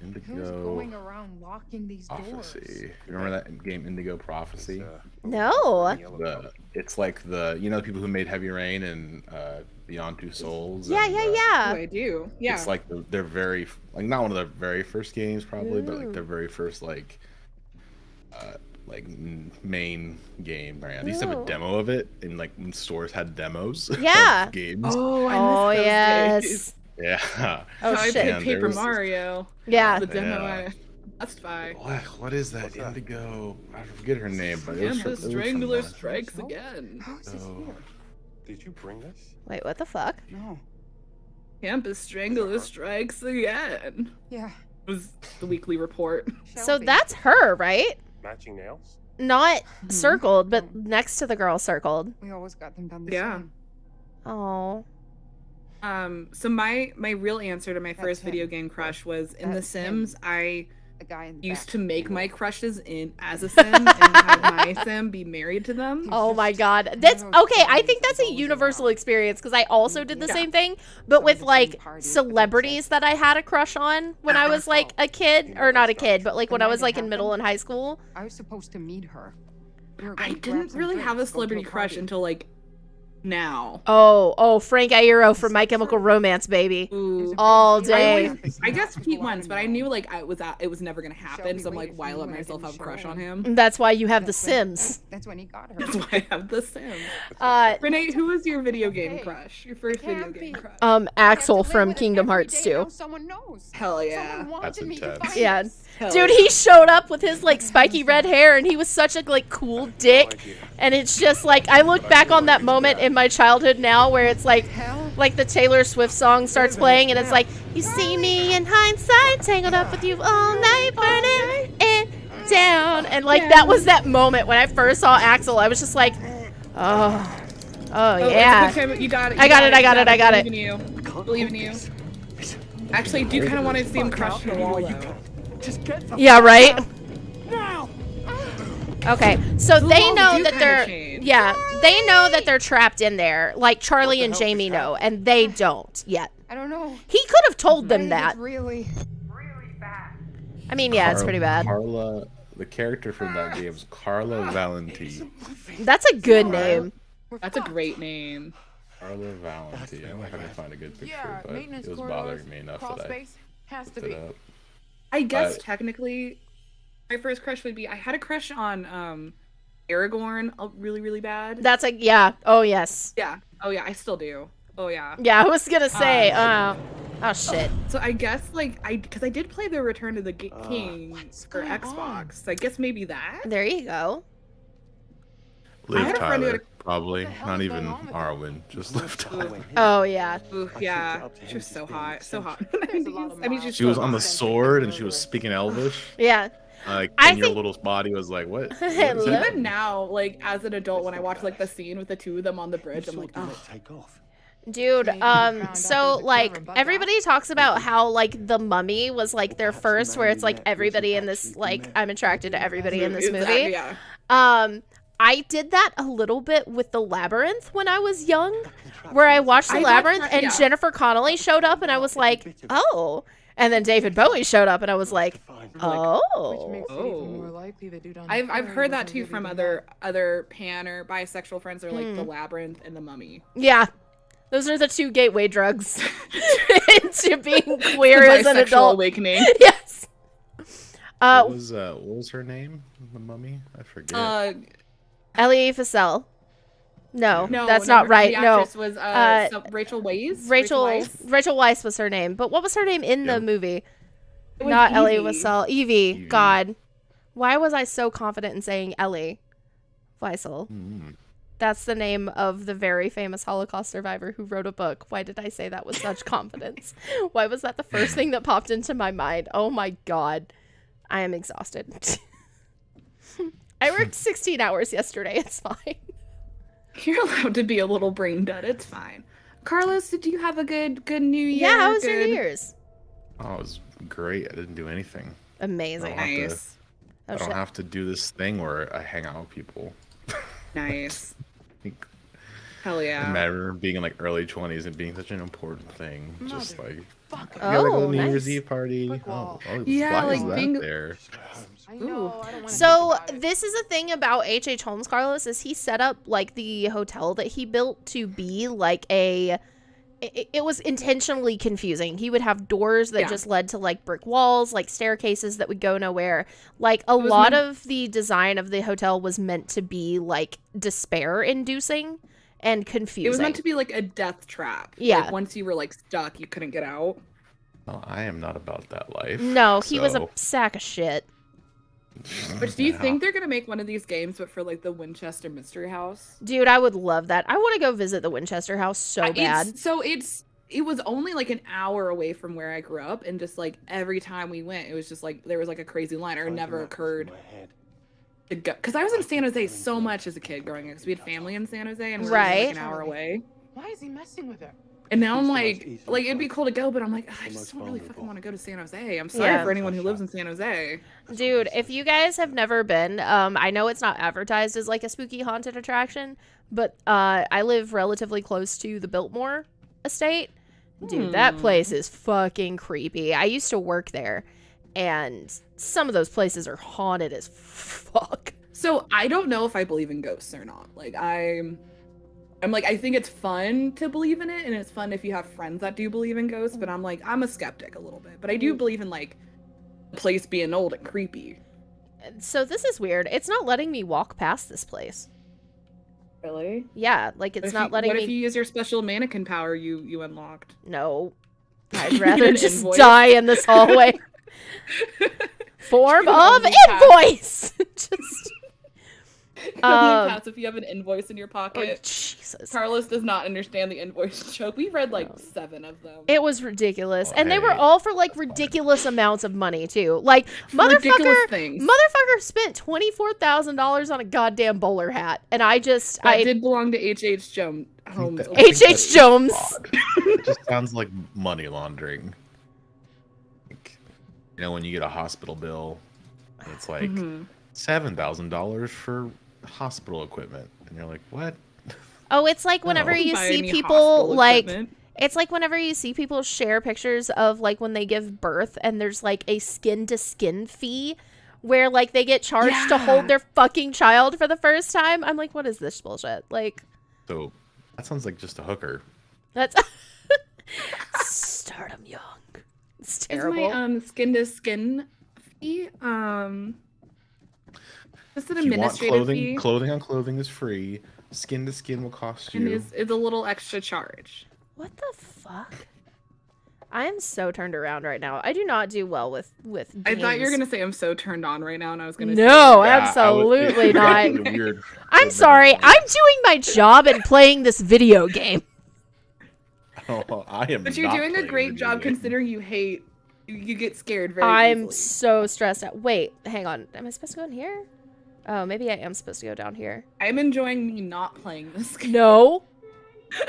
Who's Indigo going around locking these doors? Prophecy. You remember that game, Indigo Prophecy? No. It's like the people who made Heavy Rain and Beyond Two Souls. Yeah, and, yeah, Oh, yeah. I do. Yeah. It's like their very not one of their very first games probably, but like their very first main game. Right? They used to have Ooh. a demo of it, and like when stores had demos Yeah. of games. Oh, I Oh miss those yes. days. Yeah. Oh So I shit. played Man, Paper there was- Mario. Yeah. The demo. Yeah. That's fine. What is that? Indigo. I forget her name, but it was Campus from Strangler somewhere. strikes again. How is this here? Did you bring this? Wait, what the fuck? No. Campus Strangler strikes again. Yeah. It was the weekly report. So Shelby. that's her, right? Matching nails? Not circled, but next to the girl circled. We always got them done the Yeah. same. Oh. So my real answer to my That's first him. video game crush was in The That's Sims. him. I The guy in the used back. to make my crushes in as a sim and have my sim be married to them. Oh my just god. one That's of those okay. I parties think that's that a goes universal around. experience because I also did the Yeah. same thing, but Some with of the like same parties, but celebrities that I had a crush on when I was like a kid, or not a kid, but like The when I night was it like in middle and happened, high school. I was supposed to meet her. We were I gonna grab didn't some really drinks, have a go to celebrity crush party. until like now. Oh, Frank Iero from My Chemical Romance, baby. Ooh. All I day. always, I guess Pete once, but I knew like it was never gonna happen. So I'm like, why let myself have a crush on him? That's why you have The Sims. That's when he got her. That's why I have The Sims. Renee, who was your video game Okay. crush? Your first video game crush? Axel from Kingdom Hearts 2. Someone knows. Hell yeah. Someone That's wanted me to intense. find Yeah. this. Hell Dude, yeah. he showed up with his like spiky red hair and he was such a like cool dick. And it's just like I look back on that moment in my childhood now where it's like the Taylor Swift song starts playing and it's like, you see me in hindsight, tangled up with you all night, burning it down. And like that was that moment when I first saw Axel. I was just like, oh yeah. It's a good time. You got it. I got it. Believe in you. Believe in you. Actually, I do kind of want to see him crush the wall though. Just get the Yeah, right? now. Okay, so they walls know do that kinda they're change. they know that they're trapped in there. Like Charlie and Jamie know, and they don't yet. I don't know. He could have told I them think that. it's really. I mean, yeah, it's pretty bad. Carla, the character from that game is Carla Valenti. That's a good name. That's a great name. Carla Valenti. I don't know if I can find a good picture, Yeah, but maintenance it was corridors, bothering me enough crawl that I space has to put be. it up. I guess But- technically, my first crush would be I had a crush on Aragorn really really bad. That's like yeah. Oh yes. Yeah. Oh yeah. I still do. Oh yeah. Yeah, I was gonna say. Oh shit. So I guess like because I did play the Return of the King for going Xbox. So I guess maybe that. There you go. Liv had a friend who had Tyler, probably. What the hell Not is even going on with Arwen, just Liv Tyler. Oh yeah. Ooh, yeah. She was so hot. So hot. There's a lot of I mean, she's She was still on the hot. sword and she was speaking Elvish. Yeah. Like, I and your think- little body was like, what? What is Liv- that? Even now, like as an adult, when I watch like the scene with the two of them on the bridge, I'm like, oh. Take off. Dude, Maybe found out so there's a like clever bug everybody talks about how like The Mummy was like their first, where it's like everybody in this like I'm attracted to everybody in this Exactly, movie. yeah. I did that a little bit with The Labyrinth when I was young, where I watched The I watched Labyrinth that, and yeah. Jennifer Connelly showed up and I was like, oh. And then David Bowie showed up and I was like, Which oh. makes it even more likely the dude on the I've ferry heard that wasn't too really from the other pan or bisexual friends are like The Labyrinth and The Mummy. Yeah. Those are the two gateway drugs into being queer The as an bisexual adult. awakening. Yes. What was her name? The mummy? I forget. Ellie Facel. No, No, that's no, not right. The No. actress was Rachel Weisz. Rachel Weisz? Weisz was her name. But what was her name in the movie? It was Not Ellie Evie. Wiesel. Evie. God. Why was I so confident in saying Ellie Wiesel? That's the name of the very famous Holocaust survivor who wrote a book. Why did I say that with such confidence? Why was that the first thing that popped into my mind? Oh my god. I am exhausted. I worked 16 hours yesterday. It's fine. You're allowed to be a little brain dead. It's fine. Carlos, did you have a good New Year? Yeah, how was your Good- New Year's? Oh, it was great. I didn't do anything. Amazing. Nice. I don't have to do this thing where I hang out with people. Nice. Hell yeah. I remember being in like early 20s and being such an important thing. Just like, Oh, you gotta go to New Year's nice. Eve party. Oh, Yeah, why is like that being- there? I know, I don't wanna So think about it. this is a thing about H.H. Holmes, Carlos, is he set up like the hotel that he built to be like it was intentionally confusing. He would have doors that just led to like brick walls, like staircases that would go nowhere. Like a lot of the design of the hotel was meant to be like despair inducing and confusing. It was meant to be like a death trap. Yeah. Like, once you were like stuck, you couldn't get out. Well, I am not about that life. No, he was a so- sack of shit. But do you Yeah. think they're gonna make one of these games, but for like the Winchester Mystery House? Dude, I would love that. I want to go visit the Winchester house so bad. It was only like an hour away from where I grew up, and just like every time we went, it was just like there was like a crazy line, or it never occurred to go. Because I was in San Jose so much as a kid growing up, because we had family in San Jose, and we were like an hour away. Why is he messing with her? And now I'm like it'd be cool to go, but I'm like, I just don't really fucking want to go to San Jose. I'm sorry for anyone who lives in San Jose. Dude, if you guys have never been, I know it's not advertised as like a spooky haunted attraction, but I live relatively close to the Biltmore estate. Dude, that place is fucking creepy. I used to work there, and some of those places are haunted as fuck. So I don't know if I believe in ghosts or not. Like I'm like, I think it's fun to believe in it, and it's fun if you have friends that do believe in ghosts, but I'm like, I'm a skeptic a little bit. But I do believe in like the place being old and creepy. So this is weird. It's not letting me walk past this place. Really? Yeah, like it's not letting me. What if you use your special mannequin power you unlocked? No. I'd rather just invoice. die in this hallway. Form of only invoice. Just pass if you have an invoice in your pocket. Oh, Jesus. Carlos does not understand the invoice joke. We've read like 7 of them. It was ridiculous. Oh, And they were hey. all for like ridiculous amounts of money too. Like ridiculous motherfucker things. spent $24,000 on a goddamn bowler hat. And I That did belong to H.H. Jones. Holmes. H.H. Jones. It just sounds like money laundering. Like, you know, when you get a hospital bill, it's like $7,000 for hospital equipment, and you're like, what? Oh, it's like whenever No. you Buy see any people hospital like equipment. it's like whenever you see people share pictures of like when they give birth and there's like a skin to skin fee where like they get charged to hold their fucking child for the first time. I'm like, what is this bullshit? Like, So that sounds like just a hooker. that's start 'em young. It's Is terrible. my skin to skin fee just an If you want administrative fee? clothing on clothing is free. Skin to skin will cost And you. is a little extra charge. What the fuck? I am so turned around right now. I do not do well with I thought you were games. gonna say I'm so turned on right now, and I was gonna No, say, absolutely not. Weird. I'm sorry. I'm doing my job and playing this video game. Oh, I am. But you're not doing a playing great video job game. considering you get scared very I'm easily. so stressed out. Wait, hang on. Am I supposed to go in here? Oh, maybe I am supposed to go down here. I'm enjoying me not playing this game. No.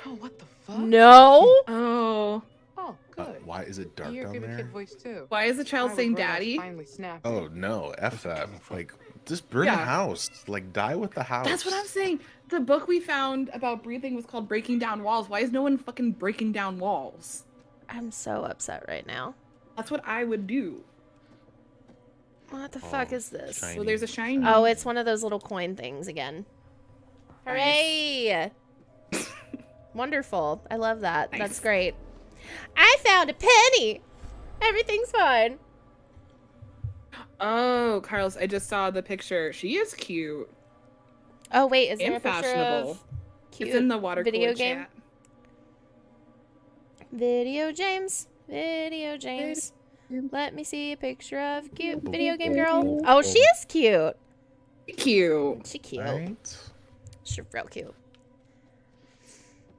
Oh, what the fuck? No. Oh. Oh, good. Why is it dark You're down good at there? kid voice too. Why is the child saying Robert daddy? Finally snapped. Oh no, F that. Like, just burn the Yeah. house. Like, die with the house. That's what I'm saying. The book we found about breathing was called Breaking Down Walls. Why is no one fucking breaking down walls? I'm so upset right now. That's what I would do. What the fuck is this? shiny. So there's a shiny. Oh, it's one of those little coin things again. Hooray! Wonderful. I love that. Nice. That's great. I found a penny. Everything's fine. Oh, Carlos, I just saw the picture. She is cute. Oh wait, is there And a picture fashionable. of cute It's in the water video cooler game? chat. Video James. Video James. Let me see a picture of cute video game girl. Oh, she is cute. Cute. She cute. Right? She's real cute.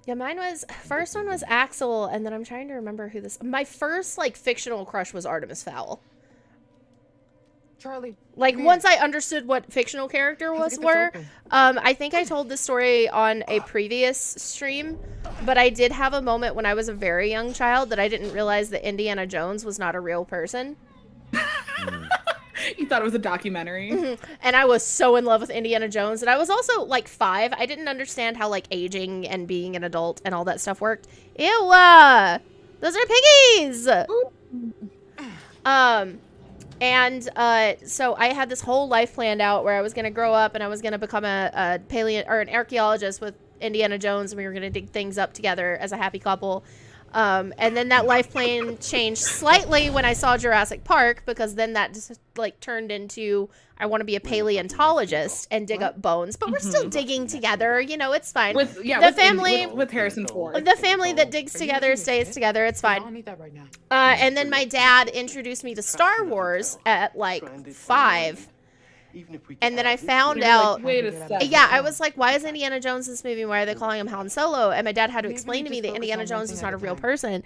Yeah, mine was first one was Axel, and then I'm trying to remember who this. My first like fictional crush was Artemis Fowl. Charlie. Like come once here. I understood what fictional character Let's was get this were. open. I think I told this story on a previous stream, but I did have a moment when I was a very young child that I didn't realize that Indiana Jones was not a real person. You thought it was a documentary? And I was so in love with Indiana Jones. And I was also like 5. I didn't understand how like aging and being an adult and all that stuff worked. Ew! Those are piggies! So I had this whole life planned out where I was going to grow up and I was going to become a an archaeologist with Indiana Jones, and we were going to dig things up together as a happy couple. And then that life plan changed slightly when I saw Jurassic Park, because then that just like turned into I want to be a paleontologist and dig up bones, but we're still digging together. You know, it's fine. With Harrison Ford. The family that digs together stays together. It's fine. I need that right now. And then my dad introduced me to Star Wars at like 5. And then I found out, Wait a second. yeah, I was like, why is Indiana Jones in this movie? Why are they calling him Han Solo? And my dad had to explain to me that Indiana Jones is not a real person.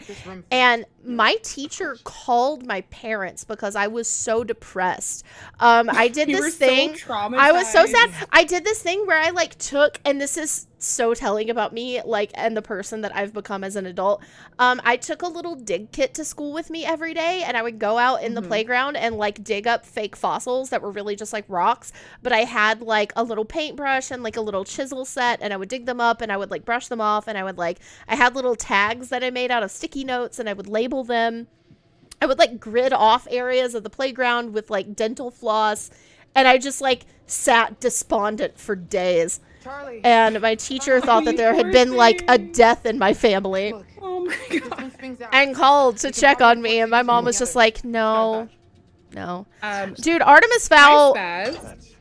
And my teacher called my parents because I was so depressed. I did this thing. I was so sad. I did this thing where I like took, and this is so telling about me, like, and the person that I've become as an adult. I took a little dig kit to school with me every day, and I would go out in the playground and like dig up fake fossils that were really just like rocks, but I had like a little paintbrush and like a little chisel set, and I would dig them up and I would like brush them off, and I had little tags that I made out of sticky notes, and I would label them. I would like grid off areas of the playground with like dental floss, and I just like sat despondent for days. Charlie. And my teacher thought that there had been like a death in my family. Look, Oh my god. And called to check on me, and my mom was just like, no. Dude, Artemis Fowl.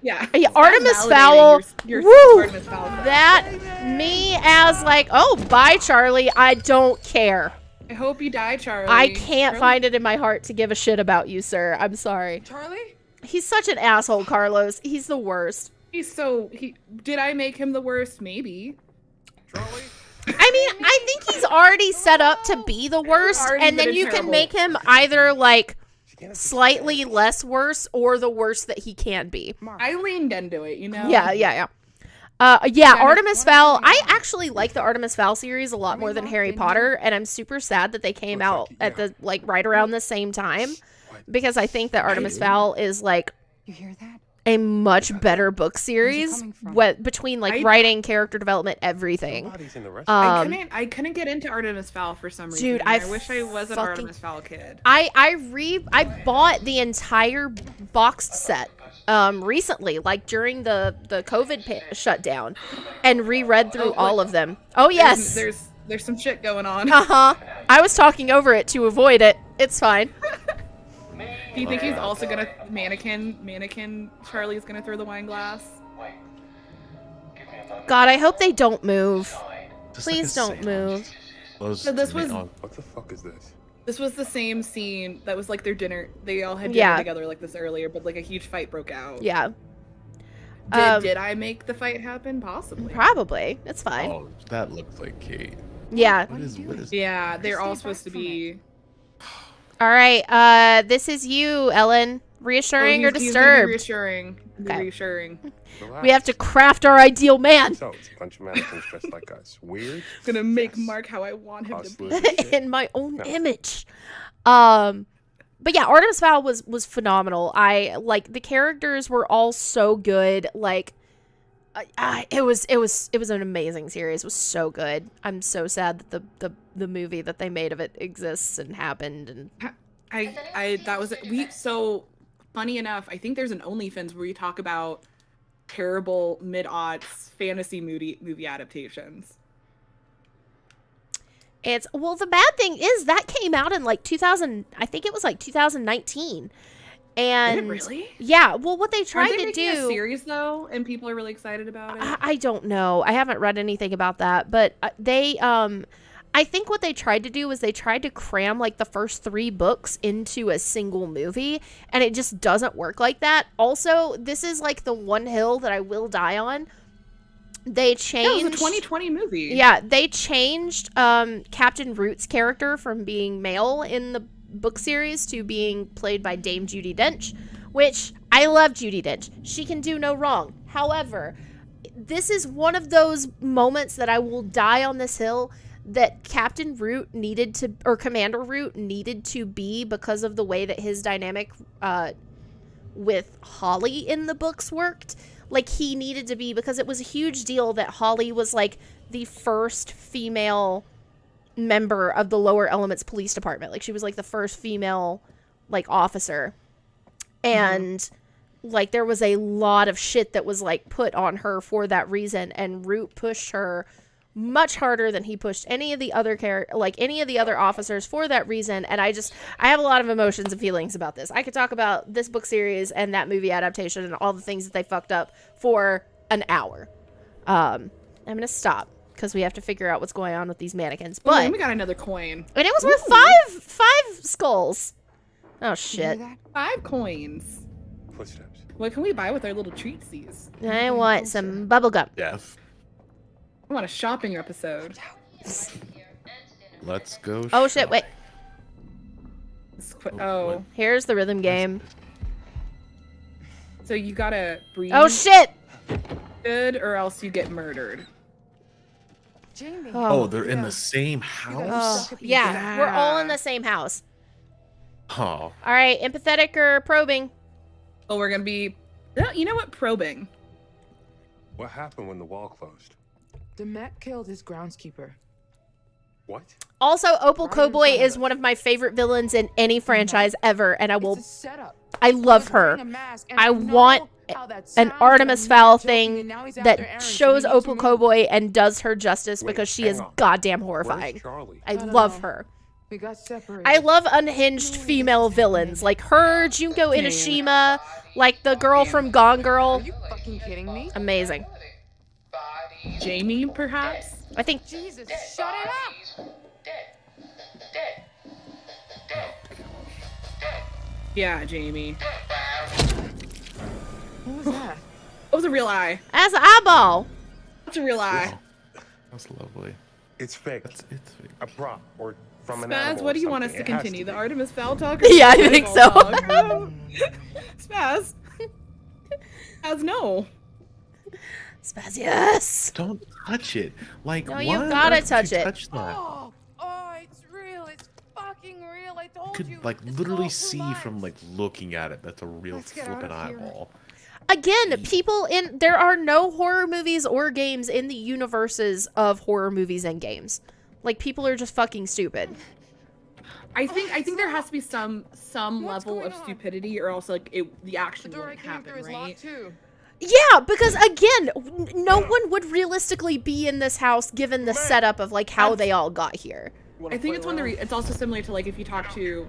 Yeah. Artemis Validating Fowl. your Woo! Artemis Fowl. That me as like, oh, bye, Charlie. I don't care. I hope you die, Charlie. I can't find it in my heart to give a shit about you, sir. I'm sorry. Charlie? He's such an asshole, Carlos. He's the worst. Did I make him the worst? Maybe. Charlie? I mean, I think he's already set up to be the worst, and then you can make him either like slightly less worse or the worst that he can be. I leaned into it, you know? Yeah, Artemis Fowl. I actually like the Artemis Fowl series a lot more than Harry Potter, and I'm super sad that they came out at the like right around the same time, because I think that Artemis Fowl is like You hear that? a much better book series between like writing, character development, everything. I couldn't get into Artemis Fowl for some reason. Dude, I wish I was an Artemis Fowl kid. I bought the entire boxed set recently, like during the COVID shutdown, and reread through all of them. Oh yes, there's some shit going on. I was talking over it to avoid it. It's fine. Do you think he's also gonna mannequin Charlie's gonna throw the wine glass? God, I hope they don't move. Please don't move. So this was What the fuck is this? This was the same scene that was like their dinner. They all had dinner together like this earlier, but like a huge fight broke out. Yeah. Did I make the fight happen? Possibly. Probably. It's fine. Oh, that looks like Kate. Yeah. What is Yeah, they're all supposed to be. All right. This is you, Ellen. Reassuring or disturbed? Reassuring. Okay. Reassuring. Relax. We have to craft our ideal man. So, it's a bunch of mannequins dressed like us. Weird? Gonna make Mark how I want him to be. In my own image. But yeah, Artemis Fowl was phenomenal. I like the characters were all so good. Like it was an amazing series. It was so good. I'm so sad that the movie that they made of it exists and happened. And that was so funny enough. I think there's an OnlyFans where you talk about terrible mid-aughts fantasy movie adaptations. The bad thing is that came out in like 2000. I think it was like 2019. And did it really? Yeah. Well, what they tried to do a series though, and people are really excited about it. I don't know. I haven't read anything about that, but they I think what they tried to do was they tried to cram like the first 3 books into a single movie, and it just doesn't work like that. Also, this is like the one hill that I will die on. They changed. It was a 2020 movie. Yeah, they changed Captain Root's character from being male in the book series to being played by Dame Judi Dench, which I love Judi Dench. She can do no wrong. However, this is one of those moments that I will die on this hill that Captain Root needed to, or Commander Root needed to be, because of the way that his dynamic with Holly in the books worked. Like, he needed to be, because it was a huge deal that Holly was like the first female member of the Lower Elements Police Department. Like, she was like the first female like officer, and like there was a lot of shit that was like put on her for that reason, and Root pushed her much harder than he pushed any of the other any of the other officers for that reason. And I have a lot of emotions and feelings about this. I could talk about this book series and that movie adaptation and all the things that they fucked up for an hour. I'm gonna stop because we have to figure out what's going on with these mannequins. But we got another coin, and it was worth five skulls. Oh shit! 5 coins. Footsteps. What can we buy with our little treatsies? I want some bubblegum. Yes. I want a shopping episode. Let's go. Oh shit! Wait. Oh. Here's the rhythm game. So you gotta breathe. Oh shit! Good, or else you get murdered. Jamie. Oh, they're in the same house? Oh, yeah, we're all in the same house. Oh. All right, empathetic or probing? Oh, we're gonna be. You know what? Probing. What happened when the wall closed? Demet killed his groundskeeper. What? Also, Opal Cowboy is one of my favorite villains in any franchise ever, and I love her. I want an Artemis Fowl thing that shows Opal Cowboy and does her justice because she is goddamn horrifying. I love her. We got separated. I love unhinged female villains like her, Junko Inoshima, like the girl from Gone Girl. Are you fucking kidding me? Amazing. Jamie, perhaps? I think. Jesus, shut it up! Yeah, Jamie. What was that? It was a real eye. That's an eyeball. That's a real eye. That's lovely. It's fake. It's fake. A prop or from an Spaz, animal what or do you want us something. to It has continue? The be. Artemis Fowl talk? Yeah, I think so. Spaz. Spaz, no. Spaz, yes. Don't touch it. Like, No, why you on gotta earth would touch you it. touch that? Oh, it's real. It's fucking real. I told You could like literally see from like looking at it. That's a real flippin' eyeball. Again, there are no horror movies or games in the universes of horror movies and games. Like, people are just fucking stupid. I think there has to be some level of stupidity, or else like the action wouldn't happen, right? Yeah, because again, no one would realistically be in this house given the setup of like how they all got here. I think it's it's also similar to like if you talk to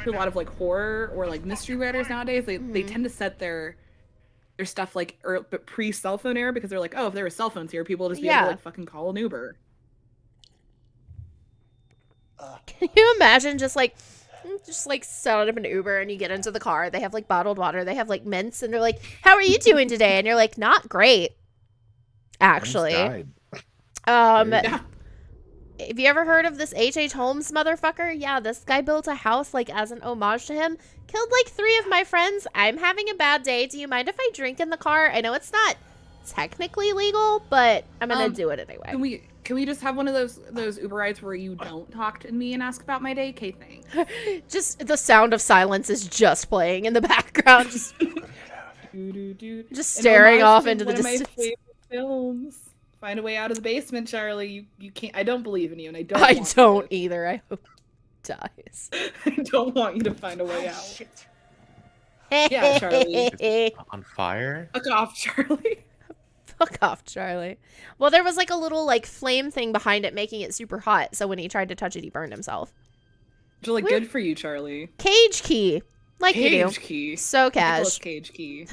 a lot of like horror or like mystery writers nowadays, they tend to set their stuff like pre cell phone era, because they're like, oh, if there were cell phones here, people would just be able to like fucking call an Uber. Can you imagine just like set up an Uber and you get into the car, they have like bottled water, they have like mints, and they're like, how are you doing today? And you're like, not great, actually. Have you ever heard of this H.H. Holmes motherfucker? Yeah, this guy built a house like as an homage to him, killed like 3 of my friends. I'm having a bad day. Do you mind if I drink in the car? I know it's not technically legal, but I'm gonna do it anyway. Can we just have one of those Uber rides where you don't talk to me and ask about my day? Okay, thanks. Just the sound of silence is just playing in the background, just staring off into the distance. One of my favorite films. Find a way out of the basement, Charlie. You can't. I don't believe in you, and I don't either. I hope he dies. I don't want you to find a way out. Shit. Yeah, Charlie. On fire? Fuck off, Charlie. Fuck off, Charlie. Well, there was like a little like flame thing behind it making it super hot, so when he tried to touch it, he burned himself. Really good for you, Charlie. Cage key. Like you do. Cage key. So cash. Cage key.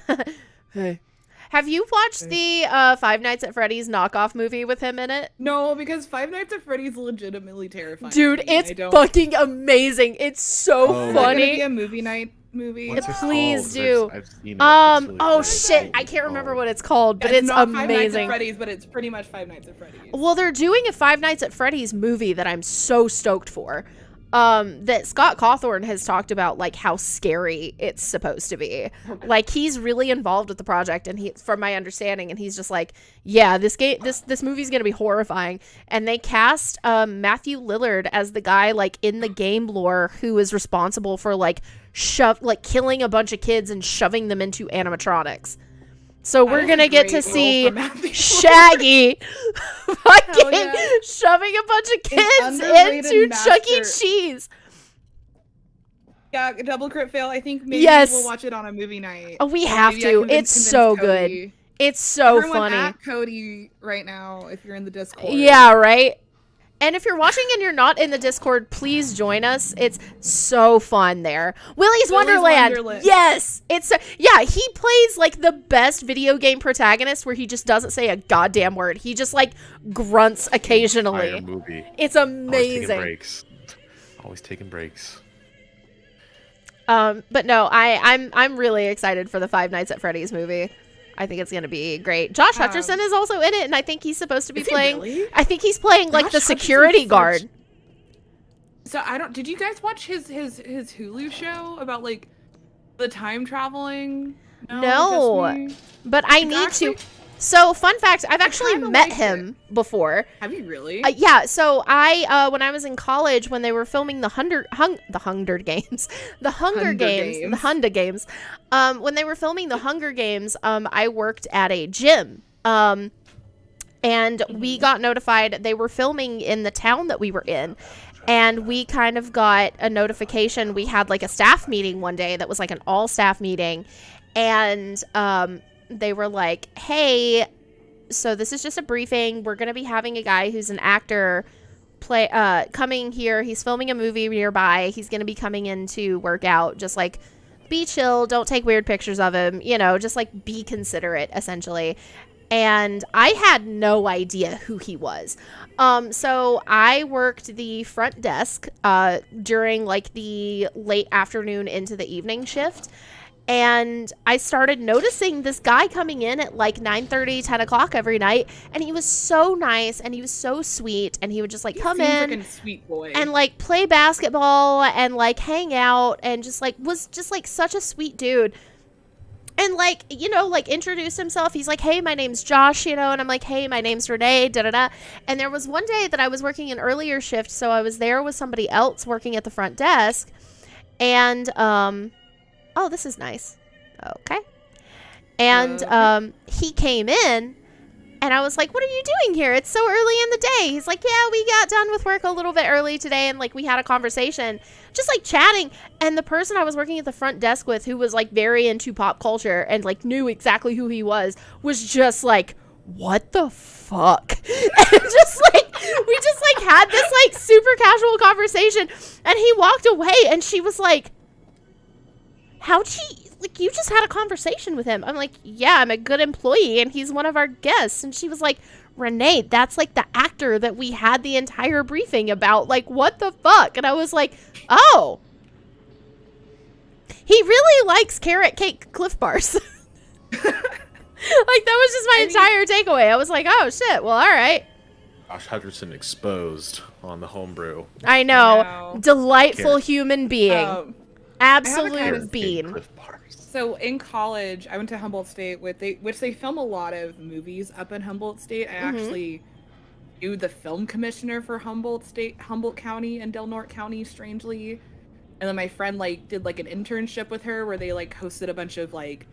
Hey. Have you watched the Five Nights at Freddy's knockoff movie with him in it? No, because Five Nights at Freddy's legitimately terrifying. Dude, it's fucking amazing. It's so funny. Is it gonna be a movie night movie? Please do. I've seen it. Oh shit, I can't rember what it's called, but it's not amazing. Five Nights at Freddy's, but it's pretty much Five Nights at Freddy's. Well, they're doing a Five Nights at Freddy's movie that I'm so stoked for. That Scott Cawthorne has talked about, like, how scary it's supposed to be. Like, he's really involved with the project, and from my understanding, and he's just like, yeah, this movie's gonna be horrifying. And they cast Matthew Lillard as the guy, like, in the game lore who is responsible for like killing a bunch of kids and shoving them into animatronics. So we're gonna get to see Shaggy fucking shoving a bunch of kids into Chuck E. Cheese. Yeah, double crit fail. I think maybe we'll watch it on a movie night. Oh, we have to. It's so good. It's so Everyone funny. at Cody right now, if you're in the Discord. Yeah, right? And if you're watching and you're not in the Discord, please join us. It's so fun there. Willy's Wonderland. Yes. It's he plays like the best video game protagonist where he just doesn't say a goddamn word. He just like grunts occasionally. Entire movie. It's amazing. Always taking breaks. But no, I'm really excited for the Five Nights at Freddy's movie. I think it's gonna be great. Josh Hutcherson is also in it, and I think he's supposed to be playing. Really? I think he's playing like the security guard. So did you guys watch his Hulu show about like the time traveling? No, but I need to. So, fun fact, I've actually met him before. Have you really? Yeah, so I, when I was in college, when they were filming the Hunger Games, when they were filming the Hunger Games, I worked at a gym, and we got notified they were filming in the town that we were in, and we kind of got a notification. We had like a staff meeting one day that was like an all-staff meeting, and, they were like, hey, so this is just a briefing. We're going to be having a guy who's an actor coming here. He's filming a movie nearby. He's going to be coming in to work out. Just like be chill. Don't take weird pictures of him. You know, just like be considerate, essentially. And I had no idea who he was. So I worked the front desk during like the late afternoon into the evening shift. And I started noticing this guy coming in at like 9:30, 10 o'clock every night. And he was so nice and he was so sweet. And he would just like come in like a sweet boy. And like play basketball and like hang out and just like was just like such a sweet dude. And like, you know, like introduced himself. He's like, hey, my name's Josh, you know, and I'm like, hey, my name's Renee, da-da-da. And there was one day that I was working an earlier shift. So I was there with somebody else working at the front desk. And, oh, this is nice. Okay. And he came in, and I was like, what are you doing here? It's so early in the day. He's like, yeah, we got done with work a little bit early today, and, like, we had a conversation, just, like, chatting. And the person I was working at the front desk with, who was, like, very into pop culture and, like, knew exactly who he was just like, what the fuck? And just, like, we just, like, had this, like, super casual conversation, and he walked away, and she was like, how'd she, like, you just had a conversation with him. I'm like, yeah, I'm a good employee, and he's one of our guests. And she was like, Renee, that's, like, the actor that we had the entire briefing about. Like, what the fuck? And I was like, oh. He really likes carrot cake Cliff Bars. Like, that was just my entire takeaway. I was like, oh, shit, well, all right. Josh Hutcherson exposed on the Homebrew. I know. Delightful human being. Absolute bean. So in college, I went to Humboldt State, which they film a lot of movies up in Humboldt State. I actually knew the film commissioner for Humboldt County and Del Norte County, strangely. And then my friend like did like an internship with her where they like hosted a bunch of like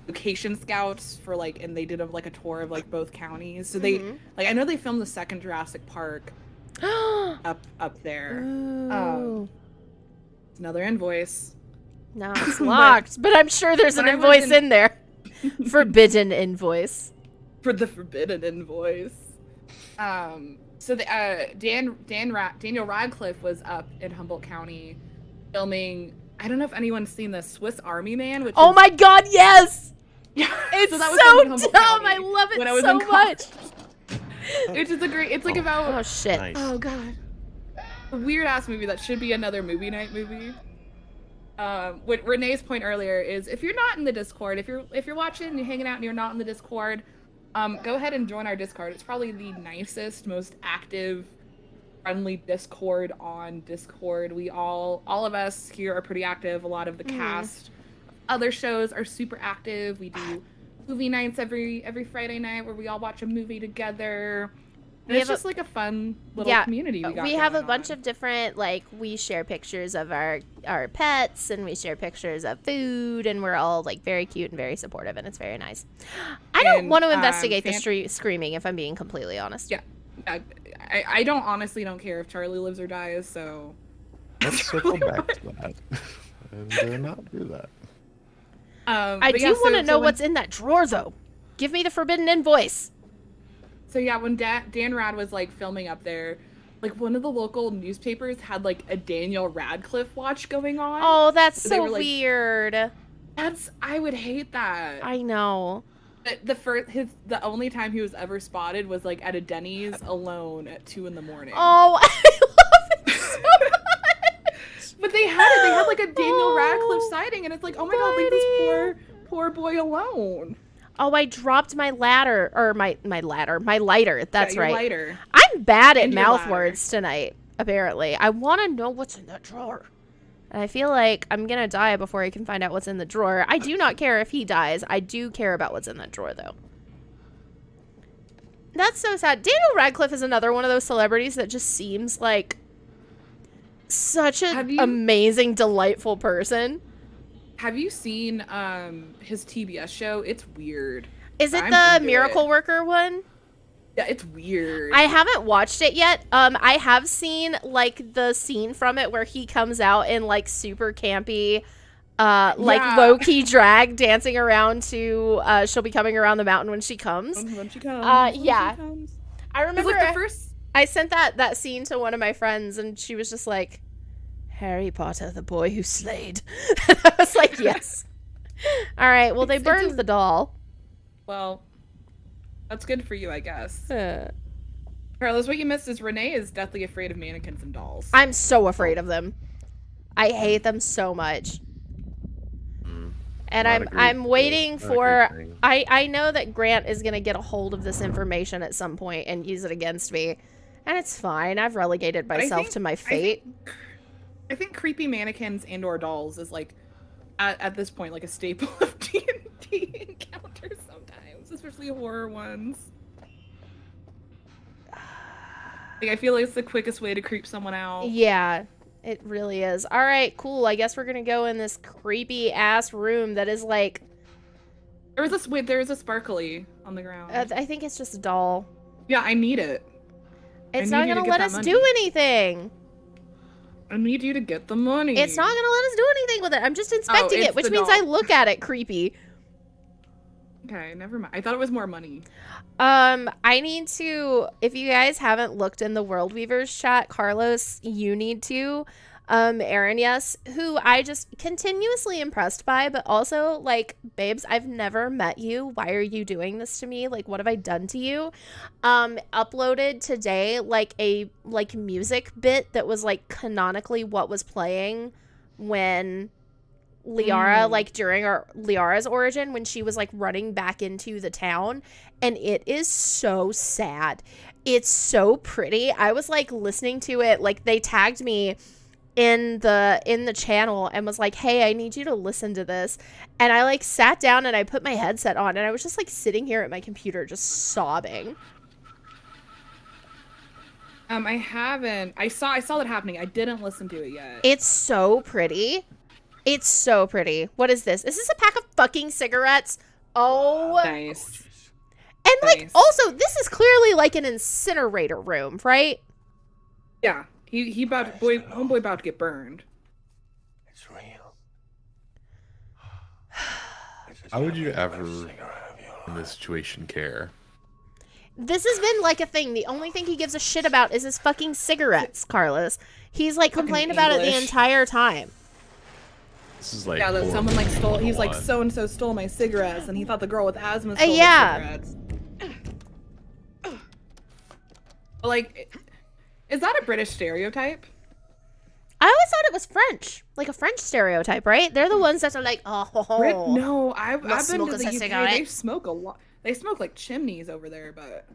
location scouts for like, and they did like a tour of like both counties. So they like, I know they filmed the second Jurassic Park up there. Another invoice. No, it's locked, but I'm sure there's an invoice in there. Forbidden invoice. For the forbidden invoice. So the Daniel Radcliffe was up in Humboldt County filming. I don't know if anyone's seen the Swiss Army Man. Which my god, yes! Yeah, it's so dumb. I love it so much. Which is a great. It's like about. Oh shit. Nice. Oh god. A weird ass movie that should be another movie night movie. What Renee's point earlier is, if you're not in the Discord, if you're watching and you're hanging out and you're not in the Discord, go ahead and join our Discord. It's probably the nicest, most active, friendly Discord on Discord. We all of us here are pretty active. A lot of the cast, other shows are super active. We do movie nights every Friday night where we all watch a movie together. And it's just like a fun little community we have a bunch of different, like, we share pictures of our pets, and we share pictures of food, and we're all, like, very cute and very supportive, and it's very nice. I don't want to investigate the screaming, if I'm being completely honest. Yeah. I honestly don't care if Charlie lives or dies, so... Let's circle back to that. And not do that. I do want to know what's in that drawer, though. Give me the forbidden invoice. So yeah, when Dan Rad was like filming up there, like one of the local newspapers had like a Daniel Radcliffe watch going on. Oh, that's They so were, like, weird. I would hate that. I know. The only time he was ever spotted was like at a Denny's alone at 2 a.m. Oh, I love it so much. But they had it. They had like a Daniel Radcliffe sighting, and it's like, oh my god, leave this poor boy alone. Oh, I dropped my ladder, or my lighter. That's your right. Lighter. I'm bad at And your mouth ladder. words tonight, apparently. I want to know what's in that drawer. And I feel like I'm going to die before I can find out what's in the drawer. I do not care if he dies. I do care about what's in that drawer, though. That's so sad. Daniel Radcliffe is another one of those celebrities that just seems like such an amazing, delightful person. Have you seen his TBS show? It's weird. Is it I'm the into Miracle it. Worker one? Yeah, it's weird. I haven't watched it yet. I have seen like the scene from it where he comes out in like super campy, like low key drag, dancing around to "She'll Be Coming Around the Mountain When She Comes." When she comes. Yeah, I remember. Like the first. I sent that scene to one of my friends, and she was just like, "Harry Potter, the boy who slayed." And I was like, "Yes." All right. Well, they burned the doll. Well, that's good for you, I guess. Carlos, what you missed is Renee is deathly afraid of mannequins and dolls. I'm so afraid of them. I hate them so much. And I'm waiting for I know that Grant is gonna get a hold of this information at some point and use it against me. And it's fine. I've relegated myself to my fate. I think creepy mannequins and or dolls is like at this point like a staple of D&D encounters sometimes, especially horror ones. Like I feel like it's the quickest way to creep someone out. Yeah, it really is. All right, cool. I guess we're gonna go in this creepy ass room that is like. There's a sparkly on the ground. I think it's just a doll. Yeah, I need it. It's not gonna let us do anything. I need you to get the money. It's not gonna let us do anything with it. I'm just inspecting it, which means doll. I look at it creepy. Okay, never mind. I thought it was more money. I need to, if you guys haven't looked in the World Weavers chat, Carlos, you need to. Aaron, yes, who I just continuously impressed by, but also like, babes, I've never met you. Why are you doing this to me? Like, what have I done to you? Uploaded today like a music bit that was like canonically what was playing when Liara, like during Liara's origin, when she was like running back into the town, and it is so sad. It's so pretty. I was like listening to it, like they tagged me in the channel and was like, hey, I need you to listen to this. And I like sat down and I put my headset on and I was just like sitting here at my computer just sobbing. I saw that happening. I didn't listen to it yet. It's so pretty. It's so pretty. What is this? Is this a pack of fucking cigarettes? Oh. Nice. And like, also, this is clearly like an incinerator room, right? Yeah. Homeboy about to get burned. It's real. How would you ever, in this situation, care? This has been like a thing. The only thing he gives a shit about is his fucking cigarettes, Carlos. He's like complained about it the entire time. This is like that someone like stole. He's like, so and so stole my cigarettes, and he thought the girl with asthma stole his cigarettes. But like, is that a British stereotype? I always thought it was French, like a French stereotype, right? They're the ones that are like, oh. No, I've been to the UK. Cigarette. They smoke a lot. They smoke like chimneys over there, but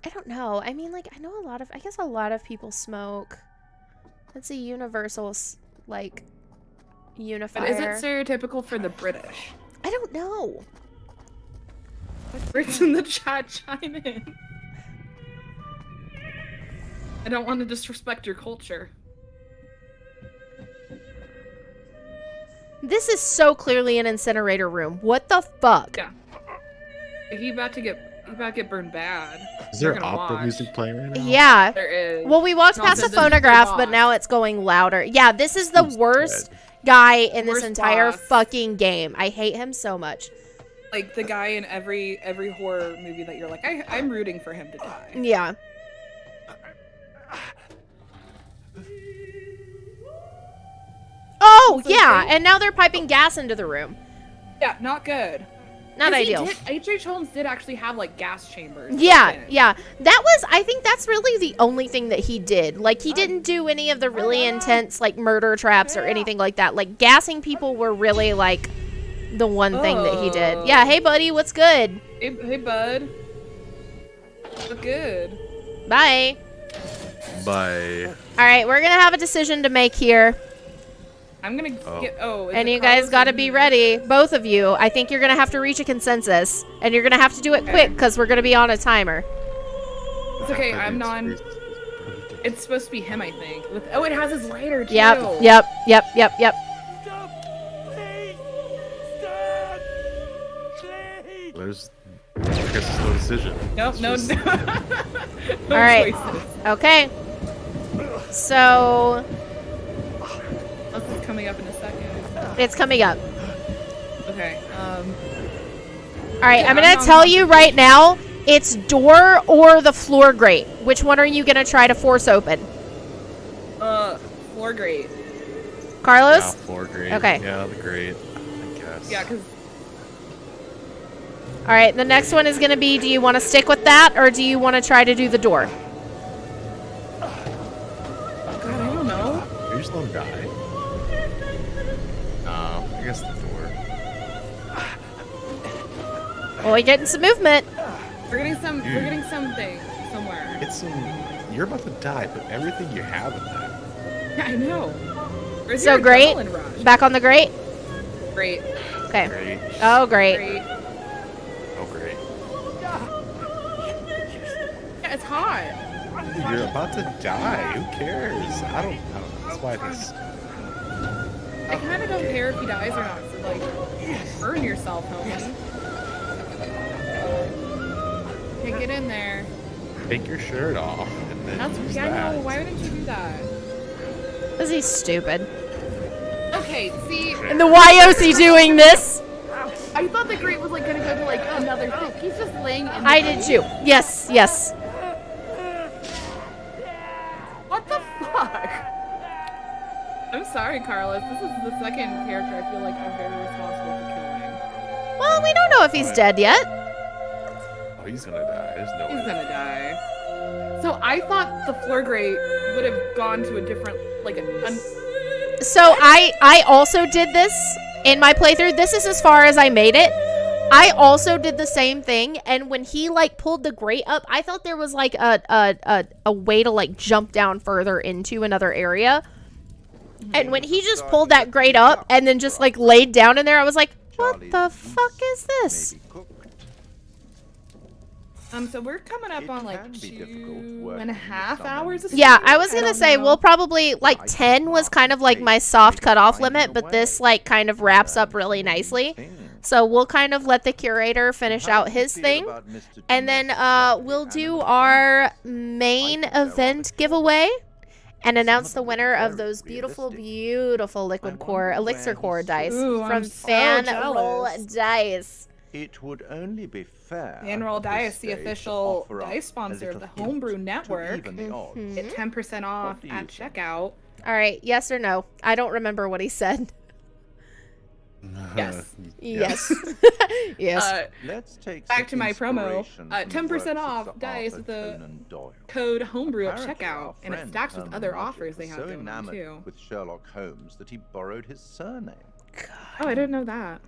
I don't know. I mean, like, I guess a lot of people smoke. It's a universal, like, unifier. But is it stereotypical for the British? I don't know. Brits in the chat chime in. I don't want to disrespect your culture. This is so clearly an incinerator room. What the fuck? Yeah. He about to get burned bad. Is there opera music playing right now? Yeah. There is. Well, we walked past a phonograph, but now it's going louder. Yeah, this is the worst. guy in this Worst entire boss. fucking game. I hate him so much. Like the guy in every horror movie that you're like, I'm rooting for him to die. Yeah. Oh, yeah, and now they're piping gas into the room. Yeah, not good. Not 'Cause ideal. H.H. Holmes did actually have like gas chambers. Yeah, yeah. I think that's really the only thing that he did. Like, he didn't do any of the really intense, like, murder traps or anything like that. Like, gassing people were really, like, the one thing that he did. Yeah, hey, buddy, what's good? Hey, bud. Look good. Bye. Bye. All right, we're going to have a decision to make here. I'm gonna get. Oh, And you guys got to be ready, both of you. I think you're going to have to reach a consensus, and you're going to have to do it quick because we're going to be on a timer. It's okay. I'm non. It's supposed to be him, I think. It has his lighter too. Yep. There's, I guess there's no decision. Nope, no. All right. Okay. So This is coming up in a second. it's coming up. Okay. All right, I'm gonna tell you right now. It's door or the floor grate. Which one are you gonna try to force open? Floor grate. Carlos? Yeah, floor grate. Okay. Yeah, the grate. I guess. Yeah, because. All right, the next one is gonna be: do you want to stick with that, or do you want to try to do the door? God, I don't know. You just let him die. I guess the door. Well, we're getting some movement. We're getting some. We're getting something somewhere. It's you're about to die. Put everything you have in that. Yeah, I know. Where's So your great. adrenaline rush? Back on the grate. Great. Okay. Great. Oh, great. Great. Oh, great. Yeah, it's hot. You're about to die. Who cares? I don't know. That's why I think. I kind of don't care if he dies or not. So like, burn yourself, homie. Okay, get in there. Take your shirt off. And then That's use yeah, I that. know. Why wouldn't you do that? Because he's stupid. Okay, see. And the why is he doing this? I thought the grate was like gonna go to like another thing. He's just laying in. I did too. Yes, yes. What the fuck? I'm sorry, Carlos. This is the second character I feel like I'm very responsible for killing. Well, we don't know if he's dead yet. Oh, he's gonna die. There's no He's way. gonna die. So I thought the floor grate would have gone to a different, like So I also did this in my playthrough. This is as far as I made it. I also did the same thing, and when he like pulled the grate up, I thought there was like a way to like jump down further into another area. And when he just pulled that grate up and then just like laid down in there, I was like, what the fuck is this? So we're coming up on like 2.5 hours. Of Yeah, stream. I was gonna say we'll probably like 10 was kind of like my soft cutoff limit, but this like kind of wraps up really nicely. So we'll kind of let the curator finish out his thing, and then we'll do our main event giveaway and announce the winner of those beautiful, beautiful liquid core elixir core dice from Fan Roll Dice. It would only be fair. Fan Roll Dice, the official dice sponsor of the Homebrew Network. Get Mm-hmm. 10% off at checkout. All right, yes or no? I don't remember what he said. Yes. Yes. Yes. Let's take back to my promo. inspiration from the 10% works of off Sir dice Arthur with the Conan Doyle. code Homebrew at Apparently, checkout, our and it friend stacks with Herman other Melville offers they was have so going on enamored too. with Sherlock Holmes that he borrowed his surname. Oh, I didn't know that.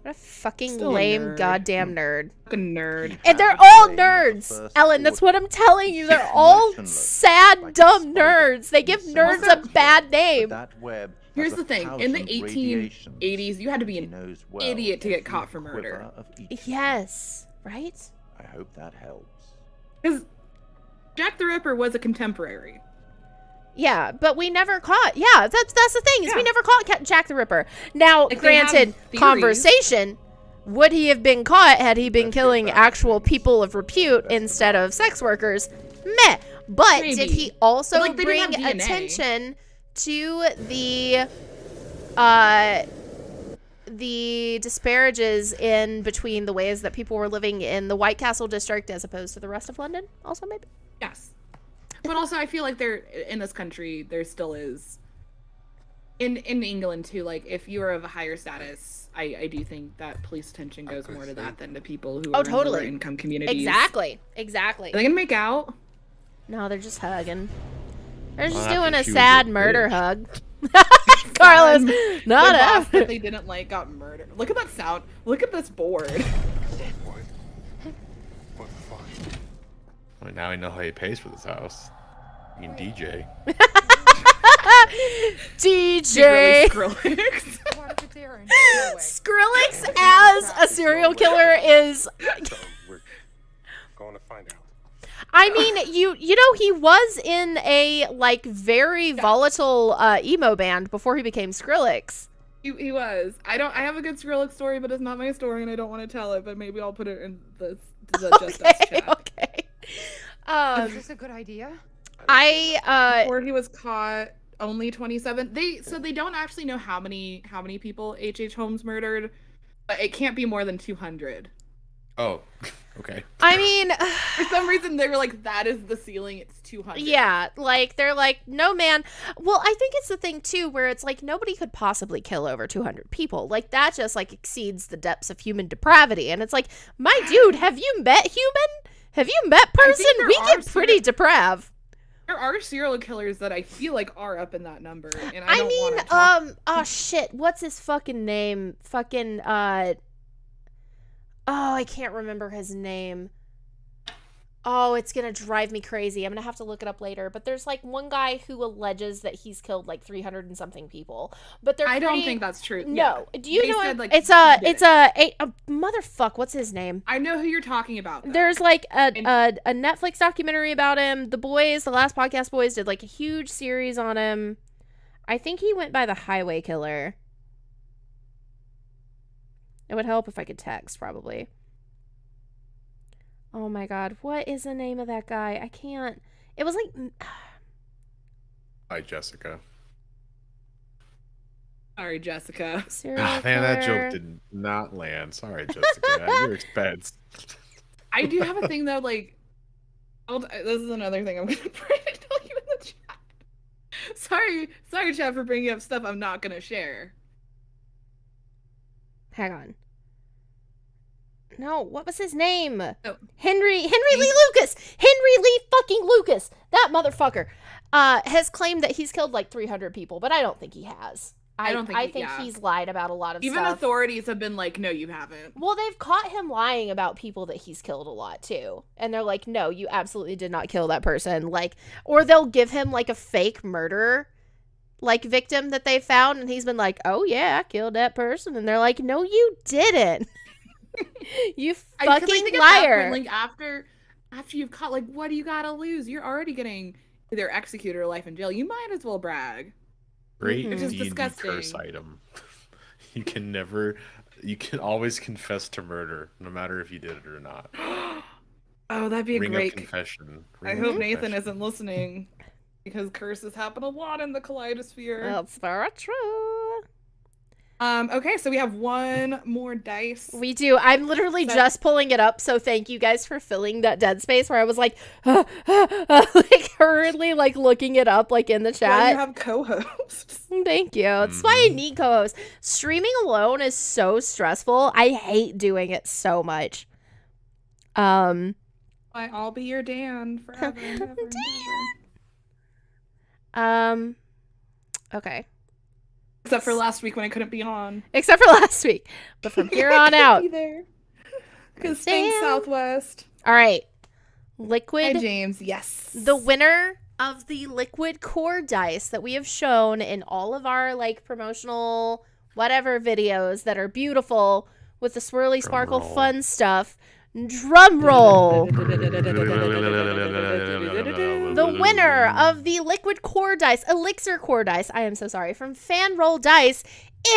What a fucking Still a lame nerd. goddamn nerd. Fucking nerd. And they're all nerds. Ellen, that's what I'm telling you. They're all sad, dumb nerds. They give nerds a bad name. Here's the thing. In the 1880s, you had to be an idiot to get caught for murder. Yes. Right? I hope that helps. Because Jack the Ripper was a contemporary. Yeah, but we never caught. Yeah, that's the thing. Is we never caught Jack the Ripper. Now, Like, they have granted, theories. conversation. Would he have been caught had he been killing actual people of repute instead of sex workers? Meh. But Maybe. did he also But, like, they didn't bring have DNA. attention to the the disparages in between the ways that people were living in the White Castle district as opposed to the rest of London also, maybe? Yes. But also I feel like there in this country there still is in England too, like if you are of a higher status, I do think that police attention goes more to that than to people who are in lower income communities. Exactly. Are they gonna make out? No, they're just hugging. They're just doing a sad murder hug. Carlos, not the boss after. that they didn't like got murdered. Look at that sound. Look at this board. What the fuck? Well, now I know how he pays for this house. You can DJ. DJ. Skrillex. What if it's Aaron? Skrillex as a serial killer is. So we're going to find out. I mean, you know, he was in a like very volatile emo band before he became Skrillex. He was. I have a good Skrillex story, but it's not my story, and I don't want to tell it. But maybe I'll put it in the Just Us chat. Okay. Is this a good idea? Before he was caught, only 27. They don't actually know how many people H.H. Holmes murdered, but it can't be more than 200. Oh, okay. I mean, for some reason they were like, that is the ceiling. It's 200. Yeah, like they're like, no, man. Well, I think it's the thing too, where it's like nobody could possibly kill over 200 people. Like that just like exceeds the depths of human depravity. And it's like, my dude, have you met human? Have you met person? We get pretty depraved. There are serial killers that I feel like are up in that number. And I mean, oh shit, what's his fucking name? Fucking, oh, I can't remember his name. Oh, it's gonna drive me crazy. I'm gonna have to look it up later. But there's like one guy who alleges that he's killed like 300 and something people. But I don't think that's true. No, Yeah. do you They know? said, like, It's a motherfuck. What's his name? I know who you're talking about, though. There's like a Netflix documentary about him. The Last Podcast Boys did like a huge series on him. I think he went by the Highway Killer. It would help if I could text, probably. Oh my god, what is the name of that guy? I can't. It was like. Hi, Jessica. Sorry, Jessica. Man, that joke did not land. Sorry, Jessica. At your expense. I do have a thing though, like, this is another thing I'm gonna tell you in the chat. Sorry, chat, for bringing up stuff I'm not gonna share. Hang on. No, what was his name? Oh. Henry Lee Lucas. Henry Lee fucking Lucas. That motherfucker has claimed that he's killed like 300 people, but I don't think he has. I think he's lied about a lot of Even stuff. authorities have been like, no, you haven't. Well, they've caught him lying about people that he's killed a lot too. And they're like, no, you absolutely did not kill that person. Like, or they'll give him like a fake murder like victim that they found, and he's been like, oh yeah, I killed that person. And they're like, no, you didn't. You fucking liar. Like after you've caught, like, what do you gotta lose? You're already getting either executed or life in jail. You might as well brag. Great Which is D&D disgusting. curse item. You can always confess to murder, no matter if you did it or not. Oh, that'd be a Ring great of confession. I hope Nathan isn't listening, because curses happen a lot in the Kaleidosphere. That's very true. Okay, so we have one more dice. We do. I'm literally just pulling it up, so thank you guys for filling that dead space where I was like, like hurriedly like looking it up like in the chat. Why do you have co-hosts? Thank you. That's why I need co-hosts. Streaming alone is so stressful. I hate doing it so much. I'll be your Dan forever and ever and ever. Okay. Except for last week when I couldn't be on. Except for last week. But from here on out. Because thanks, Southwest. All right. Liquid. Hi, James. Yes. The winner of the liquid core dice that we have shown in all of our like promotional whatever videos that are beautiful with the swirly sparkle fun stuff. Drum roll. The winner of the liquid core dice, elixir core dice, I am so sorry, from Fan Roll Dice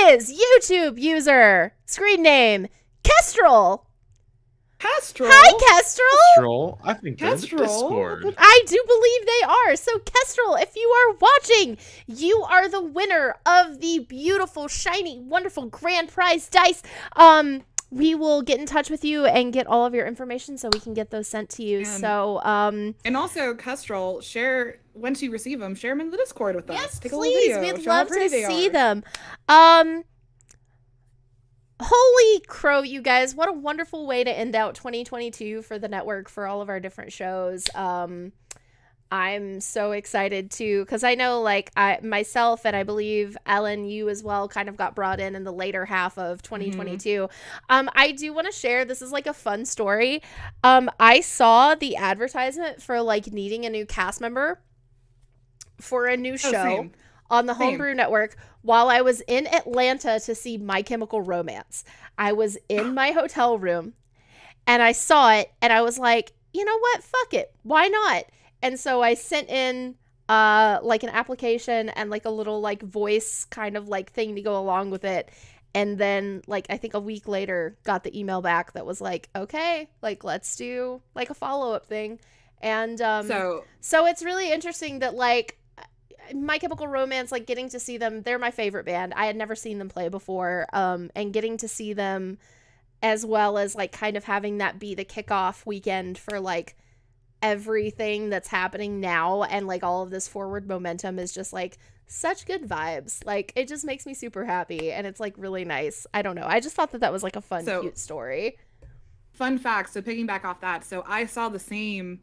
is YouTube user, screen name, Kestrel. Kestrel. Hi, Kestrel. Kestrel. I think they're in the Kestrel. Discord. I do believe they are. So, Kestrel, if you are watching, you are the winner of the beautiful, shiny, wonderful grand prize dice. We will get in touch with you and get all of your information so we can get those sent to you. And also, Kestrel, share once you receive them, share them in the Discord with us. Yes, Take please. A little video, We'd show how love to pretty they see are. them. Holy crow, you guys. What a wonderful way to end out 2022 for the network, for all of our different shows. I'm so excited too, because I know myself and I believe Ellen, you as well, kind of got brought in the later half of 2022. I do want to share, this is like a fun story. I saw the advertisement for like needing a new cast member for a new show on the Homebrew Network while I was in Atlanta to see My Chemical Romance. I was in my hotel room and I saw it and I was like, you know what? Fuck it. Why not? And so I sent in like an application and like a little like voice kind of like thing to go along with it. And then like I think a week later got the email back that was like, okay, like let's do like a follow-up thing. And so it's really interesting that like My Chemical Romance, like getting to see them, they're my favorite band. I had never seen them play before. And getting to see them as well as like kind of having that be the kickoff weekend for like everything that's happening now and like all of this forward momentum is just like such good vibes. Like it just makes me super happy and it's like really nice. I don't know. I just thought that was like a fun, cute story. Fun fact. So picking back off that. So I saw the same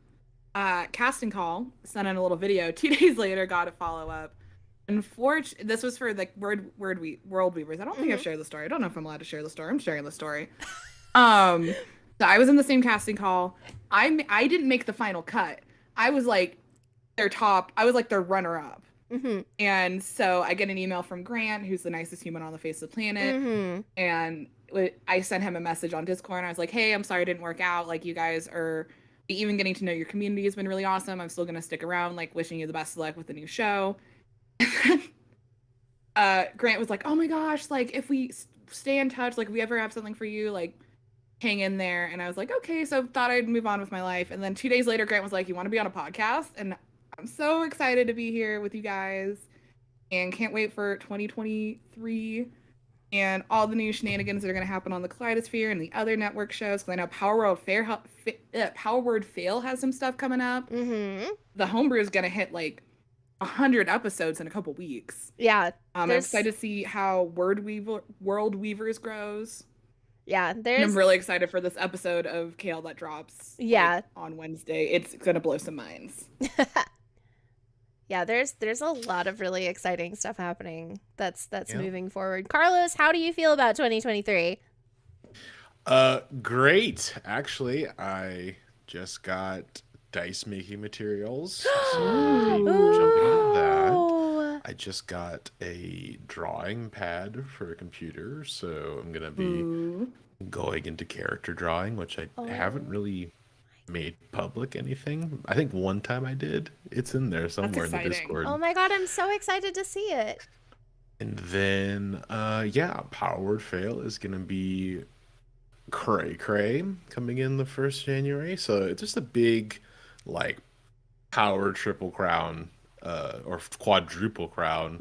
casting call, sent in a little video. 2 days later, got a follow up. Unfortunately, this was for like World Weavers. I don't think I've shared the story. I don't know if I'm allowed to share the story. I'm sharing the story. So I was in the same casting call. I didn't make the final cut. I was like their runner up. And so I get an email from Grant, who's the nicest human on the face of the planet. And I sent him a message on Discord and I was like, hey, I'm sorry it didn't work out. Like you guys are even getting to know your community has been really awesome. I'm still going to stick around, like wishing you the best of luck with the new show. Grant was like, oh my gosh, like if we stay in touch, like if we ever have something for you, like hang in there. And I was like, okay, so thought I'd move on with my life. And then 2 days later, Grant was like, you want to be on a podcast? And I'm so excited to be here with you guys and can't wait for 2023 and all the new shenanigans that are going to happen on the Kaleidosphere and the other network shows. Because I know Power Word Fail has some stuff coming up. The Homebrew is going to hit like 100 episodes in a couple weeks. Yeah. I'm excited to see how World Weavers grows. Yeah, and I'm really excited for this episode of Kale that drops on Wednesday. It's gonna blow some minds. Yeah, there's a lot of really exciting stuff happening that's moving forward. Carlos, how do you feel about 2023? Great. Actually, I just got dice making materials. So I'll be jumping into that. I just got a drawing pad for a computer, so I'm gonna be going into character drawing, which I haven't really made public anything. I think one time I did. It's in there somewhere in the Discord. Oh my god, I'm so excited to see it. And then Power Word Fail is gonna be cray coming in the 1st January. So it's just a big like power triple crown or quadruple crown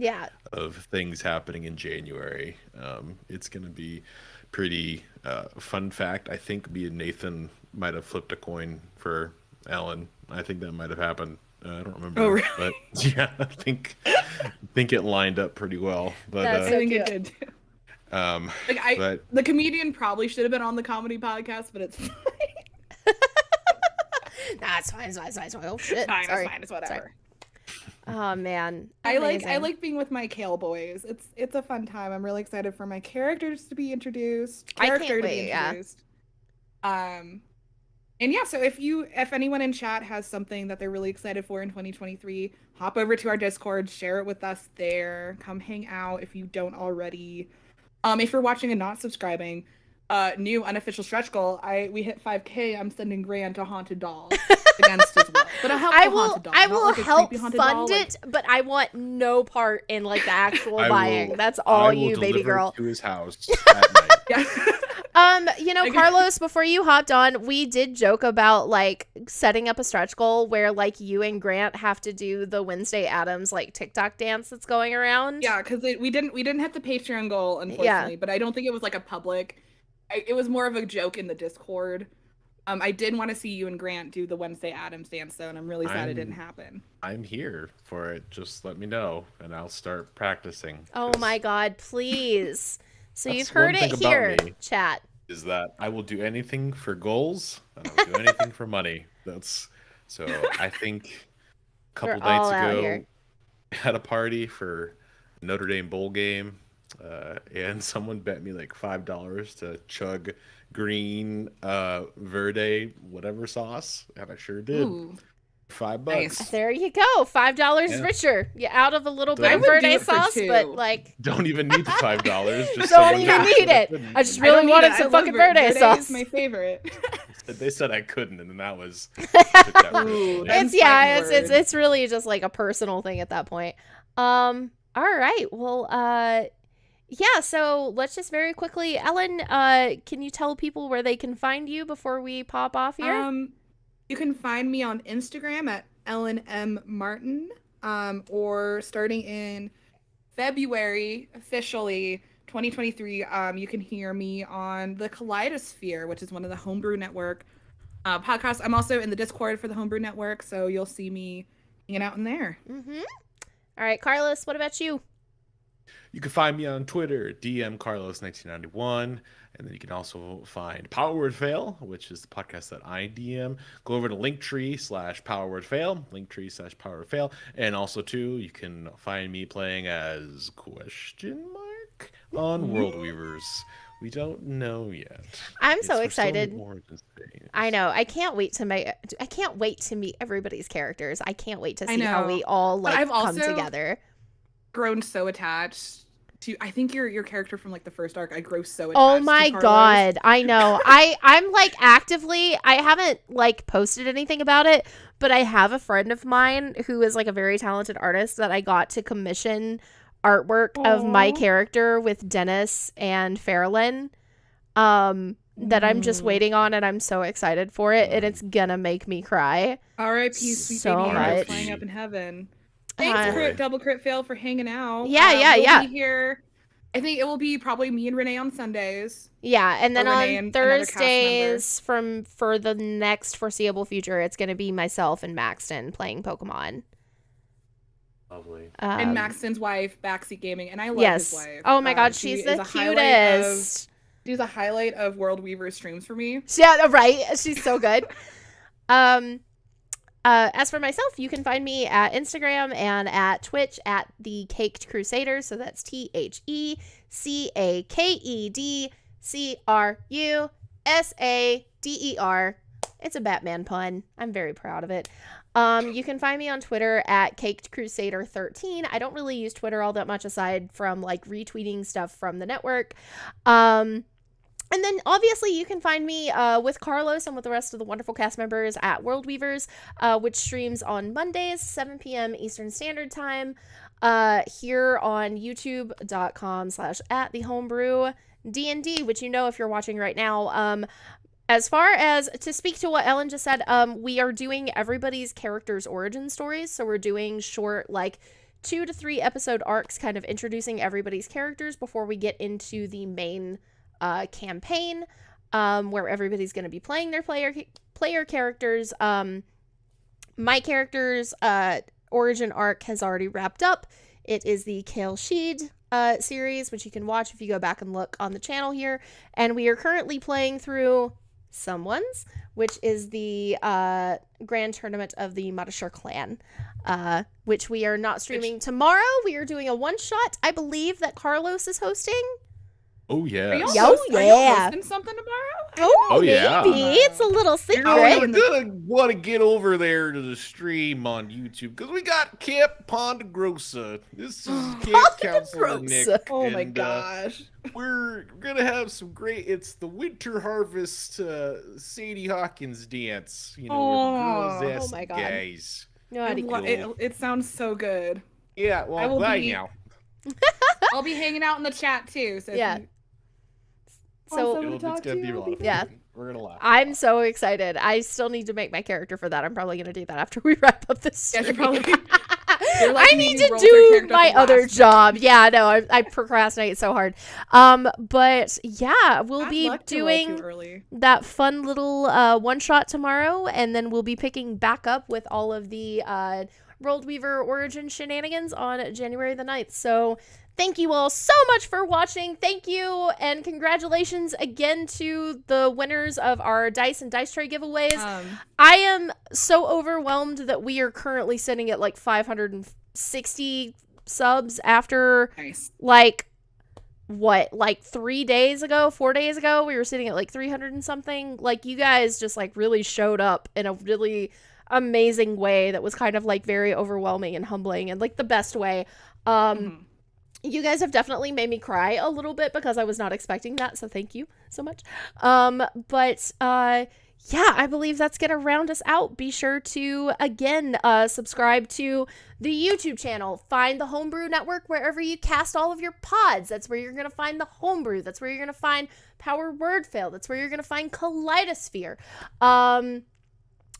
of things happening in January. It's gonna be pretty fun fact. I think me and Nathan might have flipped a coin for Ellen. I think that might have happened. I don't remember. Oh, really? But yeah, I think it lined up pretty well. But I think it did too. The comedian probably should have been on the comedy podcast, but it's fine. Nah, it's fine. Oh shit. Sorry. It's whatever. Sorry. Oh man. I like being with my Kale boys. It's a fun time. I'm really excited for my characters to be introduced. And yeah, so if anyone in chat has something that they're really excited for in 2023, hop over to our Discord, share it with us there. Come hang out if you don't already. If you're watching and not subscribing, new unofficial stretch goal. We hit 5K. I'm sending Grant a haunted doll against his will. But haunted doll. I will help fund it, but I want no part in like the actual buying. That's all you, baby girl. To his house at night. Carlos, before you hopped on, we did joke about like setting up a stretch goal where like you and Grant have to do the Wednesday Addams like TikTok dance that's going around. Yeah, because we didn't hit the Patreon goal, unfortunately, but I don't think it was like a public. It was more of a joke in the Discord. I did want to see you and Grant do the Wednesday Addams dance though, and I'm really sad it didn't happen. I'm here for it. Just let me know, and I'll start practicing. Oh my God, please. So you've That's heard one it thing about here, me. chat. Is that I will do anything for goals, and I'll do anything for money. So I think a couple We're all nights out ago here. had a party for Notre Dame bowl game, and someone bet me like $5 to chug green verde whatever sauce, and I sure did. Ooh. $5. Nice. There you go. $5 Yeah. richer. You're out of a little bit I of would verde do it for sauce, two. but like Don't even need the $5. Just don't someone even got need it. couldn't. I just I don't really need wanted it. I some love fucking verde. verde Verde sauce. is my favorite. They said I couldn't, and then that was. I took that Ooh, personally. that's It's really just like a personal thing at that point. All right. Well, yeah, so let's just very quickly, Ellen, can you tell people where they can find you before we pop off here? You can find me on Instagram at Ellen M. Martin, or starting in February, officially 2023, you can hear me on the Kaleidosphere, which is one of the Homebrew Network podcasts. I'm also in the Discord for the Homebrew Network, so you'll see me hanging out in there. Mm-hmm. All right, Carlos, what about you? You can find me on Twitter, DMCarlos1991, and then you can also find Power Word Fail, which is the podcast that I DM. Go over to Linktree/Power Word Fail, Linktree/Power Word Fail, and also too, you can find me playing as ? On World Weavers. We don't know yet. I'm It's so for excited. Sony Origins Day. I know. I can't wait to meet everybody's characters. I can't wait to I see how know. we all But like I've come also together. Grown so attached to, I think your character from like the first arc, I grow so attached Oh to my Carlos. God. I know. I'm like actively, I haven't like posted anything about it, but I have a friend of mine who is like a very talented artist that I got to commission artwork of my character with Dennis and Farrellyn, that I'm just waiting on, and I'm so excited for it, and it's gonna make me cry. R.I.P. Sweet So baby Anna much. flying up in heaven. Thanks, Double Crit Fail, for hanging out. Yeah. We'll be here. I think it will be probably me and Renee on Sundays. Yeah, and then Or Renee on and another cast Thursdays for the next foreseeable future, it's gonna be myself and Maxton playing Pokemon. Lovely. And Maxton's wife, Backseat Gaming, and I love Yes. his wife. Oh my God, She she's is the a highlight cutest. She's a highlight of World Weaver streams for me. Yeah, right. She's so good. As for myself, you can find me at Instagram and at Twitch at the Caked Crusader. So that's TheCakedCrusader. It's a Batman pun. I'm very proud of it. You can find me on Twitter at Caked Crusader 13. I don't really use Twitter all that much aside from like retweeting stuff from the network. And then obviously you can find me with Carlos and with the rest of the wonderful cast members at World Weavers, which streams on Mondays, 7 p.m. Eastern Standard Time, here on youtube.com/@thehomebrew D&D, which you know if you're watching right now. As far as to speak to what Ellen just said, we are doing everybody's character's origin stories. So we're doing short, like 2 to 3 episode arcs, kind of introducing everybody's characters before we get into the main campaign, where everybody's going to be playing their player characters. My character's origin arc has already wrapped up. It is the Kale Sheed series, which you can watch if you go back and look on the channel here. And we are currently playing through Someone's, which is the grand tournament of the Madashur clan, which we are not streaming tomorrow. We are doing a one-shot, I believe, that Carlos is hosting. Oh yeah. Are y'all Yo, yeah. hosting something tomorrow? Oh, yeah. Maybe. It's a little secret. You're gonna want to get over there to the stream on YouTube because we got Camp Pondegrosa. This is Camp Counselor Nick. Oh my and, gosh. we're gonna have some great. It's the Winter Harvest Sadie Hawkins dance. You know, where the girls ask my God. guys. It sounds so good. Yeah, well, I'm glad now. I'll be hanging out in the chat too. So Yeah. So It's gonna be a lot of fun. Yeah. We're gonna laugh. I'm so excited. I still need to make my character for that. I'm probably gonna do that after we wrap up this Yeah, stream. you're like I me, need you to rolled your do character my up the other last job. Yeah, no, I procrastinate so hard. But yeah, we'll Bad be luck to roll too doing early. that fun little one shot tomorrow, and then we'll be picking back up with all of the World Weaver Origin shenanigans on January the 9th. So thank you all so much for watching. Thank you, and congratulations again to the winners of our dice and dice tray giveaways. I am so overwhelmed that we are currently sitting at like 560 subs after like 4 days ago we were sitting at like 300 and something. Like, you guys just like really showed up in a really amazing way that was kind of like very overwhelming and humbling and like the best way. You guys have definitely made me cry a little bit because I was not expecting that, so thank you so much. Yeah, I believe that's gonna round us out. Be sure to again subscribe to the YouTube channel. Find the Homebrew Network wherever you cast all of your pods. That's where you're gonna find the Homebrew. That's where you're gonna find Power Word Fail. That's where you're gonna find Kaleidosphere.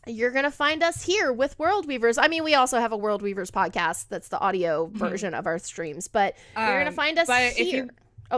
You're going to find us here with World Weavers. I mean, we also have a World Weavers podcast. That's the audio version of our streams. But you're going to find us here. If you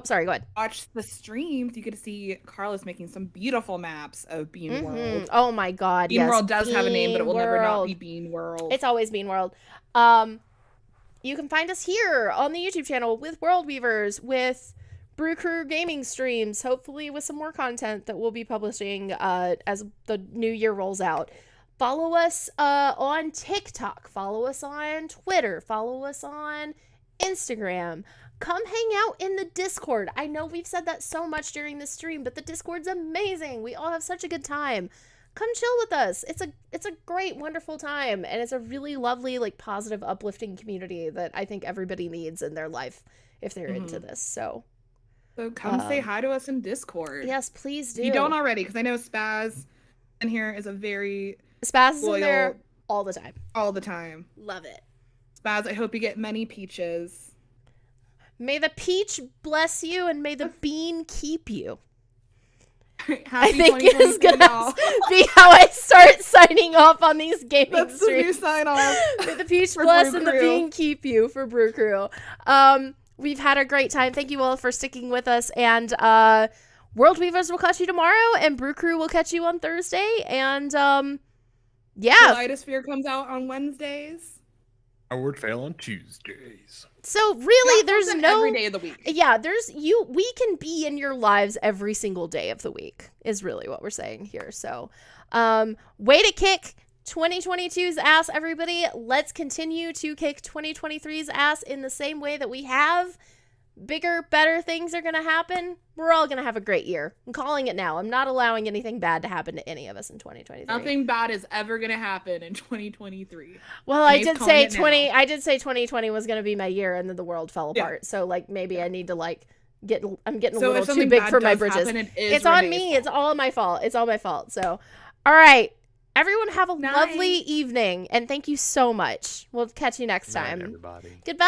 sorry, go ahead. Watch the streams, you get to see Carlos making some beautiful maps of Bean World. Oh my God, Bean World does have a name, but it will never not be Bean World. It's always Bean World. You can find us here on the YouTube channel with World Weavers, with Brew Crew gaming streams, hopefully with some more content that we'll be publishing as the new year rolls out. Follow us on TikTok. Follow us on Twitter. Follow us on Instagram. Come hang out in the Discord. I know we've said that so much during this stream, but the Discord's amazing. We all have such a good time. Come chill with us. It's a great, wonderful time, and it's a really lovely, like, positive, uplifting community that I think everybody needs in their life if they're into this. So come say hi to us in Discord. Yes, please do. If you don't already, because I know Spaz in here is a very Spaz is in there all the time. All the time. Love it. Spaz, I hope you get many peaches. May the peach bless you, and may the bean keep you. I think is gonna be how I start signing off on these gaming That's streams. the new sign off. May the peach For bless Brew and the Crew. bean keep you for Brew Crew. We've had a great time. Thank you all for sticking with us, and World Weavers will catch you tomorrow, and Brew Crew will catch you on Thursday, and yeah. Kaleidosphere comes out on Wednesdays. Our word fail on Tuesdays. So really, there's no every day of the week. Yeah, we can be in your lives every single day of the week is really what we're saying here. So, way to kick 2022's ass, everybody. Let's continue to kick 2023's ass in the same way that we have. Bigger, better things are going to happen. We're all going to have a great year. I'm calling it now. I'm not allowing anything bad to happen to any of us in 2023. Nothing bad is ever going to happen in 2023. Well, I did say 2020 was going to be my year, and then the world fell apart. So, like, maybe I need to, like, I'm getting a little too big for my britches. It's on me. It's all my fault. It's all my fault. So, all right. Everyone have a lovely evening, and thank you so much. We'll catch you next time. Everybody. Goodbye.